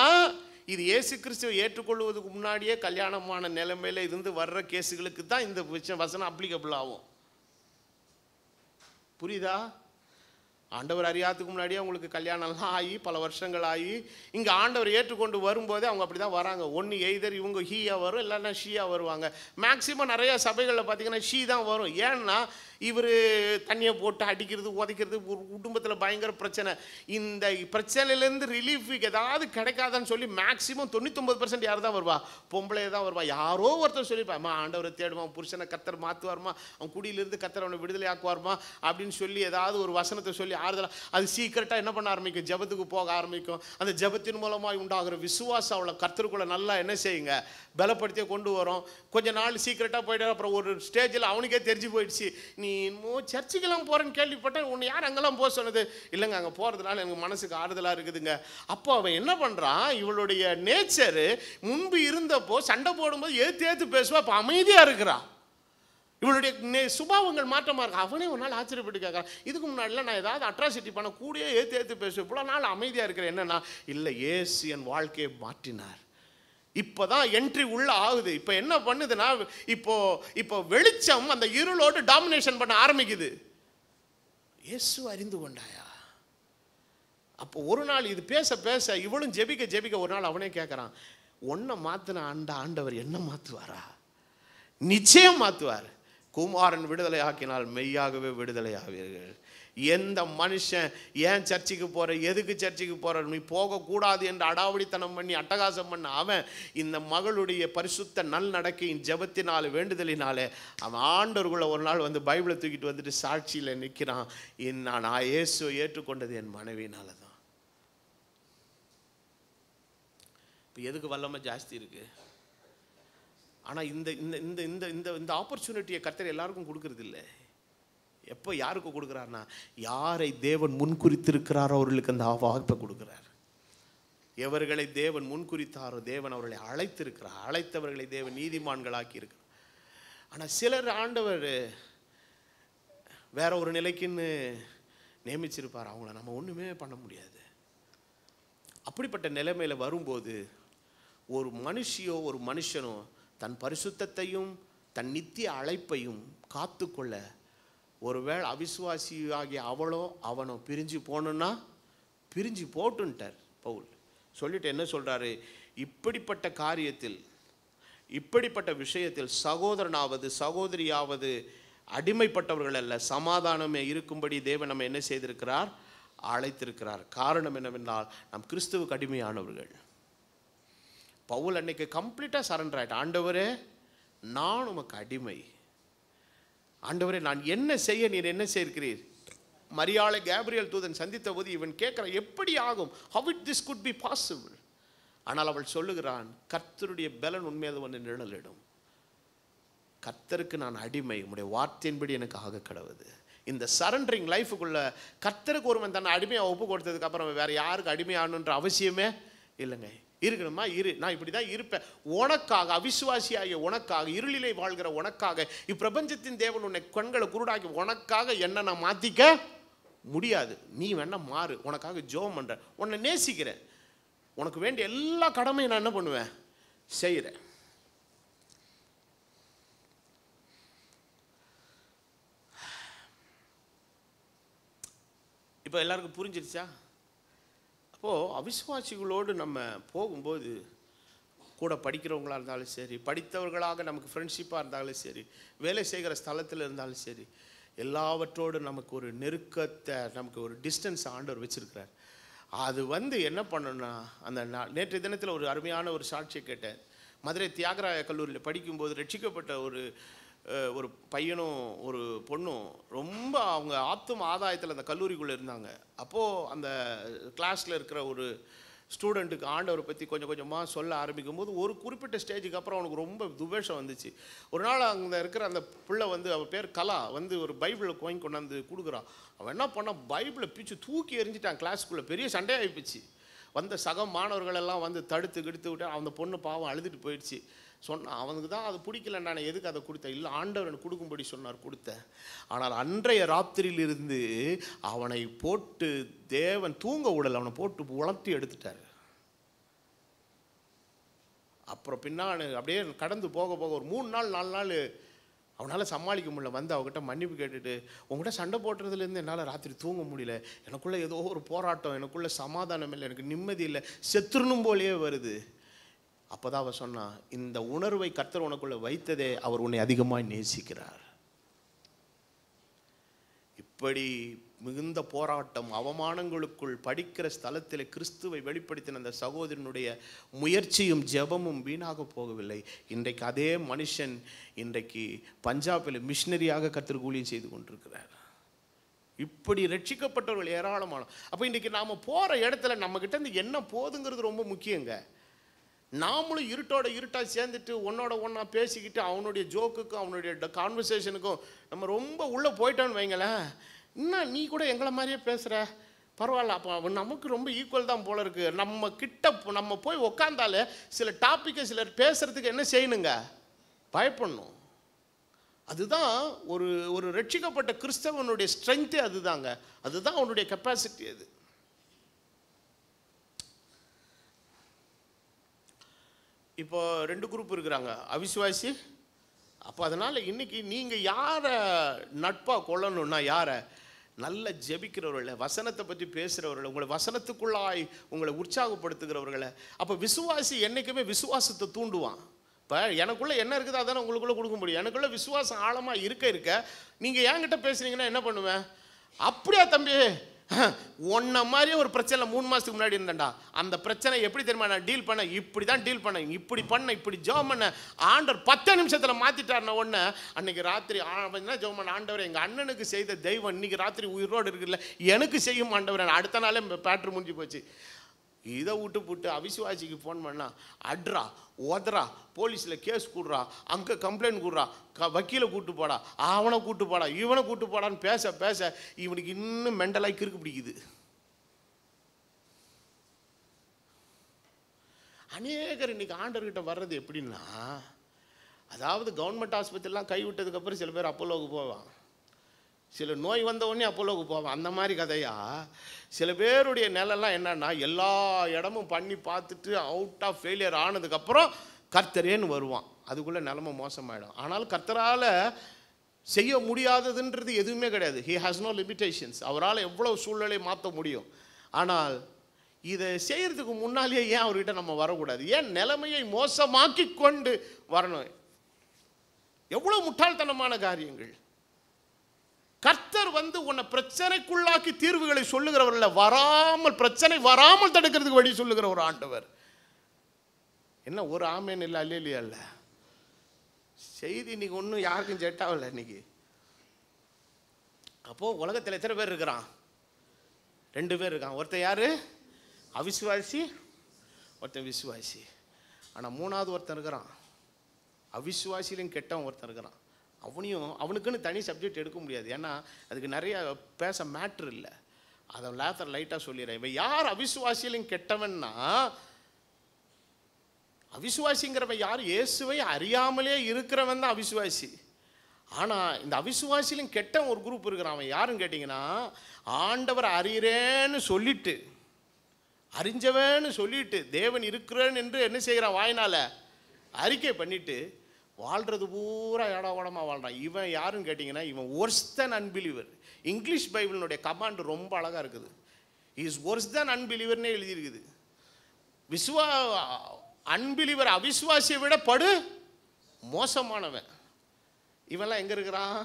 இது இயேசு கிறிஸ்துவை ஏற்றுக்கொள்வதுக்கு முன்னாடியே கல்யாணமான நிலைமையில் இருந்து வர்ற கேஸுகளுக்கு தான் இந்த வசனம் அப்ளிகபிள் ஆகும். புரியுதா? ஆண்டவர் அறியாததுக்கு முன்னாடியே அவங்களுக்கு கல்யாணம்லாம் ஆகி பல வருஷங்கள் ஆகி இங்கே ஆண்டவர் ஏற்றுக்கொண்டு வரும்போதே அவங்க அப்படி தான் வராங்க. ஒன்று எய்தர் இவங்க ஹீயா வரும், இல்லைன்னா ஷீயா வருவாங்க. மேக்சிமம் நிறையா சபைகளில் பார்த்தீங்கன்னா ஷீ தான் வரும். ஏன்னா இவர் தண்ணியை போட்டு அடிக்கிறது, உதைக்கிறது, ஒரு குடும்பத்தில் பயங்கர பிரச்சனை. இந்த பிரச்சனையிலேருந்து ரிலீஃபுக்கு ஏதாவது கிடைக்காதான்னு சொல்லி மேக்சிமம் 99% யார் தான் வருவா? பொம்பளை தான் வருவா. யாரோ ஒருத்தர் சொல்லிப்பா, அம்மா ஆண்டவரை தேடுவான், புருஷனை கத்தர் மாற்றுவார்மா, அவன் குடியிலிருந்து கத்தர் அவனை விடுதலை ஆக்குவார்மா அப்படின்னு சொல்லி ஏதாவது ஒரு வசனத்தை சொல்லி ஆறுதலாக அது சீக்கிரட்டாக என்ன பண்ண ஆரம்பிக்கும்? ஜபத்துக்கு போக ஆரம்பிக்கும். அந்த ஜபத்தின் மூலமாக உண்டாகிற விசுவாசம் அவளை கர்த்தருக்குள்ள நல்லா என்ன செய்யுங்க, பலப்படுத்தியே கொண்டு வரும். கொஞ்ச நாள் சீக்கிரட்டாக போயிட்டு அப்புறம் ஒரு ஸ்டேஜில் அவனுக்கே தெரிஞ்சு போயிடுச்சு, நீ இன்னும் சர்ச்சுக்கெல்லாம் போகிறேன்னு கேள்விப்பட்டேன், உன்னை யார் அங்கெல்லாம் போக சொன்னது? இல்லைங்க, அங்கே போகிறதுனால எனக்கு மனசுக்கு ஆறுதலாக இருக்குதுங்க. அப்போ அவன் என்ன பண்ணுறான், இவளுடைய நேச்சரு முன்பு இருந்தப்போ சண்டை போடும்போது ஏற்று பேசுவா, இப்போ அமைதியாக இருக்கிறான். இவளுடைய சுபாவங்கள் மாற்றமாக இருக்கு. அவனே ஒரு நாள் ஆச்சரியப்பட்டு கேட்குறான், இதுக்கு முன்னாடிலாம் நான் ஏதாவது அட்ராசிட்டி பண்ண கூடயே ஏற்று பேசுவேன், இவ்வளோ நாள் அமைதியாக இருக்கிறேன். என்னன்னா, இல்லை இயேசு என் வாழ்க்கையை மாற்றினார். இப்போ தான் என்ட்ரி உள்ள ஆகுது. இப்போ என்ன பண்ணுதுன்னா, இப்போ வெளிச்சம் அந்த இருளோடு டாமினேஷன் பண்ண ஆரம்பிக்குது. இயேசு அறிந்து கொண்டாயா? அப்போ ஒரு நாள் இது பேச பேச இவளும் ஜெபிக்க ஒரு நாள் அவனே கேட்குறான், ஒன்றை மாற்றின ஆண்டவர் என்ன மாற்றுவாரா? நிச்சயம் மாற்றுவார். குமாரன் விடுதலை ஆக்கினால் மெய்யாகவே விடுதலை ஆவீர்கள். எந்த மனுஷன் ஏன் சர்ச்சுக்கு போகிற, எதுக்கு சர்ச்சுக்கு போகிற, நீ போகக்கூடாது என்று அடாவடித்தனம் பண்ணி அட்டகாசம் பண்ண அவன் இந்த மகளுடைய பரிசுத்த நல் நடக்கையின் ஜபத்தினால வேண்டுதலினாலே அவன் ஆண்டவர்குள்ள ஒரு நாள் வந்து பைபிளை தூக்கிட்டு வந்துட்டு சாட்சியில் நிற்கிறான், நான் இயேசுவை ஏற்றுக்கொண்டது என் மனைவினால தான். இப்போ எதுக்கு வல்லமை ஜாஸ்தி இருக்குது? ஆனால் இந்த இந்த இந்த இந்த இந்த ஆப்பர்ச்சுனிட்டியை கர்த்தர் எல்லாருக்கும் கொடுக்கறது இல்லை. எப்போ யாருக்கு கொடுக்குறாருன்னா, யாரை தேவன் முன்குறித்திருக்கிறாரோ அவர்களுக்கு அந்த வாய்ப்பை கொடுக்குறார். எவர்களை தேவன் முன்குறித்தாரோ தேவன் அவர்களை அழைத்திருக்கிறார். அழைத்தவர்களை தேவன் நீதிமான்களாக்கி இருக்கிறார். ஆனால் சிலர் ஆண்டவர் வேற ஒரு நிலைக்குன்னு நியமிச்சிருப்பார். அவங்கள நம்ம ஒன்றுமே பண்ண முடியாது. அப்படிப்பட்ட நிலைமையில் வரும்போது ஒரு மனுஷியோ ஒரு மனுஷனோ தன் பரிசுத்தத்தையும் தன் நித்திய அழைப்பையும் காத்துக்கொள்ள, ஒருவேளை அவிசுவாசியாகிய அவளோ அவனோ பிரிஞ்சு போகணுன்னா பிரிஞ்சு போட்டுன்ட்டார் பவுல். சொல்லிட்டு என்ன சொல்கிறாரு, இப்படிப்பட்ட காரியத்தில் இப்படிப்பட்ட விஷயத்தில் சகோதரனாவது சகோதரியாவது அடிமைப்பட்டவர்கள் அல்ல, சமாதானமே இருக்கும்படி தேவன் நம்ம என்ன செய்திருக்கிறார்? அழைத்திருக்கிறார். காரணம் என்னவென்றால் நாம் கிறிஸ்துவுக்கு அடிமையானவர்கள். பவுல் அன்னைக்கு கம்ப்ளீட்டாக சரண்டர் ஆகிட்டான். ஆண்டவரே, நான் உமக்கு அடிமை. ஆண்டவரே, நான் என்ன செய்ய நீர் என்ன செய்கிறீர்? மரியாளை கேப்ரியல் தூதன் சந்தித்த போது இவன் கேட்குறான், எப்படி ஆகும்? how it this could be possible? ஆனால் அவள் சொல்லுகிறான், கர்த்தருடைய பலன் உண்மையாக ஒன்று நிழலிடும். கர்த்தருக்கு நான் அடிமை, உம்முடைய வார்த்தையின்படி எனக்கு ஆக கடவுது. இந்த சரண்டரிங் லைஃபுக்குள்ள கர்த்தருக்கு ஒருவன் தன்னை அடிமையாக ஒப்பு கொடுத்ததுக்கு அப்புறம் வேற யாருக்கு அடிமையானுன்ற அவசியமே இல்லைங்க. இருக்கணுமா? நான் இப்படி தான் இருப்பேன். உனக்காக, அவிசுவாசியாகிய உனக்காக, இருளிலே வாழ்கிற உனக்காக, இப்பிரபஞ்சத்தின் தேவன் உன்னை கண்களை குருடாக்கி உனக்காக என்ன நான் மாற்றிக்க முடியாது. நீ வேணா மாறு, உனக்காக ஜெபம் பண்ணுறேன், உன்னை நேசிக்கிறேன், உனக்கு வேண்டிய எல்லா கடமையும் நான் என்ன பண்ணுவேன்? செய்கிறேன். இப்போ எல்லாருக்கும் புரிஞ்சிருச்சா? அப்போது அவிசுவாசிகளோடு நம்ம போகும்போது, கூட படிக்கிறவங்களாக இருந்தாலும் சரி, படித்தவர்களாக நமக்கு ஃப்ரெண்ட்ஷிப்பாக இருந்தாலும் சரி, வேலை செய்கிற ஸ்தலத்தில் இருந்தாலும் சரி, எல்லாவற்றோடு நமக்கு ஒரு நெருக்கத்தை, நமக்கு ஒரு டிஸ்டன்ஸ் ஆண்டவர் வச்சுருக்கிறார். அது என்ன பண்ணணும்னா, அந்த நேற்றைய தினத்தில் ஒரு அருமையான ஒரு சாட்சியை கேட்டேன். மதுரை தியாகராய கல்லூரியில் படிக்கும்போது ரட்சிக்கப்பட்ட ஒரு பையனும் ஒரு பொண்ணும் ரொம்ப அவங்க ஆத்தும ஆதாயத்தில் அந்த கல்லூரிக்குள்ளே இருந்தாங்க. அப்போது அந்த கிளாஸில் இருக்கிற ஒரு ஸ்டூடெண்ட்டுக்கு ஆண்டவரை பற்றி கொஞ்சம் கொஞ்சமாக சொல்ல ஆரம்பிக்கும் போது ஒரு குறிப்பிட்ட ஸ்டேஜுக்கு அப்புறம் அவனுக்கு ரொம்ப துவேஷம் வந்துச்சு. ஒரு நாள் அங்கே இருக்கிற அந்த பிள்ளை அவள் பேர் கலா ஒரு பைபிளை வாங்கி கொண்டாந்து கொடுக்குறான். அவன் என்ன பண்ணால் பைபிளை பிச்சு தூக்கி எறிஞ்சிட்டான். கிளாஸுக்குள்ளே பெரிய சண்டையாகிப்போச்சு. வந்த சக மாணவர்கள் எல்லாம் தடுத்து கெடுத்து விட்டு அந்த பொண்ணு பாவம் அழுதுட்டு போயிடுச்சு. சொன்னான், அவனுக்கு தான் அது பிடிக்கல, நான் எதுக்கு அதை கொடுத்தேன்? இல்லை, ஆண்டவர் எனக்கு கொடுக்கும்படி சொன்னார், கொடுத்தேன். ஆனால் அன்றைய ராத்திரியிலிருந்து அவனை போட்டு தேவன் தூங்க விடலை, அவனை போட்டு உளர்த்தி எடுத்துட்டார். அப்புறம் பின்னாடி அப்படியே கடந்து போக போக ஒரு 3 நாள் 4 நாள் அவனால் சமாளிக்க முடியல. அவகிட்ட மன்னிப்பு கேட்டுட்டு, உங்கள்கிட்ட சண்டை போட்டுறதுலேருந்து என்னால் ராத்திரி தூங்க முடியல, எனக்குள்ளே ஏதோ ஒரு போராட்டம், எனக்குள்ளே சமாதானம் இல்லை, எனக்கு நிம்மதி இல்லை, செத்துருணும் போலேயே வருது. அப்போ தான் அவள் சொன்னா, இந்த உணர்வை கர்த்தர் உனக்குள்ளே வைத்ததே அவர் உன்னை அதிகமாக நேசிக்கிறார். இப்படி மிகுந்த போராட்டம், அவமானங்களுக்குள் படிக்கிற ஸ்தலத்தில் கிறிஸ்துவை வெளிப்படுத்தின அந்த சகோதரனுடைய முயற்சியும் ஜெபமும் வீணாக போகவில்லை. இன்றைக்கு அதே மனுஷன் இன்றைக்கு பஞ்சாபில் மிஷினரியாக கர்த்தர் ஊழியம் செய்து கொண்டிருக்கிறார். இப்படி ரட்சிக்கப்பட்டவர்கள் ஏராளமான. அப்போ இன்றைக்கி நாம் போகிற இடத்துல நம்மக்கிட்ட இருந்து என்ன போதுங்கிறது ரொம்ப முக்கியங்க. நாமளும் இருட்டாக சேர்ந்துட்டு ஒன்னோட ஒன்றா பேசிக்கிட்டு அவனுடைய ஜோக்குக்கும் அவனுடைய கான்வர்சேஷனுக்கும் நம்ம ரொம்ப உள்ளே போயிட்டோன்னு வைங்களேன், இன்னும் நீ கூட எங்களை மாதிரியே பேசுகிற, பரவாயில்ல, அப்போ நமக்கு ரொம்ப ஈக்குவல் தான் போல இருக்குது. நம்ம போய் உக்காந்தாலே சில டாப்பிக்கை சிலர் பேசுகிறதுக்கு என்ன செய்யணுங்க? பயப்படணும். அதுதான் ஒரு ரட்சிக்கப்பட்ட கிறிஸ்தவனுடைய ஸ்ட்ரென்த்தே அதுதாங்க. அதுதான் அவனுடைய கெப்பாசிட்டி. அது இப்போ 2 குரூப் இருக்கிறாங்க, அவிசுவாசி. அப்போ அதனால் இன்றைக்கி நீங்கள் யாரை நட்பாக கொள்ளணும்னா, யாரை? நல்ல ஜெபிக்கிறவர்களை, வசனத்தை பற்றி பேசுகிறவர்களை, உங்களை வசனத்துக்குள்ளாய் உங்களை உற்சாகப்படுத்துகிறவர்களை. அப்போ விசுவாசி என்றைக்குமே விசுவாசத்தை தூண்டுவான். இப்போ எனக்குள்ளே என்ன இருக்குது அதானே உங்களுக்குள்ளே கொடுக்க முடியும். எனக்குள்ளே விசுவாசம் ஆழமாக இருக்க நீங்கள் என்கிட்ட பேசுனீங்கன்னா என்ன பண்ணுவேன்? அப்படியா தம்பி, ஒன்ன மாதிரியே ஒரு பிரச்சனை 3 மாதத்துக்கு முன்னாடி இருந்தேன்டா, அந்த பிரச்சனை எப்படி தெரியுமா நான் டீல் பண்ண? இப்படி தான் டீல் பண்ண, இப்படி ஜெபம் பண்ண, ஆண்டவர் 10 நிமிஷத்தில் மாற்றிட்டார்ன ஒன்று. அன்றைக்கி ராத்திரி என்ன ஜெபம் பண்ண? ஆண்டவர், எங்கள் அண்ணனுக்கு செய்த தெய்வம் இன்றைக்கி ராத்திரி உயிரோடு இருக்குல்ல, எனக்கு செய்யும் ஆண்டவர். அடுத்த நாளே பேட்ரு முடிஞ்சு போச்சு. இதை விட்டு அவிசுவாசிக்கு ஃபோன் பண்ணா, அட்ரா ஓதரா, போலீஸில் கேஸ் கூடுறா, அங்கே கம்ப்ளைண்ட் கூடுறா, வக்கீலை கூப்பிட்டு போடா, அவனை கூப்பிட்டு போடா, இவனை கூப்பிட்டு போடான்னு பேச இவனுக்கு இன்னும் மெண்டலாக கிறுக்கு பிடிக்குது. அநேகர் இன்னைக்கு ஆண்டர்கிட்ட வர்றது எப்படின்னா, அதாவது கவர்மெண்ட் ஆஸ்பத்திரிலாம் கைவிட்டதுக்கப்புறம் சில பேர் அப்போலோவுக்கு போவான், சில நோய் வந்த உடனே அப்போலோவுக்கு போவான். அந்த மாதிரி கதையா சில பேருடைய நிலைலாம் என்னன்னா, எல்லா இடமும் பண்ணி பார்த்துட்டு அவுட் ஆஃப் ஃபெயிலியர் ஆனதுக்கப்புறம் கர்த்தரேன்னு வருவான். அதுக்குள்ளே நிலைமை மோசமாயிடும். ஆனால் கர்த்தரால் செய்ய முடியாததுன்றது எதுவுமே கிடையாது. He has no limitations. அவரால் எவ்வளோ சூழ்நிலையை மாற்ற முடியும். ஆனால் இதை செய்கிறதுக்கு முன்னாலேயே ஏன் அவர்கிட்ட நம்ம வரக்கூடாது? ஏன் நிலைமையை மோசமாக்கி கொண்டு வரணும்? எவ்வளோ முட்டாள்தனமான காரியங்கள். கர்த்தர் வந்து உன்னை பிரச்சனைக்குள்ளாக்கி தீர்வுகளை சொல்லுகிறவர்ல, வராமல் பிரச்சனை வராமல் தடுக்கிறதுக்கு வழி சொல்லுகிற ஒரு ஆண்டவர். என்ன ஒரு ஆமேன் இல்லை அல்லையா? இல்லை செய்தி இன்னைக்கு ஒன்றும் யாருக்கும் செட் ஆகல இன்னைக்கு. அப்போ உலகத்தில் எத்தனை பேர் இருக்கிறான்? 2 பேர் இருக்கான். ஒருத்தன் யாரு? அவிசுவாசி, ஒருத்தன் விசுவாசி. ஆனால் 3வது ஒருத்தன் இருக்கிறான், அவிசுவாசியிலும் கெட்டவன் ஒருத்தன் இருக்கிறான். அவனுக்குன்னு தனி சப்ஜெக்ட் எடுக்க முடியாது, ஏன்னா அதுக்கு நிறைய பேச மேட்ரு இல்லை. அதை லைட்டாக சொல்லிடுறேன். இவன் யார் அவிசுவாசியிலும் கெட்டவன்னா, அவிசுவாசிங்கிறவன் யார்? இயேசுவை அறியாமலே இருக்கிறவன் தான் அவிசுவாசி. ஆனால் இந்த அவிசுவாசியிலும் கெட்டவன் ஒரு குரூப் இருக்கிறான். அவன் யாருன்னு கேட்டிங்கன்னா, ஆண்டவர் அறிகிறேன்னு சொல்லிட்டு, அறிஞ்சவன்னு சொல்லிட்டு, தேவன் இருக்கிறேன் என்று என்ன செய்கிறான்? வாயினால் அறிக்கை பண்ணிட்டு வாழ்கிறது பூரா ஏடாவாடமாக வாழ்கிறான். இவன் யாருன்னு கேட்டிங்கன்னா, இவன் worse than unbeliever. இங்கிலீஷ் பைபிளினுடைய கமாண்ட் ரொம்ப அழகாக இருக்குது. இஸ் worse than unbelieverனே எழுதியிருக்குது. அன்பிலிவர் அவிசுவாசியை விட படு மோசமானவன். இவெல்லாம் எங்கே இருக்கிறான்?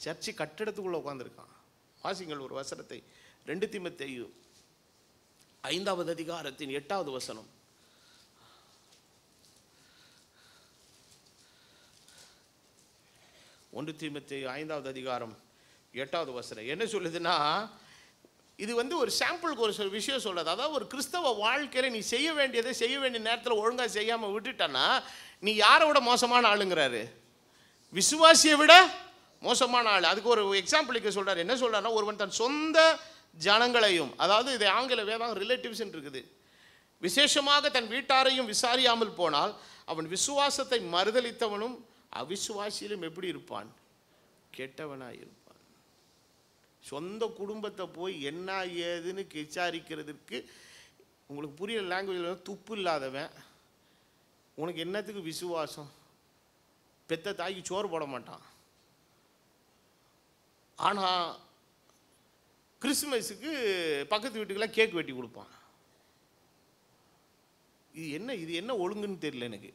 சர்ச்சு கட்டிடத்துக்குள்ளே உட்காந்துருக்கான். வாசிங்கள் ஒரு வசனத்தை, 2 தீமோத்தேயு 5வது அதிகாரத்தின் 8வது வசனம். 1 தீமோத்தேயு 5வது அதிகாரம் 8வது வசனம் என்ன சொல்லுதுன்னா, இது வந்து ஒரு சாம்பிளுக்கு ஒரு விஷயம் சொல்கிறது. அதாவது ஒரு கிறிஸ்தவ வாழ்க்கையில் நீ செய்ய வேண்டியதை செய்ய வேண்டிய நேரத்தில் ஒழுங்காக செய்யாமல் விட்டுட்டான்னா நீ யாரை விட மோசமான ஆளுங்கிறாரு? விசுவாசியை விட மோசமான ஆள். அதுக்கு ஒரு எக்ஸாம்பிளுக்கு சொல்கிறார். என்ன சொல்கிறாருன்னா, ஒருவன் தன் சொந்த ஜனங்களையும், அதாவது இது ஆங்கில வேதம் ரிலேட்டிவ்ஸ்ன்னு இருக்குது, விசேஷமாக தன் வீட்டாரையும் விசாரியாமல் போனால் அவன் விசுவாசத்தை மறுதலித்தவனும் அவிசுவாசியிலும் எப்படி இருப்பான்? கெட்டவனாக இருப்பான். சொந்த குடும்பத்தை போய் என்ன ஏதுன்னு விசாரிக்கிறதுக்கு உங்களுக்கு புரியல லாங்குவேஜில் துப்பு இல்லாதவன் உனக்கு என்னத்துக்கு விசுவாசம்? பெத்த தாய்க்கு சோறு போட மாட்டான். ஆனால் கிறிஸ்துமஸுக்கு பக்கத்து வீட்டுக்கெல்லாம் கேக் வெட்டி கொடுப்பான். இது என்ன ஒழுங்குன்னு தெரியல எனக்கு.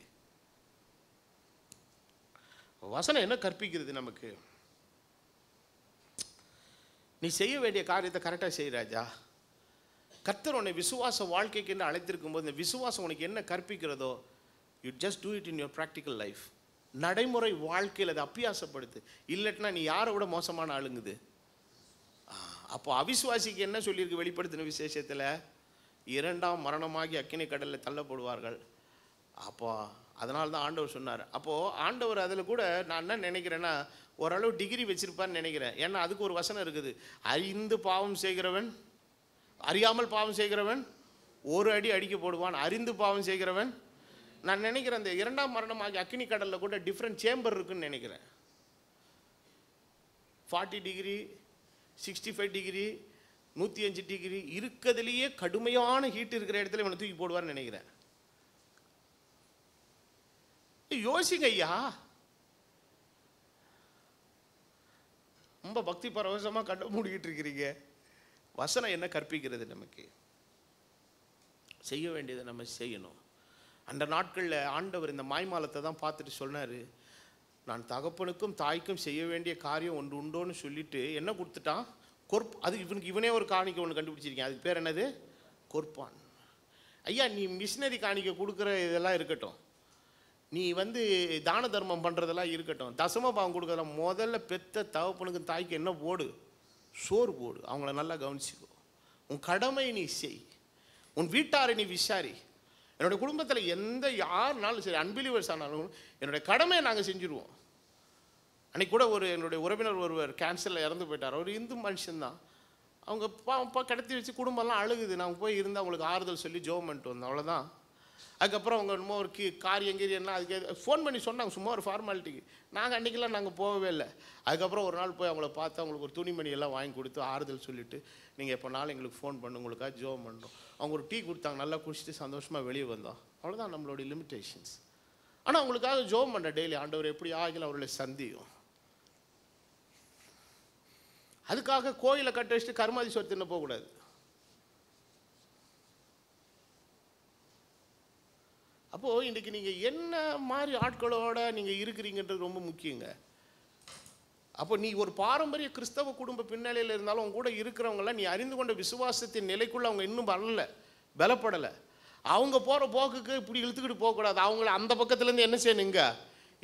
வசனம் என்ன கற்பிக்கிறது நமக்கு? நீ செய்ய வேண்டிய காரியத்தை கரெக்டாக செய் ராஜா. கர்த்தர் உன்னை விசுவாச வாழ்க்கைக்கு என்று அழைத்திருக்கும் போது இந்த விசுவாசம் உனக்கு என்ன கற்பிக்கிறதோ, you just do it in your practical life. நடைமுறை வாழ்க்கையில் அதை அப்பியாசப்படுத்து. இல்லைன்னா நீ யாரை விட மோசமான ஆளுங்குது. அப்போ அவிசுவாசிக்கு என்ன சொல்லியிருக்கு வெளிப்படுத்தின விசேஷத்தில்? 2ஆம் மரணமாகி அக்கினி கடலில் தள்ளப்படுவார்கள். அப்போ அதனால தான் ஆண்டவர் சொன்னார். அப்போது ஆண்டவர் அதில் கூட நான் என்ன நினைக்கிறேன்னா, ஓரளவு டிகிரி வச்சிருப்பான்னு நினைக்கிறேன். ஏன்னா அதுக்கு ஒரு வசனம் இருக்குது, அறிந்து பாவம் செய்கிறவன், அறியாமல் பாவம் செய்கிறவன் 1 அடி அடிக்கப்படுவான், அறிந்து பாவம் செய்கிறவன். நான் நினைக்கிறேன் அந்த 2ஆம் மரணமாகி அக்கினி கடலில் கூட டிஃப்ரெண்ட் சேம்பர் இருக்குன்னு நினைக்கிறேன். 40 டிகிரி, 65 டிகிரி, 105 டிகிரி இருக்கிறதுலேயே கடுமையான ஹீட் இருக்கிற இடத்துல இவனை தூக்கி போடுவார்னு நினைக்கிறேன். யோசிங்க ஐயா, ரொம்ப பக்தி பரவசமாக கண்டு மூடிக்கிட்டு இருக்கிறீங்க. வசனம் என்ன கற்பிக்கிறது நமக்கு? செய்ய வேண்டியதை நம்ம செய்யணும். அந்த நாட்களில் ஆண்டவர் இந்த மாய்மாலத்தை தான் பார்த்துட்டு சொன்னார், நான் தகப்பனுக்கும் தாய்க்கும் செய்ய வேண்டிய காரியம் ஒன்று உண்டோன்னு சொல்லிட்டு என்ன கொடுத்துட்டான்? அது இவனே ஒரு காணிக்கை ஒன்று கண்டுபிடிச்சிருக்கேன். அதுக்கு பேர் என்னது? கொர்பான். ஐயா, நீ மிஷினரி காணிக்கை கொடுக்குற இதெல்லாம் இருக்கட்டும், நீ வந்து தான தர்மம் பண்ணுறதெல்லாம் இருக்கட்டும், தசம பாவம் கொடுக்குறதெல்லாம் முதல்ல பெத்த தகப்பனுக்கு தாய்க்கு என்ன போடு? சோறு போடு. அவங்கள நல்லா கவனிச்சிக்கோ. உன் கடமை நீ செய். உன் வீட்டாரை நீ விசாரி. என்னுடைய குடும்பத்தில் யாருனாலும் சரி, அன்பிலிவர்ஸ் ஆனாலும் என்னுடைய கடமையை நாங்கள் செஞ்சுருவோம். அன்றைக்கி கூட என்னுடைய உறவினர் ஒருவர் கேன்சரில் இறந்து போயிட்டார். அவர் இந்து மனுஷன்தான். அவங்க கிடத்தி வச்சு குடும்பம்லாம் அழுகுது. நாங்கள் போய் இருந்து அவங்களுக்கு ஆறுதல் சொல்லி ஜெபம் பண்ணிட்டு வந்தோம், அவ்வளோதான். அதுக்கப்புறம் அவங்க இன்னும் ஒரு காரியங்கீரியன்னா அதுக்கு ஃபோன் பண்ணி சொன்னாங்க, சும்மா ஒரு ஃபார்மாலிட்டிக்கு. நாங்கள் அன்றைக்கெல்லாம் நாங்கள் போகவே இல்லை. அதுக்கப்புறம் ஒரு நாள் போய் அவங்கள பார்த்து அவங்களுக்கு ஒரு துணிமணி எல்லாம் வாங்கி கொடுத்து ஆறுதல் சொல்லிவிட்டு, நீங்கள் எப்போனாலும் எங்களுக்கு ஃபோன் பண்ணு, உங்களுக்காக ஜெபம் பண்ணுறோம். அவங்க ஒரு டீ கொடுத்தாங்க, நல்லா குடிச்சிட்டு சந்தோஷமாக வெளியே வந்தோம். அவ்வளோதான் நம்மளுடைய லிமிட்டேஷன்ஸ். ஆனால் அவங்களுக்காக ஜெபம் பண்ண டெய்லி, ஆண்டவர் எப்படி ஆகிலும் அவர்களை சந்தியும். அதுக்காக கோயிலை கட்ட வச்சுட்டு கருமாதீஸ்வரர் தின்ன போகக்கூடாது. அப்போது இன்றைக்கி நீங்கள் என்ன மாதிரி ஆட்களோடு நீங்கள் இருக்கிறீங்கன்றது ரொம்ப முக்கியங்க. அப்போ நீ ஒரு பாரம்பரிய கிறிஸ்தவ குடும்ப பின்னணியில் இருந்தாலும் அவங்க கூட இருக்கிறவங்களாம் நீ அறிந்து கொண்ட விசுவாசத்தின் நிலைக்குள்ள அவங்க இன்னும் வரல, பலப்படலை. அவங்க போகிற போக்குக்கு இப்படி இழுத்துக்கிட்டு போகக்கூடாது. அவங்கள அந்த பக்கத்துலேருந்து என்ன செய்யணும், இங்கே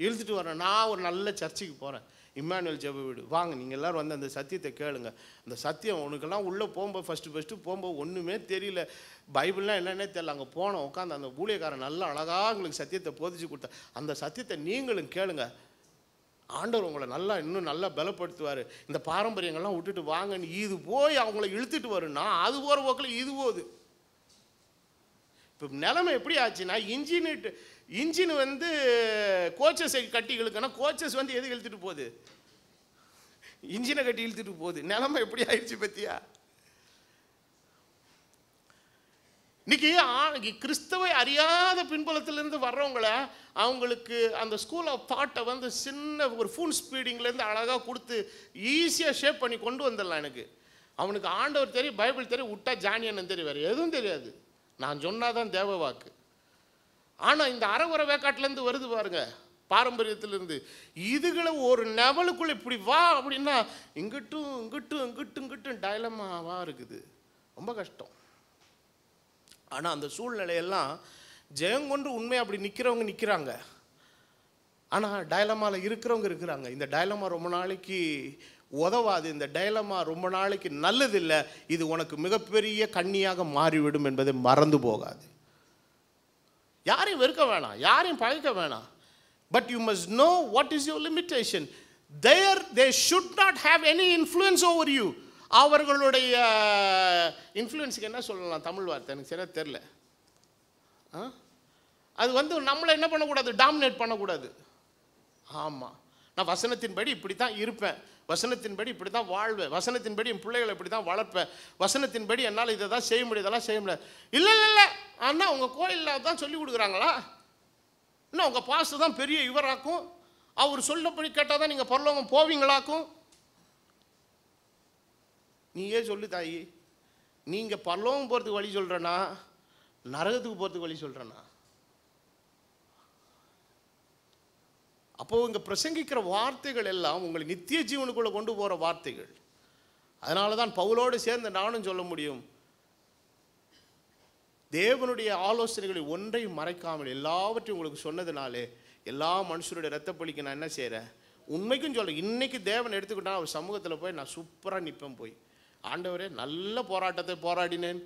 இழுத்துட்டு வரேன். நான் ஒரு நல்ல சர்ச்சுக்கு போகிறேன், இம்மானுவேல் ஜெப வீடு, வாங்க நீங்கள் எல்லோரும் வந்து அந்த சத்தியத்தை கேளுங்க. அந்த சத்தியம் உனக்கெல்லாம் உள்ளே போகும்போது ஃபஸ்ட்டு போகும்போது ஒன்றுமே தெரியல, பைபிள்லாம் என்னென்னே தெரியல. அங்கே போனோம், உட்காந்து அந்த ஊழியக்காரன் நல்லா அழகாக உங்களுக்கு சத்தியத்தை போதிச்சு கொடுத்தா. அந்த சத்தியத்தை நீங்களும் கேளுங்க, ஆண்டவர் உங்களை நல்லா இன்னும் நல்லா பலப்படுத்துவார். இந்த பாரம்பரியங்கள்லாம் விட்டுட்டு வாங்கன்னு இது போய் அவங்கள இழுத்துட்டு வரும்னா அது போகிற போக்கில் இது போகுது. இப்போ நிலைமை எப்படி ஆச்சுன்னா, இன்ஜின் வந்து கோச்சஸை கட்டி இழுக்கணும், கோச்சஸ் வந்து எது இழுத்துட்டு போகுது, இன்ஜினை கட்டி இழுத்துட்டு போகுது. நிலைமை எப்படி ஆயிடுச்சு பத்தியா? இன்னைக்கு கிறிஸ்தவை அறியாத பின்புலத்திலிருந்து வர்றவங்கள அவங்களுக்கு அந்த ஸ்கூல் ஆஃப் தாட்டை வந்து சின்ன ஒரு ஃபுல் ஸ்பீடிங்லேருந்து அழகாக கொடுத்து ஈஸியாக ஷேப் பண்ணி கொண்டு வந்துடலாம். அவனுக்கு ஆண்டவர் தெரியும், பைபிள் தெரியும், விட்டா ஜானியன்னு தெரியும், வேறு எதுவும் தெரியாது. நான் சொன்னாதான் தேவ வாக்கு. ஆனால் இந்த அறகுறை வேக்காட்டிலேருந்து வருது பாருங்க, பாரம்பரியத்திலேருந்து. இதுகளை ஒரு லெவலுக்குள்ளே இப்படி வா அப்படின்னா இங்கிட்டும் டைலமாவாக இருக்குது, ரொம்ப கஷ்டம். ஆனால் அந்த சூழ்நிலையெல்லாம் ஜெயங்கொண்டு உண்மையாக அப்படி நிற்கிறவங்க நிற்கிறாங்க, ஆனால் டைலமாவில் இருக்கிறவங்க இருக்கிறாங்க. இந்த டைலமா ரொம்ப நாளைக்கு உதவாது, இந்த டைலமா ரொம்ப நாளைக்கு நல்லதில்லை, இது உனக்கு மிகப்பெரிய கண்ணியாக மாறிவிடும் என்பதை மறந்து போகாது. யாரையும் வெறுக்க வேணாம், யாரையும் பகைக்க வேணாம். But you must know what is your limitation. They should not have any influence over you. அவர்களுடைய இன்ஃப்ளூயன்ஸுக்கு என்ன சொல்லலாம் தமிழ் வார்த்தை எனக்கு சரியாக தெரில. அது வந்து நம்மளை என்ன பண்ணக்கூடாது, டாமினேட் பண்ணக்கூடாது. ஆமாம், நான் வசனத்தின்படி இப்படி தான் இருப்பேன், வசனத்தின்படி இப்படி தான் வாழ்வேன், வசனத்தின்படி என் பிள்ளைகளை இப்படி தான் வளர்ப்பேன், வசனத்தின்படி என்னால் இதை தான் செய்ய முடியும், இதெல்லாம் செய்ய முடியாது. இல்லை ஆனால் உங்கள் கோயிலில் தான் சொல்லி கொடுக்குறாங்களா? இன்னும் உங்கள் பாஸ்டர் தான் பெரிய இவராக்கும், அவர் சொல்லப்படி கேட்டால் தான் நீங்கள் பரலோகம் போவீங்களாக்கும். நீயே சொல்லு தாயி, நீங்கள் பரலோகம் போகிறதுக்கு வழி சொல்கிறேன்னா நரகத்துக்கு போகிறதுக்கு வழி சொல்கிறேன்னா? அப்போது இங்கே பிரசங்கிக்கிற வார்த்தைகள் எல்லாம் உங்களை நித்திய ஜீவனுக்குள்ளே கொண்டு போகிற வார்த்தைகள். அதனால தான் பவுலோடு சேர்ந்து நானும் சொல்ல முடியும், தேவனுடைய ஆலோசனைகளை ஒன்றையும் மறைக்காமல் எல்லாவற்றையும் உங்களுக்கு சொன்னதுனாலே எல்லா மனுஷருடைய இரத்தப்பழிக்கு நான் என்ன செய்கிறேன், உண்மைக்கும் சொல்கிறேன். இன்றைக்கி தேவன் எடுத்துக்கிட்டா அவர் சமூகத்தில் போய் நான் சூப்பராக நிற்பேன். போய் ஆண்டவரே நல்ல போராட்டத்தை போராடினேன்,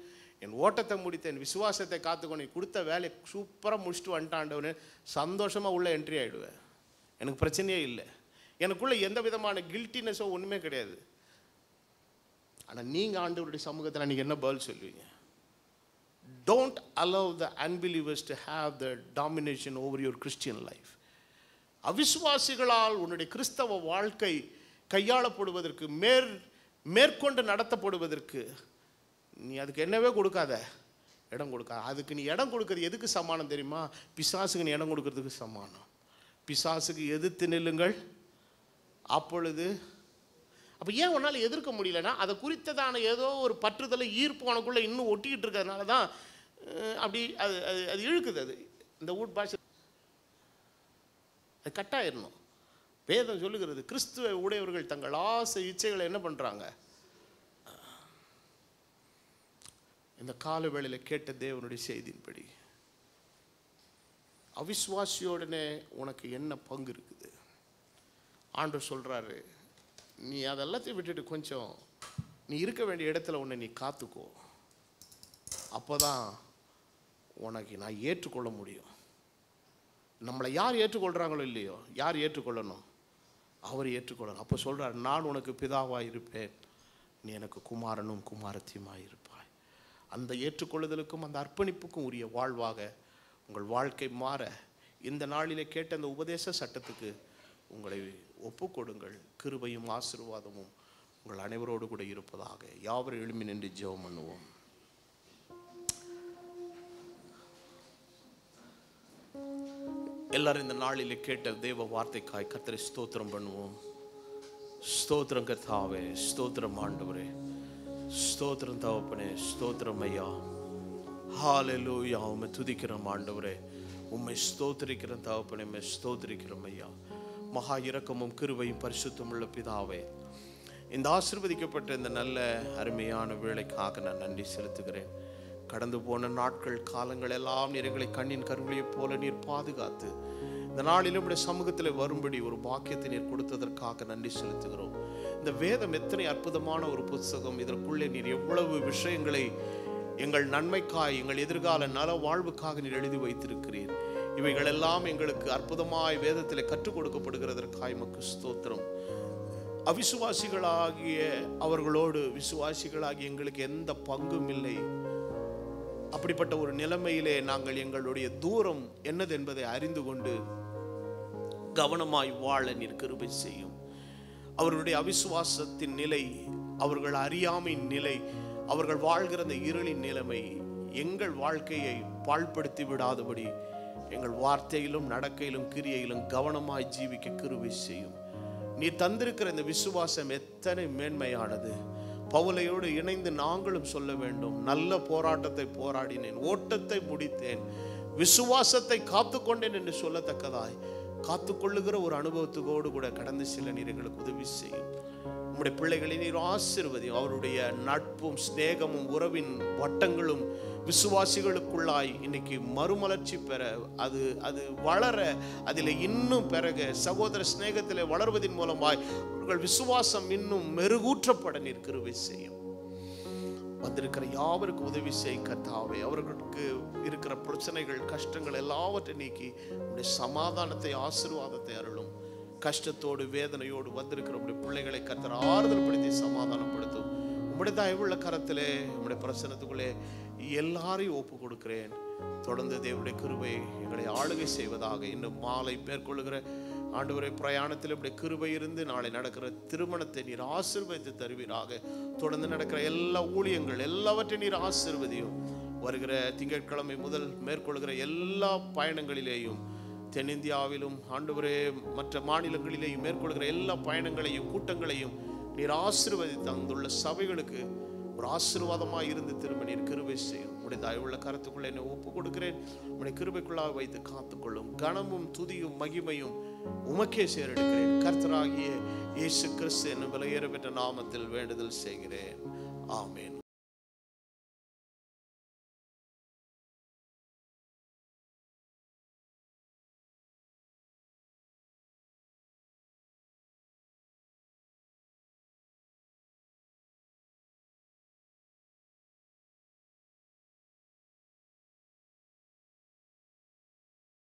என் ஓட்டத்தை முடித்தேன், விசுவாசத்தை காத்துக்கொண்டு கொடுத்த வேலையை சூப்பராக முடிச்சுட்டு வந்துட்டு ஆண்டவனே சந்தோஷமாக உள்ள என்ட்ரி ஆகிடுவேன். எனக்கு பிரச்சனையே இல்லை, எனக்குள்ளே எந்த விதமான கில்ட்டினஸோ ஒன்றுமே கிடையாது. ஆனால் நீங்கள் ஆண்டவருடைய சமூகத்தில் நீங்கள் என்ன பதில் சொல்லுவீங்க? Don't allow the unbelievers to have the domination over your Christian life. அவிசுவாசிகளால் உன்னுடைய கிறிஸ்தவ வாழ்க்கை கையாளப்படுவதற்கு, மேற்கொண்டு நடத்தப்படுவதற்கு நீ அதுக்கு என்னவே கொடுக்காத, இடம் கொடுக்காத. அதுக்கு நீ இடம் கொடுக்கறது எதுக்கு சமானம் தெரியுமா? பிசாசுக்கு நீ இடம் கொடுக்கறதுக்கு சமானம். பிசாசுக்கு எதிர்த்து நில்லுங்கள் அப்பொழுது. அப்போ ஏன் உன்னால் எதிர்க்க முடியலன்னா அதை குறித்ததான ஏதோ ஒரு பற்றுதலை ஈர்ப்பு உனக்குள்ளே இன்னும் ஒட்டிக்கிட்டு இருக்கிறதுனால தான் அப்படி அது அது இழுக்குது. அது இந்த ஊட் பாஷை அது கட்டாயிடணும். வேதம் சொல்லுகிறது, கிறிஸ்துவ உடையவர்கள் தங்கள் ஆசை இச்சைகளை என்ன பண்ணுறாங்க? இந்த கால வேளையில் கேட்ட தேவனுடைய செய்தியின்படி அவிசுவாசியோடனே உனக்கு என்ன பங்கு இருக்குது? ஆண்டவர் சொல்கிறாரு, நீ அதெல்லாத்தையும் விட்டுட்டு கொஞ்சம் நீ இருக்க வேண்டிய இடத்துல உன்னை நீ காத்துக்கோ, அப்போ தான் உனக்கு நான் ஏற்றுக்கொள்ள முடியும். நம்மளை யார் ஏற்றுக்கொள்கிறாங்களோ இல்லையோ, யார் ஏற்றுக்கொள்ளணும்? அவர் ஏற்றுக்கொள்ளணும். அப்போ சொல்கிறார், நான் உனக்கு பிதாவாக இருப்பேன், நீ எனக்கு குமாரனும் குமாரத்தியுமாக இருப்பாய். அந்த ஏற்றுக்கொள்ளுதலுக்கும் அந்த அர்ப்பணிப்புக்கும் உரிய வாழ்வாக உங்கள் வாழ்க்கை மாற இந்த நாளிலே கேட்ட அந்த உபதேச சட்டத்துக்கு உங்களை ஒப்புக்கொடுங்கள். கிருபையும் ஆசீர்வாதமும் உங்கள் அனைவரோடு கூட இருப்பதாக. யாவரும் எழும்பி நின்று ஜெபம் பண்ணுவோம். எல்லாரும் இந்த நாளிலே கேட்ட தேவ வார்த்தைக்காய் கர்த்தரை ஸ்தோத்திரம் பண்ணுவோம். ஸ்தோத்திரம் கர்த்தாவே, ஸ்தோத்திரம் ஆண்டவரே, ஸ்தோத்திரம் தகப்பனே, ஸ்தோத்திரம் ஐயா. ஹல்லேலூயா. உம்மை துதிக்கிறோம் ஆண்டவரே, உம்மை ஸ்தோத்திரிக்கிறோம் தகப்பனே, உம்மை ஸ்தோத்திரிக்கிறோம் ஐயா. மகா இரக்கமும் கிருபையும் பரிசுத்தம் உள்ள பிதாவே, இந்த ஆசீர்வதிக்கப்பட்ட இந்த நல்ல அருமையான வேளைக்காக நான் நன்றி செலுத்துகிறேன். கடந்து போன நாட்கள் காலங்கள் எல்லாம் நீர் எங்களை கண்ணின் கருவிலையைப் போல நீர் பாதுகாத்து இந்த நாளிலும் உடைய சமூகத்தில் வரும்படி ஒரு பாக்கியத்தை நீர் கொடுத்ததற்காக நன்றி செலுத்துகிறோம். இந்த வேதம் எத்தனை அற்புதமான ஒரு புத்தகம். இதற்குள்ளே நீர் எவ்வளவு விஷயங்களை எங்கள் நன்மைக்காய், எங்கள் எதிர்கால நல வாழ்வுக்காக நீர் எழுதி வைத்திருக்கிறீர். இவைகள் எல்லாம் எங்களுக்கு அற்புதமாய் வேதத்தில் கற்றுக் கொடுக்கப்படுகிறதற்காய் உமக்கு ஸ்தோத்திரம். அவிசுவாசிகளாகிய அவர்களோடு விசுவாசிகளாகிய எங்களுக்கு எந்த பங்கும் இல்லை. அப்படிப்பட்ட ஒரு நிலைமையிலே நாங்கள் எங்களுடைய தூரம் என்னது என்பதை அறிந்து கொண்டு கவனமாய் வாழ நீர் கிருபை செய்யும். அவர்களுடைய அவிசுவாசத்தின் நிலை, அவர்கள் அறியாமையின் நிலை, அவர்கள் வாழ்கிற அந்த இருளின் நிலைமை எங்கள் வாழ்க்கையை பாழ்படுத்தி விடாதபடி எங்கள் வார்த்தையிலும் நடக்கையிலும் கிரியையிலும் கவனமாய் ஜீவிக்க கிருபை செய்யும். நீ தந்திருக்கிற இந்த விசுவாசம் எத்தனை மேன்மையானது. பவுலையோடு இணைந்து நாங்களும் சொல்ல வேண்டும், நல்ல போராட்டத்தை போராடினேன், ஓட்டத்தை முடித்தேன், விசுவாசத்தை காத்துக்கொண்டேன் என்று சொல்லத்தக்கதாய் காத்துக்கொள்ளுகிற ஒரு அனுபவத்துக்கோடு கூட கடந்து செல்ல நீர் எங்களுக்கு உதவி செய்யும். உம்முடைய பிள்ளைகளை நீர் ஆசீர்வதியும். அவருடைய நட்பும் ஸ்நேகமும் உறவின் வட்டங்களும் விசுவாசிகளுக்குள்ளாய் இன்னைக்கு மறுமலர்ச்சி பெற, அது வளர, அதில் இன்னும் பிறகு சகோதர ஸ்நேகத்தில் வளர்வதன் மூலமாய் அவர்கள் விசுவாசம் இன்னும் மெருகூற்றப்பட நீர் கிருபை செய்யும். வந்திருக்கிற யாவருக்கு உதவி செய் கர்த்தாவே. அவர்களுக்கு இருக்கிற பிரச்சனைகள், கஷ்டங்கள் எல்லாவற்றை நீக்கி உடைய சமாதானத்தை, ஆசீர்வாதத்தை அருளும். கஷ்டத்தோடு வேதனையோடு வந்திருக்கிற உடைய பிள்ளைகளை கர்த்தர் ஆறுதல் படுத்தி சமாதானப்படுத்தும். உம்முடைய தயவுள்ள கரத்திலே, உம்முடைய பிரசன்னத்துக்குள்ளே எல்லாரையும் ஒப்பு கொடுக்கிறேன். தொடர்ந்து தேவனுடைய கிருபை எங்களை ஆளுகை செய்வதாக. இன்னும் மாலை மேற்கொள்ளுகிற ஆண்டவரை பிரயாணத்தில் உடைய கிருபை இருந்து நாளை நடக்கிற திருமணத்தை நீர் ஆசீர்வதித்து தருவீராக. தொடர்ந்து நடக்கிற எல்லா ஊழியங்கள் எல்லாவற்றையும் நீர் ஆசீர்வதியும். வருகிற திங்கட்கிழமை முதல் மேற்கொள்கிற எல்லா பயணங்களிலேயும், தென்னிந்தியாவிலும் ஆண்டவரே மற்ற மாநிலங்களிலேயும் மேற்கொள்கிற எல்லா பயணங்களையும் கூட்டங்களையும் நீர் ஆசீர்வதித்து அங்குள்ள சபைகளுக்கு ஒரு ஆசீர்வாதமாக இருந்து திரும்ப நீர் கிருபை செய்யும். உடைய தயவுள்ள கரத்துக்குள்ள என்னை ஒப்பு கொடுக்கிறேன். உடைய கிருபைக்குள்ளாக வைத்து காத்துக்கொள்ளும். கனமும் துதியும் மகிமையும் உமக்கே சேரெடுக்கிறேன். கர்த்தராகிய இயேசு கிறிஸ்து என்னும் விலையேற பெற்ற நாமத்தில் வேண்டுதல் செய்கிறேன். ஆமேன்.